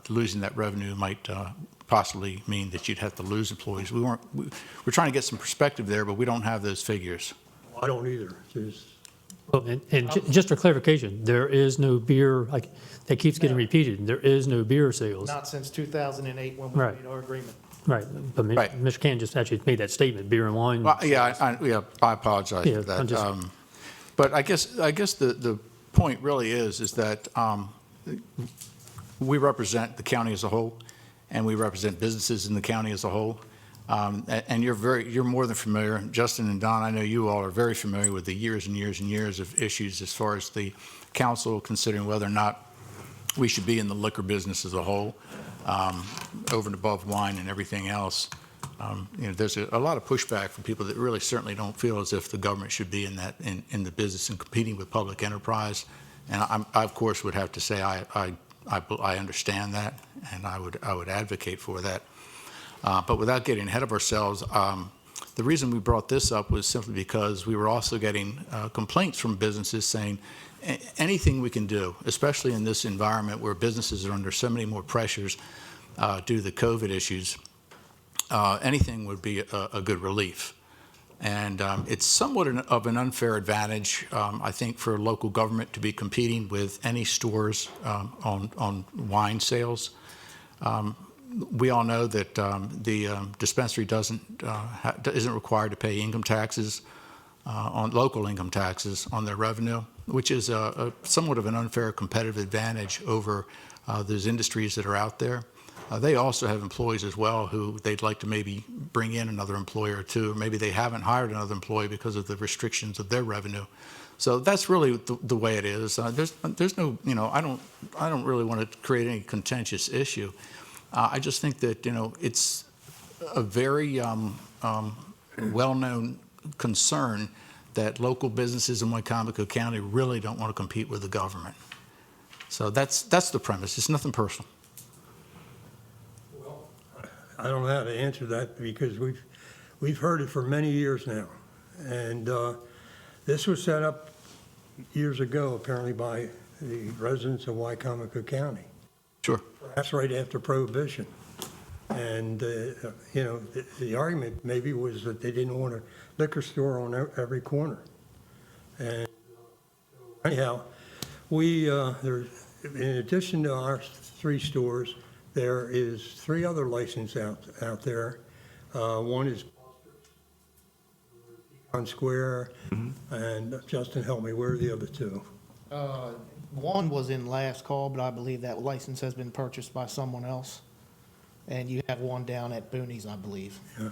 losing that revenue might possibly mean that you'd have to lose employees. We're trying to get some perspective there, but we don't have those figures. I don't either. Well, and just for clarification, there is no beer, like, that keeps getting repeated. There is no beer sales. Not since 2008 when we Right. made our agreement. Right, but Mr. Cannon just actually made that statement, beer and wine. Well, I apologize Yeah, for that. I'm just- But I guess the point really is that we represent the county as a whole, and we represent businesses in the county as a whole. And you're more than familiar, Justin and Don, I know you all are very familiar with the years and years and years of issues as far as the council considering whether or not we should be in the liquor business as a whole, over and above wine and everything else. There's a lot of pushback from people that really certainly don't feel as if the government should be in the business and competing with public enterprise. And I of course would have to say I understand that, and I would advocate for that. But without getting ahead of ourselves, the reason we brought this up was simply because we were also getting complaints from businesses saying anything we can do, especially in this environment where businesses are under so many more pressures due to the COVID issues, anything would be a good relief. And it's somewhat of an unfair advantage, I think, for local government to be competing with any stores on wine sales. We all know that the dispensary isn't required to pay income taxes on local income taxes on their revenue, which is somewhat of an unfair competitive advantage over those industries that are out there. They also have employees as well who they'd like to maybe bring in another employee or two. Maybe they haven't hired another employee because of the restrictions of their revenue. So that's really the way it is. There's no, I don't really want to create any contentious issue. I just think that, it's a very well-known concern that local businesses in Wicomico County really don't want to compete with the government. So that's the premise. It's nothing personal. I don't know how to answer that because we've heard it for many years now. And this was set up years ago, apparently, by the residents of Wicomico County. Sure. That's right after Prohibition. And, the argument maybe was that they didn't want a liquor store on every corner. And anyhow, in addition to our 3 stores, there is 3 other licenses out there. One is on Square, and Justin, help me, where are the other 2? One was in last call, but I believe that license has been purchased by someone else. And you have one down at Booney's, I believe. Yeah.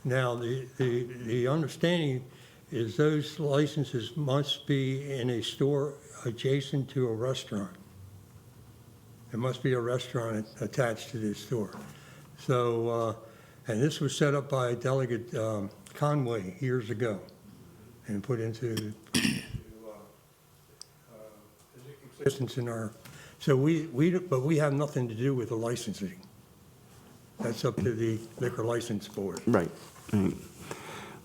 Now, the understanding is those licenses must be in a store adjacent to a restaurant. There must be a restaurant attached to this store. So, and this was set up by Delegate Conway years ago and put into existence in our, so but we have nothing to do with the licensing. That's up to the Liquor License Board. Right.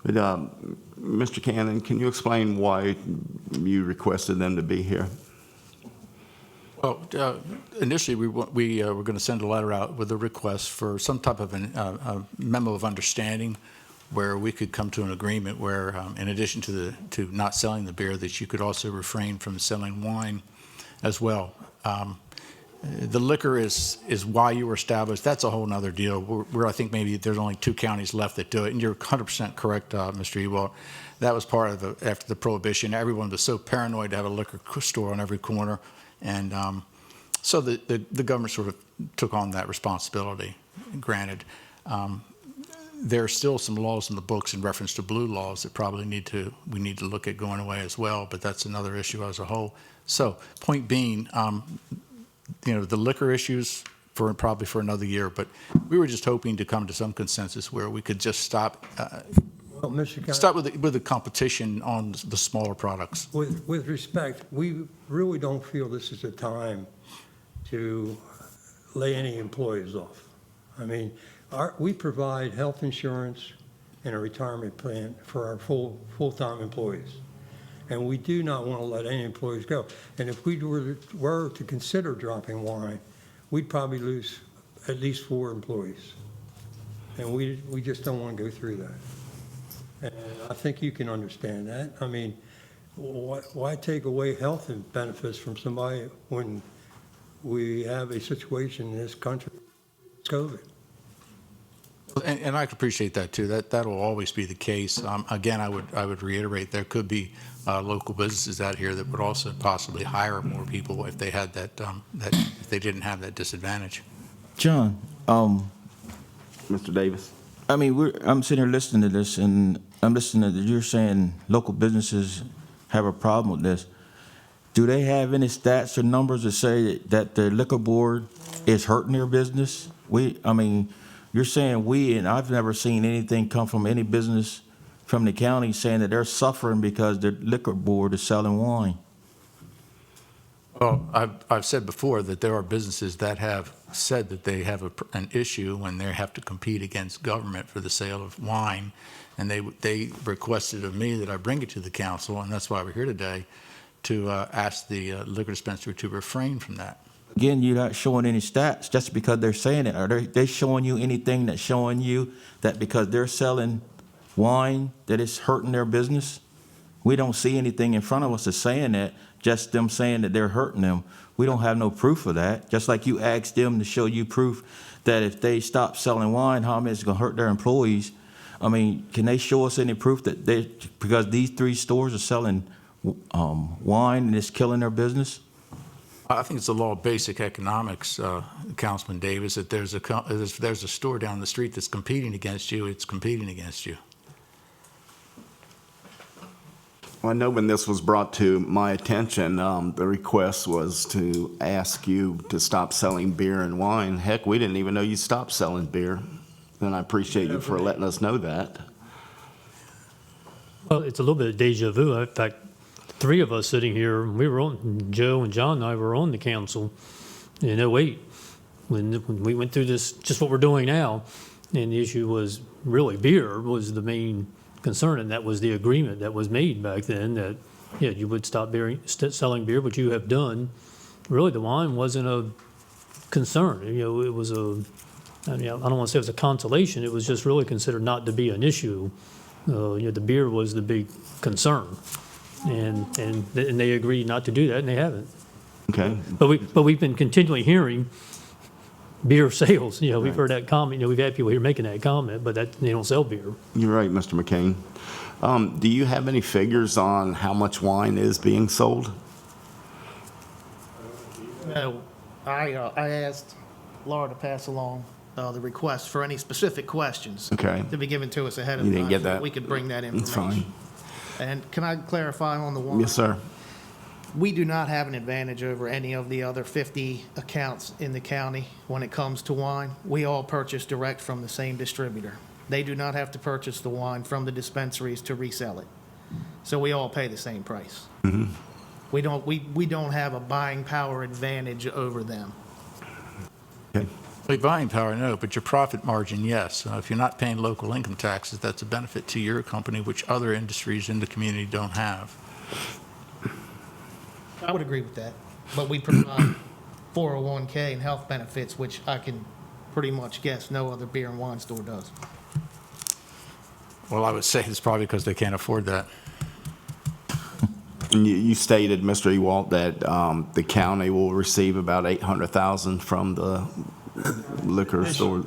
But, Mr. Cannon, can you explain why you requested them to be here? Well, initially, we were going to send a letter out with a request for some type of a memo of understanding where we could come to an agreement where, in addition to not selling the beer, that you could also refrain from selling wine as well. The liquor is why you were established. That's a whole nother deal. Where I think maybe there's only 2 counties left that do it, and you're 100% correct, Mr. Ewald. That was part of after the Prohibition. Everyone was so paranoid to have a liquor store on every corner. And so the government sort of took on that responsibility. Granted, there are still some laws in the books in reference to blue laws that probably we need to look at going away as well, but that's another issue as a whole. So point being, the liquor issues probably for another year, but we were just hoping to come to some consensus where we could just stop with the competition on the smaller products. With respect, we really don't feel this is a time to lay any employees off. I mean, we provide health insurance and a retirement plan for our full-time employees. And we do not want to let any employees go. And if we were to consider dropping wine, we'd probably lose at least 4 employees. And we just don't want to go through that. And I think you can understand that. I mean, why take away health benefits from somebody when we have a situation in this country, COVID? And I appreciate that too. That will always be the case. Again, I would reiterate there could be local businesses out here that would also possibly hire more people if they had if they didn't have that disadvantage. John, Mr. Davis. I mean, I'm sitting here listening to this, and I'm listening to you're saying local businesses have a problem with this. Do they have any stats or numbers that say that the liquor board is hurting their business? You're saying we, and I've never seen anything come from any business from the county saying that they're suffering because their liquor board is selling wine. Well, I've said before that there are businesses that have said that they have an issue when they have to compete against government for the sale of wine, and they requested of me that I bring it to the council, and that's why we're here today, to ask the liquor dispensary to refrain from that. Again, you're not showing any stats just because they're saying it. Are they showing you anything that's showing you that because they're selling wine that it's hurting their business? We don't see anything in front of us that's saying that, just them saying that they're hurting them. We don't have no proof of that. Just like you asked them to show you proof that if they stop selling wine, how much it's going to hurt their employees. I mean, can they show us any proof that because these 3 stores are selling wine and it's killing their business? I think it's the law of basic economics, Councilman Davis, that there's a store down the street that's competing against you, it's competing against you. Well, I know when this was brought to my attention, the request was to ask you to stop selling beer and wine. Heck, we didn't even know you stopped selling beer, and I appreciate you for letting us know that. Well, it's a little bit of deja vu. In fact, 3 of us sitting here, Joe and John and I were on the council in 08 when we went through this, just what we're doing now. And the issue was really beer was the main concern, and that was the agreement that was made back then that, yeah, you would stop selling beer, but you have done. Really, the wine wasn't a concern. You know, it was I don't want to say it was a consolation. It was just really considered not to be an issue. The beer was the big concern. And they agreed not to do that, and they haven't. Okay. But we've been continually hearing beer sales. You know, we've heard that comment. You know, we've had people here making that comment, but that they don't sell beer. You're right, Mr. McCain. Do you have any figures on how much wine is being sold? No, I asked Laura to pass along the request for any specific questions. Okay. To be given to us ahead of You time. didn't get so that? We could bring that That's information. fine. And can I clarify on the wine? Yes, sir. We do not have an advantage over any of the other 50 accounts in the county when it comes to wine. We all purchase direct from the same distributor. They do not have to purchase the wine from the dispensaries to resell it. So we all pay the same price. Mm-hmm. We don't have a buying power advantage over them. Okay. Well, buying power, no, but your profit margin, yes. If you're not paying local income taxes, that's a benefit to your company, which other industries in the community don't have. I would agree with that, but we provide 401k and health benefits, which I can pretty much guess no other beer and wine store does. Well, I would say it's probably because they can't afford that. And you stated, Mr. Ewalt, that the county will receive about $800,000 from the liquor store.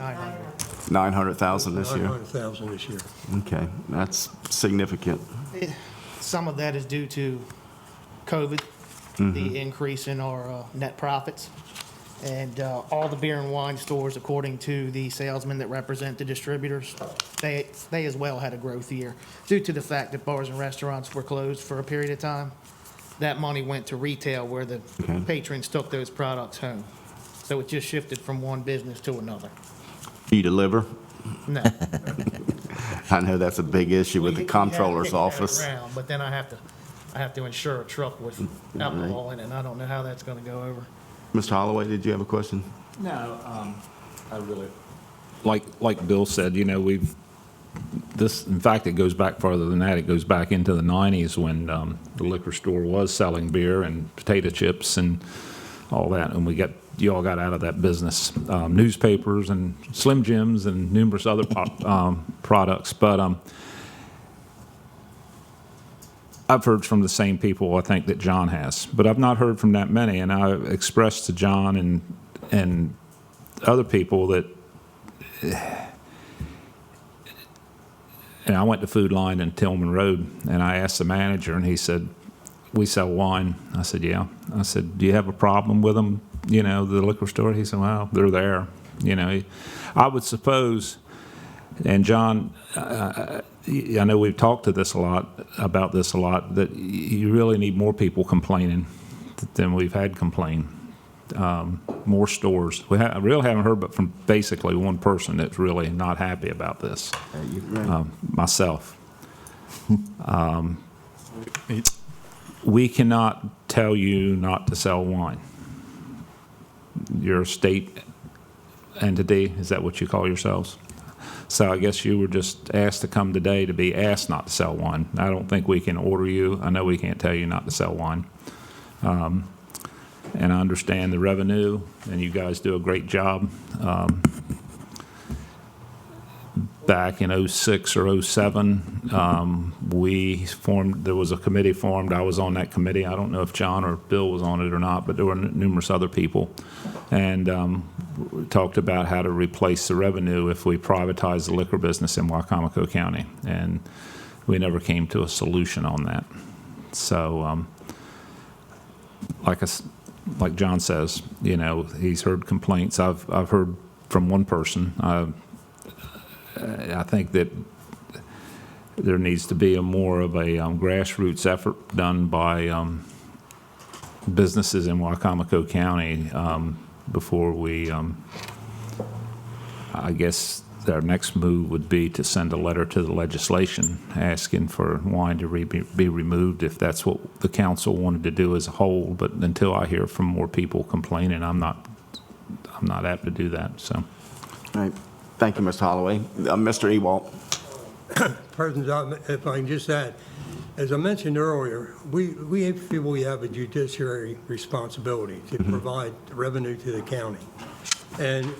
900,000 this year. 900,000 this year. Okay, that's significant. Some of that is due to COVID, the increase in our net profits. And all the beer and wine stores, according to the salesmen that represent the distributors, they as well had a growth year. Due to the fact that bars and restaurants were closed for a period of time, that money went to retail where the patrons took those products home. So it just shifted from one business to another. Do you deliver? No. I know that's a big issue with the comptroller's office. Around, but then I have to insure a truck with alcohol in it, and I don't know how that's going to go over. Mr. Holloway, did you have a question? No, I really. Like Bill said, you know, in fact, it goes back farther than that. It goes back into the 90s when the liquor store was selling beer and potato chips and all that, and you all got out of that business. Newspapers and Slim Jims and numerous other products. But I've heard from the same people, I think, that John has. But I've not heard from that many, and I expressed to John and other people that, and I went to Food Line in Tillman Road, and I asked the manager, and he said, "We sell wine." I said, "Yeah." I said, "Do you have a problem with them, you know, the liquor store?" He said, "Well, they're there." You know, I would suppose, and John, I know we've talked about this a lot, that you really need more people complaining than we've had complain more stores. I really haven't heard but from basically one person that's really not happy about this, myself. We cannot tell you not to sell wine. You're a state entity, is that what you call yourselves? So I guess you were just asked to come today to be asked not to sell wine. I don't think we can order you. I know we can't tell you not to sell wine. And I understand the revenue, and you guys do a great job. Back in '06 or '07, there was a committee formed. I was on that committee. I don't know if John or Bill was on it or not, but there were numerous other people. And we talked about how to replace the revenue if we privatize the liquor business in Wicomico County. And we never came to a solution on that. So, like John says, he's heard complaints. I've heard from one person. I think that there needs to be more of a grassroots effort done by businesses in Wicomico County before we, I guess our next move would be to send a letter to the legislation asking for wine to be removed if that's what the council wanted to do as a whole. But until I hear from more people complaining, I'm not apt to do that. So. All right. Thank you, Mr. Holloway. Mr. Ewald. President, if I can just add, as I mentioned earlier, we feel we have a judiciary responsibility to provide revenue to the county. And,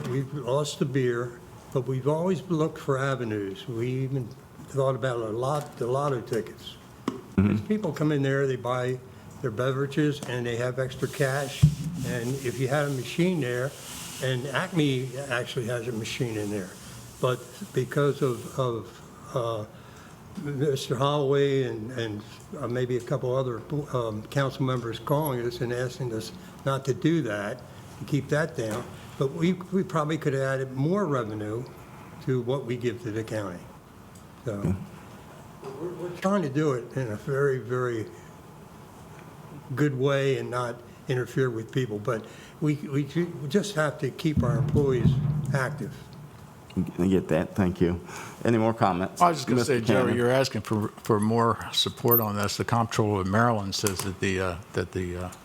we've lost the beer, but we've always looked for avenues. We even thought about the lotto tickets. Because people come in there, they buy their beverages, and they have extra cash. And if you had a machine there, and Acme actually has a machine in there, but because of Mr. Holloway and maybe a couple other council members calling us and asking us not to do that, to keep that down, but we probably could have added more revenue to what we give to the county. So we're trying to do it in a very, very good way and not interfere with people, but we just have to keep our employees active. I get that. Thank you. Any more comments? I was just going to Mr. say, Joe, Cannon. you're asking for more support on this. The Comptroller of Maryland says that the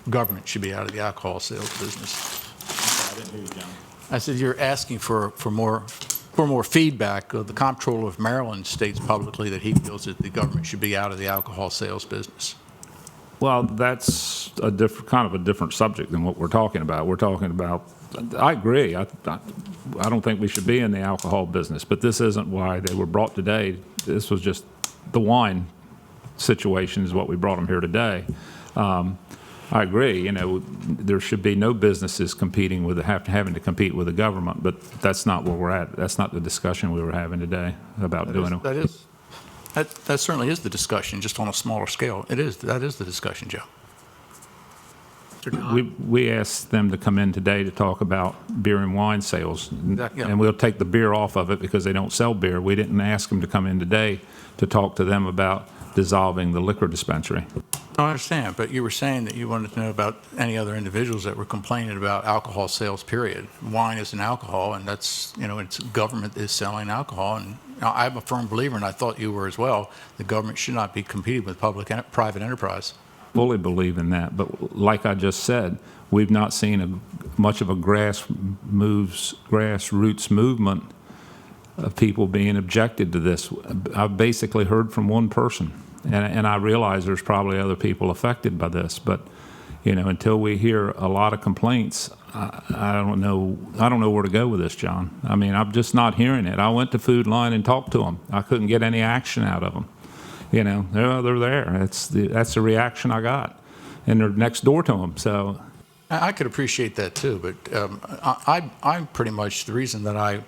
government should be out of the alcohol sales business. I didn't hear you, John. I said you're asking for more feedback. The Comptroller of Maryland states publicly that he feels that the government should be out of the alcohol sales business. Well, that's a kind of a different subject than what we're talking about. We're talking about, I agree, I don't think we should be in the alcohol business, but this isn't why they were brought today. This was just the wine situation is what we brought them here today. I agree, there should be no businesses competing with, having to compete with the government, but that's not where we're at. That's not the discussion we were having today about doing it. That certainly is the discussion, just on a smaller scale. That is the discussion, Joe. We asked them to come in today to talk about beer and wine sales, Yeah. and we'll take the beer off of it because they don't sell beer. We didn't ask them to come in today to talk to them about dissolving the liquor dispensary. I understand, but you were saying that you wanted to know about any other individuals that were complaining about alcohol sales, period. Wine is an alcohol, and that's, it's government is selling alcohol. And I'm a firm believer, and I thought you were as well, the government should not be competing with private enterprise. Fully believe in that, but like I just said, we've not seen much of a grassroots movement of people being objected to this. I've basically heard from one person, and I realize there's probably other people affected by this, but until we hear a lot of complaints, I don't know where to go with this, John. I mean, I'm just not hearing it. I went to Food Line and talked to them. I couldn't get any action out of them. They're there. That's the reaction I got, and they're next door to them. So I could appreciate that too, but I'm pretty much the reason that I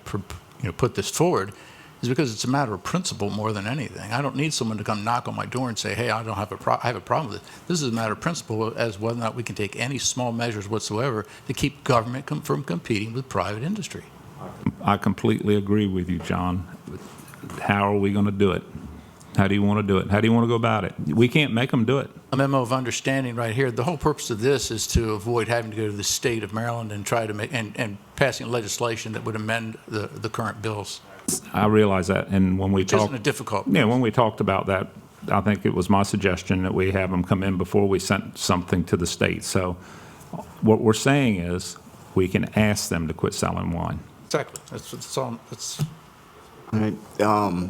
put this forward is because it's a matter of principle more than anything. I don't need someone to come knock on my door and say, hey, I have a problem with it. This is a matter of principle as whether or not we can take any small measures whatsoever to keep government from competing with private industry. I completely agree with you, John. How are we going to do it? How do you want to do it? How do you want to go about it? We can't make them do it. a memo of understanding right here. The whole purpose of this is to avoid having to go to the state of Maryland and try to make, and passing legislation that would amend the current bills. I realize that, and when we Which isn't talked, a difficult yeah, when we talked about that, I think it was my suggestion that we have them come in before we sent something to the state. So what we're saying is we can ask them to quit selling wine. Exactly. That's all. That's All right.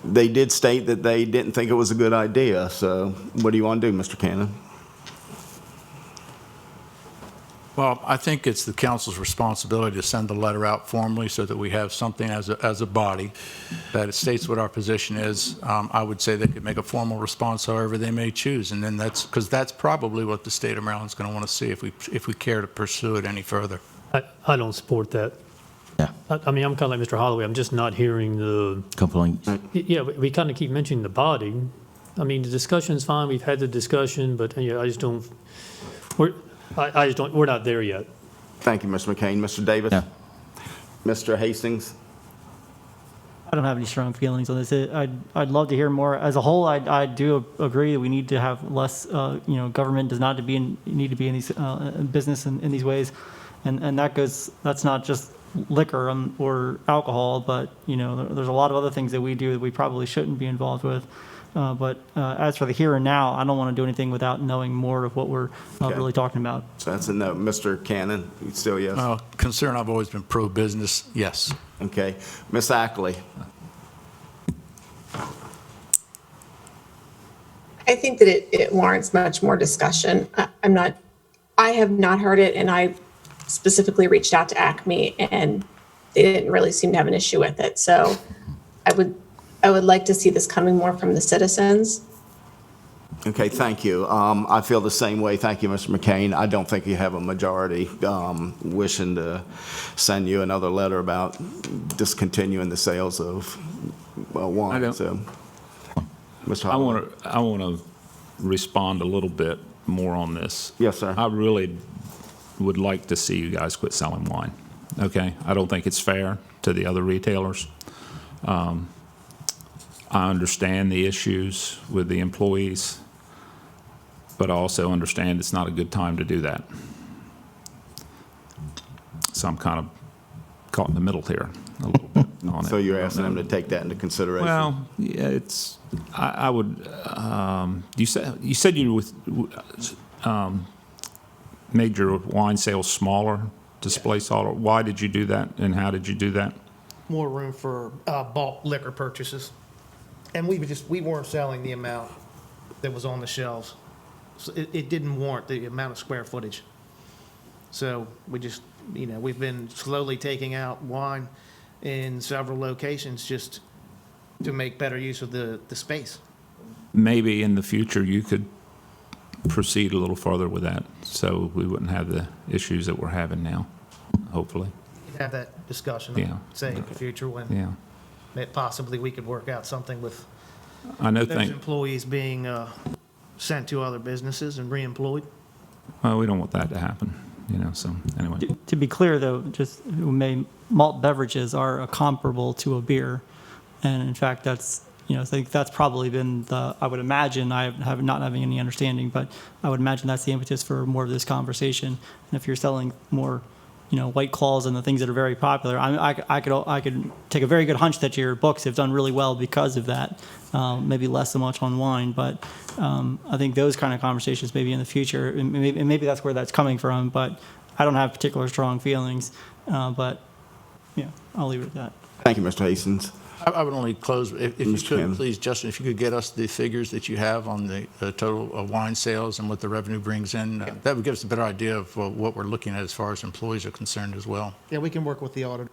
They did state that they didn't think it was a good idea, so what do you want to do, Mr. Cannon? Well, I think it's the council's responsibility to send the letter out formally so that we have something as a body that it states what our position is. I would say they could make a formal response however they may choose, and then because that's probably what the state of Maryland's going to want to see if we care to pursue it any further. I don't support that. Yeah. I mean, I'm kind of like Mr. Holloway. I'm just not hearing the, Complaints. yeah, we kind of keep mentioning the body. I mean, the discussion's fine. We've had the discussion, but yeah, I just don't, I just don't, we're not there yet. Thank you, Mr. McCain. Mr. Davis? Yeah. Mr. Hastings? I don't have any strong feelings on this. I'd love to hear more. As a whole, I do agree that we need to have less, government does not need to be in these business in these ways. And that's not just liquor or alcohol, but, there's a lot of other things that we do that we probably shouldn't be involved with. But as for the here and now, I don't want to do anything without knowing more of what we're really talking about. So that's a no. Mr. Cannon, you still yes? Concern, I've always been pro-business, yes. Okay. Ms. Ackley? I think that it warrants much more discussion. I have not heard it, and I specifically reached out to Acme, and they didn't really seem to have an issue with it. So I would like to see this coming more from the citizens. Okay, thank you. I feel the same way. Thank you, Mr. McCain. I don't think you have a majority wishing to send you another letter about discontinuing the sales of wine. I don't- So, Mr. Holloway. I want to respond a little bit more on this. Yes, sir. I really would like to see you guys quit selling wine, okay? I don't think it's fair to the other retailers. I understand the issues with the employees, but I also understand it's not a good time to do that. So I'm kind of caught in the middle here a little bit on it. So you're asking them to take that into consideration? Well, yeah, it's, I would, you said you made your wine sales smaller, display smaller. Why did you do that, and how did you do that? More room for bulk liquor purchases. And we weren't selling the amount that was on the shelves. So it didn't warrant the amount of square footage. So we just, we've been slowly taking out wine in several locations just to make better use of the space. Maybe in the future you could proceed a little further with that, so we wouldn't have the issues that we're having now, hopefully. Have that discussion, Yeah. say, in the future when possibly we could work out something with I know those employees being sent to other businesses and reemployed. Well, we don't want that to happen, so anyway. To be clear, though, malt beverages are comparable to a beer. And in fact, that's, I think that's probably been I would imagine, not having any understanding, but I would imagine that's the impetus for more of this conversation. And if you're selling more, White Claws and the things that are very popular, I could take a very good hunch that your books have done really well because of that. Maybe less so much on wine, but I think those kind of conversations maybe in the future, and maybe that's where that's coming from, but I don't have particular strong feelings, but yeah, I'll leave it at that. Thank you, Mr. Hastings. I would only close, if you Mr. Cannon. could, please, Justin, if you could get us the figures that you have on the total of wine sales and what the revenue brings in, that would give us a better idea of what we're looking at as far as employees are concerned as well. Yeah, we can work with the auditor.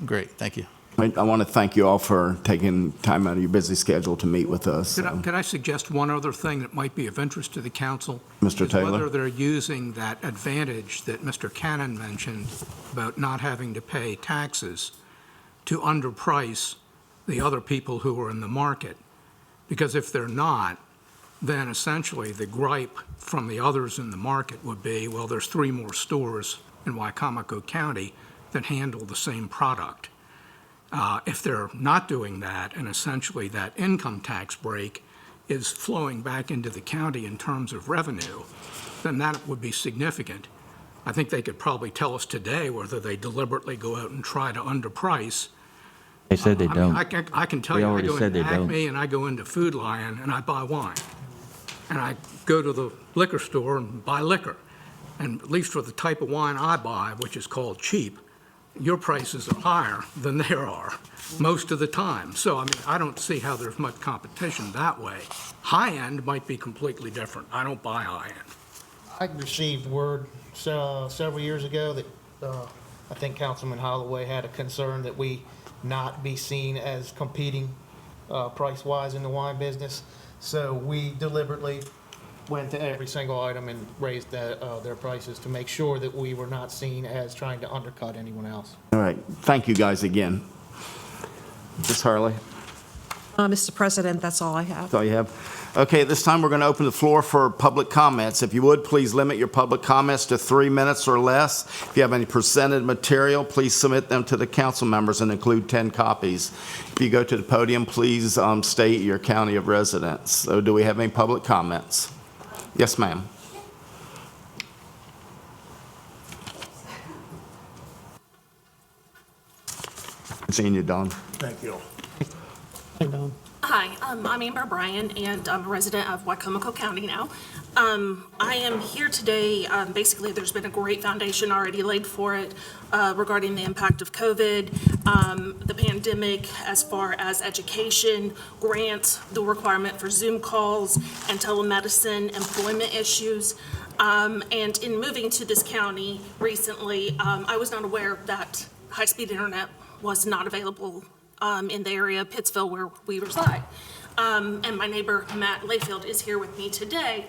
Great, thank you. I want to thank you all for taking time out of your busy schedule to meet with us. Could I suggest one other thing that might be of interest to the council? Mr. Is Taylor? whether they're using that advantage that Mr. Cannon mentioned about not having to pay taxes to underprice the other people who are in the market. Because if they're not, then essentially the gripe from the others in the market would be, well, there's 3 more stores in Wicomico County that handle the same product. If they're not doing that, and essentially that income tax break is flowing back into the county in terms of revenue, then that would be significant. I think they could probably tell us today whether they deliberately go out and try to underprice. They said they I mean, don't. I can tell They you, I already go said into they don't. Acme and I go into Food Lion and I buy wine. And I go to the liquor store and buy liquor. And at least for the type of wine I buy, which is called cheap, your prices are higher than there are most of the time. So, I mean, I don't see how there's much competition that way. High-end might be completely different. I don't buy high-end. I received word several years ago that I think Councilman Holloway had a concern that we not be seen as competing price-wise in the wine business. So we deliberately went to every single item and raised their prices to make sure that we were not seen as trying to undercut anyone else. All right, thank you guys again. Ms. Hurley, Mr. President, that's all I have. that's all you have? Okay, at this time, we're going to open the floor for public comments. If you would, please limit your public comments to 3 minutes or less. If you have any presented material, please submit them to the council members and include 10 copies. If you go to the podium, please state your county of residence. So do we have any public comments? Yes, ma'am. Seeing you, Don. Thank you. Hey, Don. Hi, I'm Amber Bryan, and I'm a resident of Wicomico County now. I am here today, basically, there's been a great foundation already laid for it regarding the impact of COVID, the pandemic, as far as education, grants, the requirement for Zoom calls, and telemedicine, employment issues. And in moving to this county recently, I was not aware that high-speed internet was not available in the area of Pittsville where we reside. And my neighbor, Matt Layfield, is here with me today.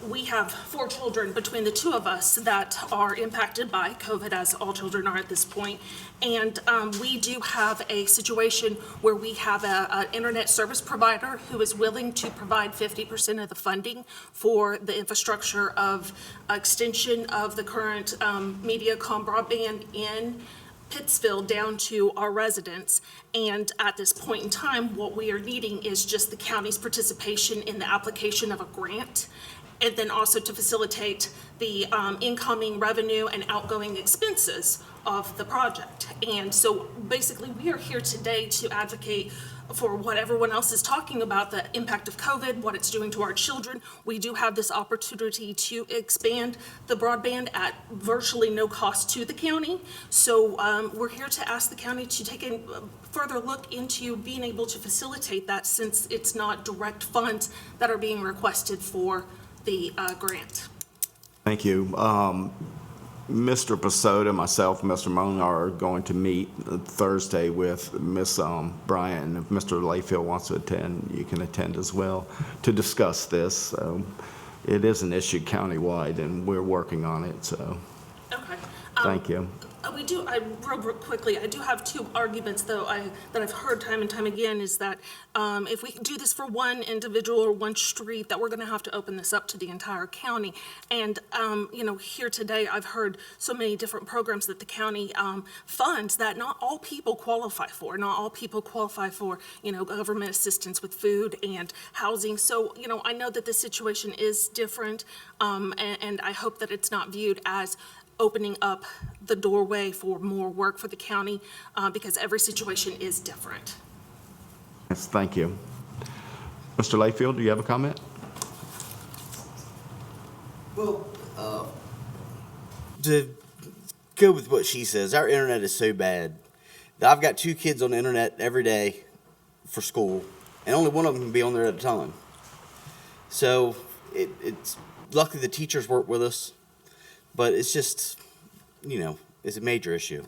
We have 4 children between the 2 of us that are impacted by COVID, as all children are at this point. And we do have a situation where we have an internet service provider who is willing to provide 50% of the funding for the infrastructure of extension of the current Mediacom broadband in Pittsville down to our residents. And at this point in time, what we are needing is just the county's participation in the application of a grant, and then also to facilitate the incoming revenue and outgoing expenses of the project. And so basically, we are here today to advocate for what everyone else is talking about, the impact of COVID, what it's doing to our children. We do have this opportunity to expand the broadband at virtually no cost to the county. So we're here to ask the county to take a further look into being able to facilitate that, since it's not direct funds that are being requested for the grant. Thank you. Mr. Pasota, myself, and Mr. Moan are going to meet Thursday with Ms. Bryant. If Mr. Layfield wants to attend, you can attend as well to discuss this. It is an issue countywide, and we're working on it, so Okay. thank you. We do, real quickly, I do have 2 arguments, though, that I've heard time and time again, is that if we can do this for one individual or one street, that we're going to have to open this up to the entire county. And, you know, here today, I've heard so many different programs that the county funds that not all people qualify for. Not all people qualify for, you know, government assistance with food and housing. So, you know, I know that this situation is different, and I hope that it's not viewed as opening up the doorway for more work for the county, because every situation is different. Yes, thank you. Mr. Layfield, do you have a comment? Well, to go with what she says, our internet is so bad that I've got 2 kids on the internet every day for school, and only one of them can be on there at a time. So it's luckily the teachers work with us, but it's just, you know, it's a major issue.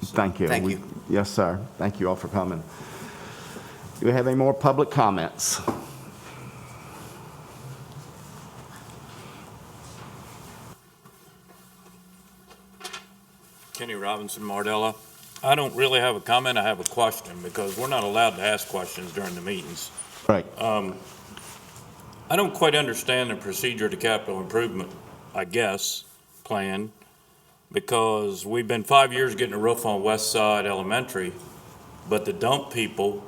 Thank you. Thank you. Yes, sir. Thank you all for coming. Do we have any more public comments? Kenny Robinson, Mardella. I don't really have a comment, I have a question, because we're not allowed to ask questions during the meetings. Right. I don't quite understand the procedure to capital improvement, I guess, plan, because we've been 5 years getting a roof on West Side Elementary, but the dump people,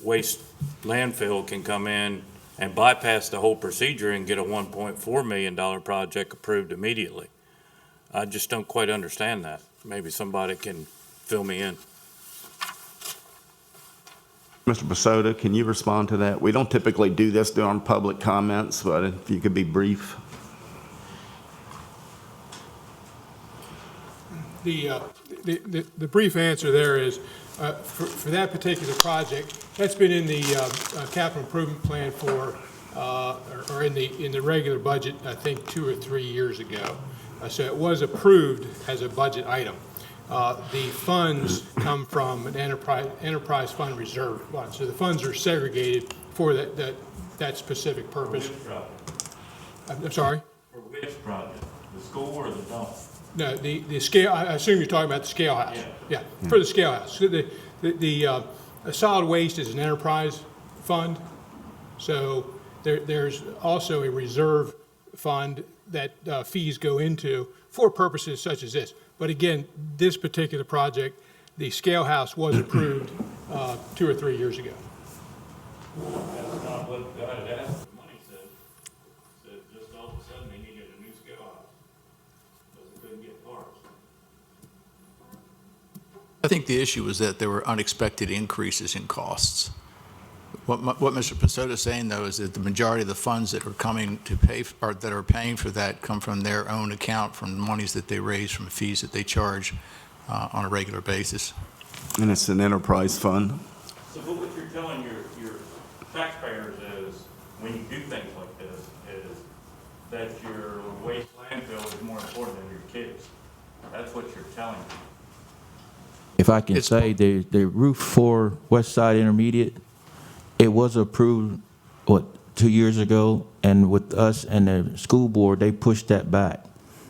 waste landfill can come in and bypass the whole procedure and get a $1.4 million project approved immediately. I just don't quite understand that. Maybe somebody can fill me in. Mr. Basoda, can you respond to that? We don't typically do this during public comments, but if you could be brief. The brief answer there is, for that particular project, that's been in the capital improvement plan for, or in the regular budget, I think 2 or 3 years ago. So it was approved as a budget item. The funds come from an enterprise fund reserve fund. So the funds are segregated for that specific purpose. For which project? I'm sorry? For which project? The school or the dump? No, the scale, I assume you're talking about the scale house. Yeah. Yeah, for the scale house. So the solid waste is an enterprise fund. So there's also a reserve fund that fees go into for purposes such as this. But again, this particular project, the scale house was approved 2 or 3 years ago. That's not what God had asked for money said. Said just all of a sudden they needed a new scale house because they couldn't get parts. I think the issue was that there were unexpected increases in costs. What Mr. Pasoda is saying, though, is that the majority of the funds that are coming to pay, or that are paying for that, come from their own account, from monies that they raise from fees that they charge on a regular basis. And it's an enterprise fund. So but what you're telling your taxpayers is, when you do things like this, is that your waste landfill is more important than your kids. That's what you're telling them. If I can say, the roof for West Side Intermediate, it was approved, 2 years ago, and with us and the school board, they pushed that back.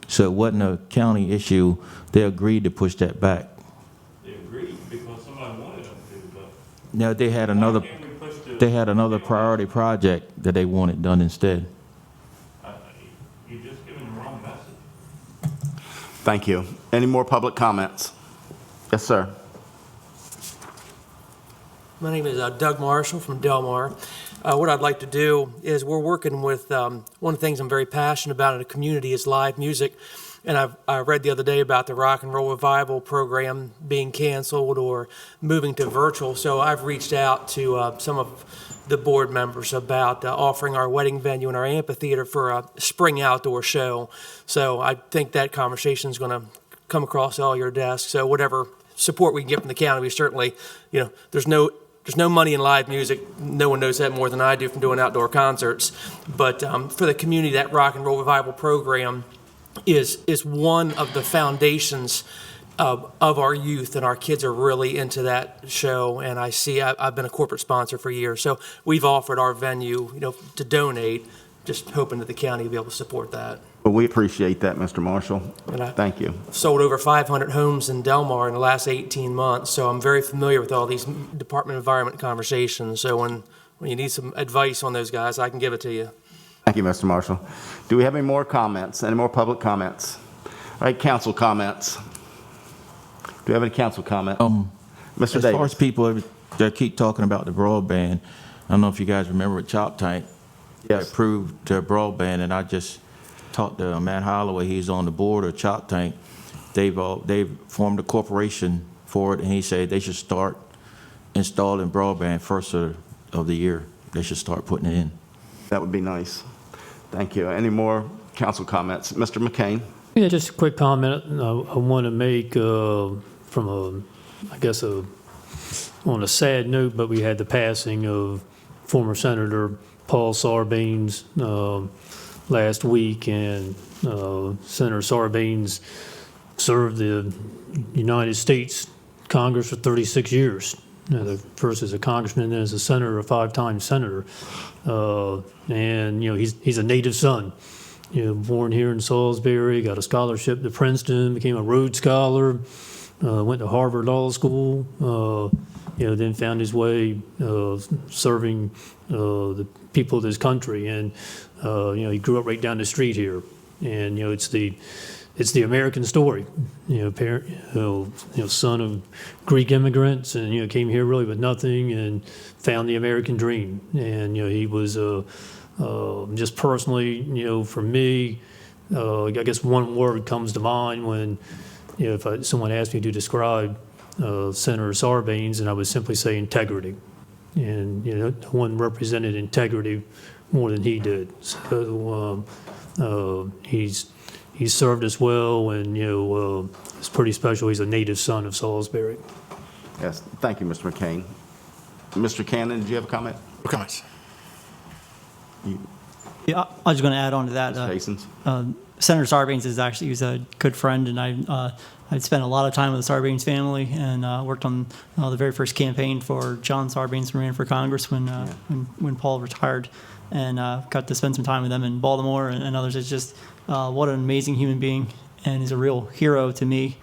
So it wasn't a county issue. They agreed to push that back. They agreed because somebody wanted them to, but Now, they had another priority project that they wanted done instead. you're just giving the wrong message. Thank you. Any more public comments? Yes, sir. My name is Doug Marshall from Del Mar. What I'd like to do is we're working with, one of the things I'm very passionate about in the community is live music. And I read the other day about the Rock and Roll Revival program being canceled or moving to virtual. So I've reached out to some of the board members about offering our wedding venue and our amphitheater for a spring outdoor show. So I think that conversation is going to come across all your desks. So whatever support we can get from the county, we certainly, there's no money in live music. No one knows that more than I do from doing outdoor concerts. But for the community, that Rock and Roll Revival program is one of the foundations of our youth, and our kids are really into that show. And I've been a corporate sponsor for years. So we've offered our venue, to donate, just hoping that the county will be able to support that. Well, we appreciate that, Mr. Marshall. Thank you. Sold over 500 homes in Del Mar in the last 18 months, so I'm very familiar with all these Department of Environment conversations. So when you need some advice on those guys, I can give it to you. Thank you, Mr. Marshall. Do we have any more comments? Any more public comments? All right, council comments. Do we have any council comment? Mr. As Davis. far as people that keep talking about the broadband, I don't know if you guys remember at Chop Tank, they approved broadband, and I just talked to Matt Holloway. He's on the board of Chop Tank. They've formed a corporation for it, and he said they should start installing broadband first of the year. They should start putting it in. That would be nice. Thank you. Any more council comments? Mr. McCain? Yeah, just a quick comment I want to make from on a sad note, but we had the passing of former Senator Paul Sarbanes last week, and Senator Sarbanes served the United States Congress for 36 years. First as a congressman, then as a senator, a 5-time senator. And he's a native son. Born here in Salisbury, got a scholarship to Princeton, became a Rhodes Scholar, went to Harvard Law School, then found his way serving the people of this country. And he grew up right down the street here. And it's the it's the American story. Son of Greek immigrants, and came here really with nothing and found the American dream. And he was just personally, for me, I guess one word comes to mind when if someone asked me to describe Senator Sarbanes, and I would simply say integrity. And no one represented integrity more than he did. So he's served us well, and it's pretty special. He's a native son of Salisbury. Yes, thank you, Mr. McCain. Mr. Cannon, did you have a comment? No comments. Yeah, I was going to add on to that. Senator Sarbanes is actually, he's a good friend, and I'd spent a lot of time with the Sarbanes family, and worked on the very first campaign for John Sarbanes, who ran for Congress when Paul retired, and got to spend some time with them in Baltimore and others. It's just what an amazing human being, and he's a real hero to me.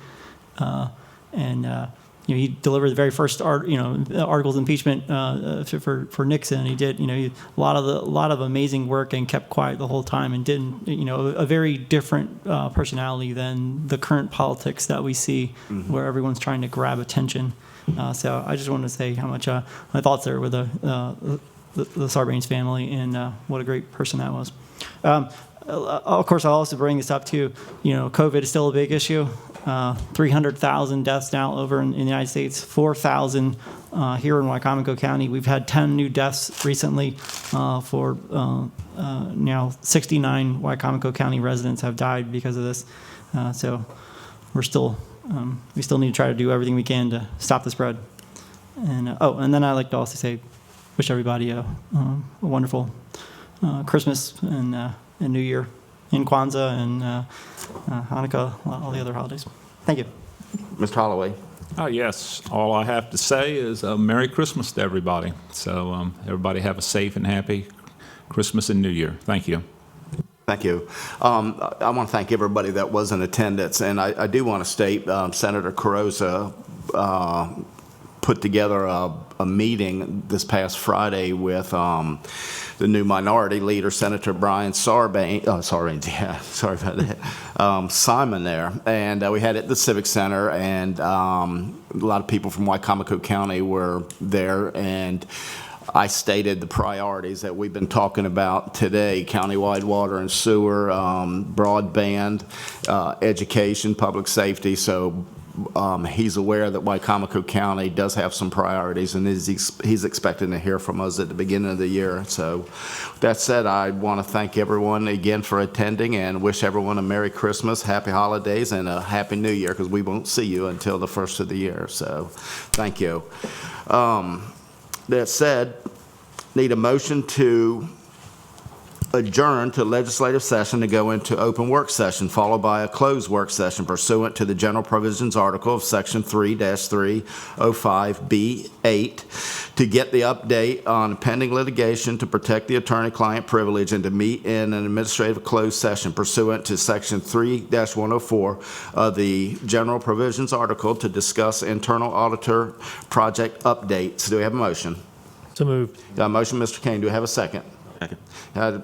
He delivered the very first articles of impeachment for Nixon. He did a lot of amazing work and kept quiet the whole time, and didn't a very different personality than the current politics that we see, where everyone's trying to grab attention. So I just wanted to say how much my thoughts are with the Sarbanes family, and what a great person that was. Of course, I'll also bring this up too. COVID is still a big issue. 300,000 deaths now over in the United States, 4,000 here in Wicomico County. We've had 10 new deaths recently for now 69 Wicomico County residents have died because of this. So we still need to try to do everything we can to stop the spread. And then I'd like to also say, wish everybody a wonderful Christmas and New Year, and Kwanzaa and Hanukkah, all the other holidays. Thank you. Mr. Holloway. Yes, all I have to say is Merry Christmas to everybody. So everybody have a safe and happy Christmas and New Year. Thank you. Thank you. I want to thank everybody that was in attendance, and I do want to state Senator Carrozza put together a meeting this past Friday with the new minority leader, Senator Brian Sarbanes, sorry about that, Simon there. And we had it at the Civic Center, and a lot of people from Wicomico County were there, and I stated the priorities that we've been talking about today: countywide water and sewer, broadband, education, public safety. So he's aware that Wicomico County does have some priorities, and he's expecting to hear from us at the beginning of the year. So with that said, I want to thank everyone again for attending, and wish everyone a Merry Christmas, Happy Holidays, and a Happy New Year, because we won't see you until the first of the year. So thank you. That said, need a motion to adjourn to legislative session to go into open work session, followed by a closed work session pursuant to the general provisions article of section 3-305B8 to get the update on pending litigation, to protect the attorney-client privilege, and to meet in an administrative closed session pursuant to section 3-104 of the general provisions article to discuss internal auditor project updates. Do we have a motion? So moved. Got a motion, Mr. Kane. Do we have a second?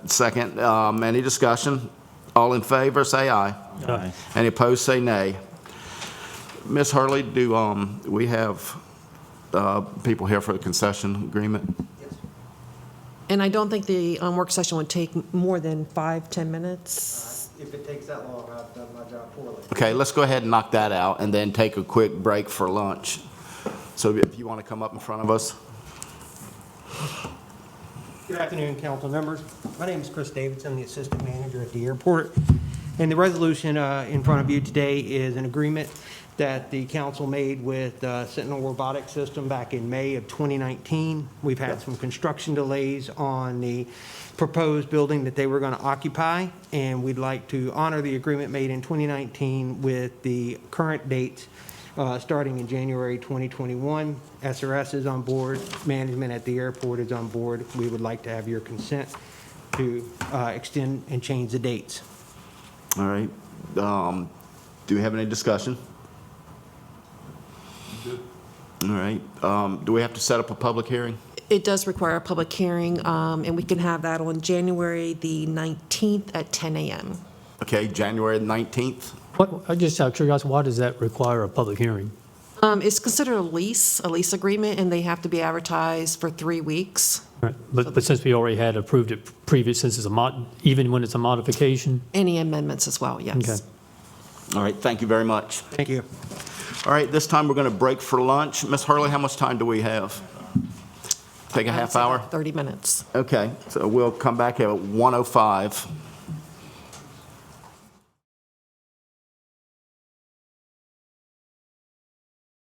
Second. Any discussion? All in favor, say aye. Aye. Any opposed, say nay. Ms. Hurley, do we have people here for the concession agreement? And I don't think the work session would take more than 5-10 minutes. If it takes that long, I've done my job poorly. Okay, let's go ahead and knock that out and then take a quick break for lunch. So if you want to come up in front of us. Good afternoon, council members. My name is Chris Davidson, the assistant manager at the airport. And the resolution in front of you today is an agreement that the council made with Sentinel Robotic System back in May of 2019. We've had some construction delays on the proposed building that they were going to occupy, and we'd like to honor the agreement made in 2019 with the current dates starting in January 2021. SRS is on board. Management at the airport is on board. We would like to have your consent to extend and change the dates. All right. Do we have any discussion? All right. Do we have to set up a public hearing? It does require a public hearing, and we can have that on January the 19th at 10 a.m. Okay, January 19th? I just out of curiosity, why does that require a public hearing? It's considered a lease agreement, and they have to be advertised for 3 weeks. Right. But since we already had approved it previous, since it's even when it's a modification? Any amendments as well, yes. Okay. All right, thank you very much. Thank you. All right, this time we're going to break for lunch. Ms. Hurley, how much time do we have? Take a half It's about hour? 30 minutes. Okay, so we'll come back at 1:05.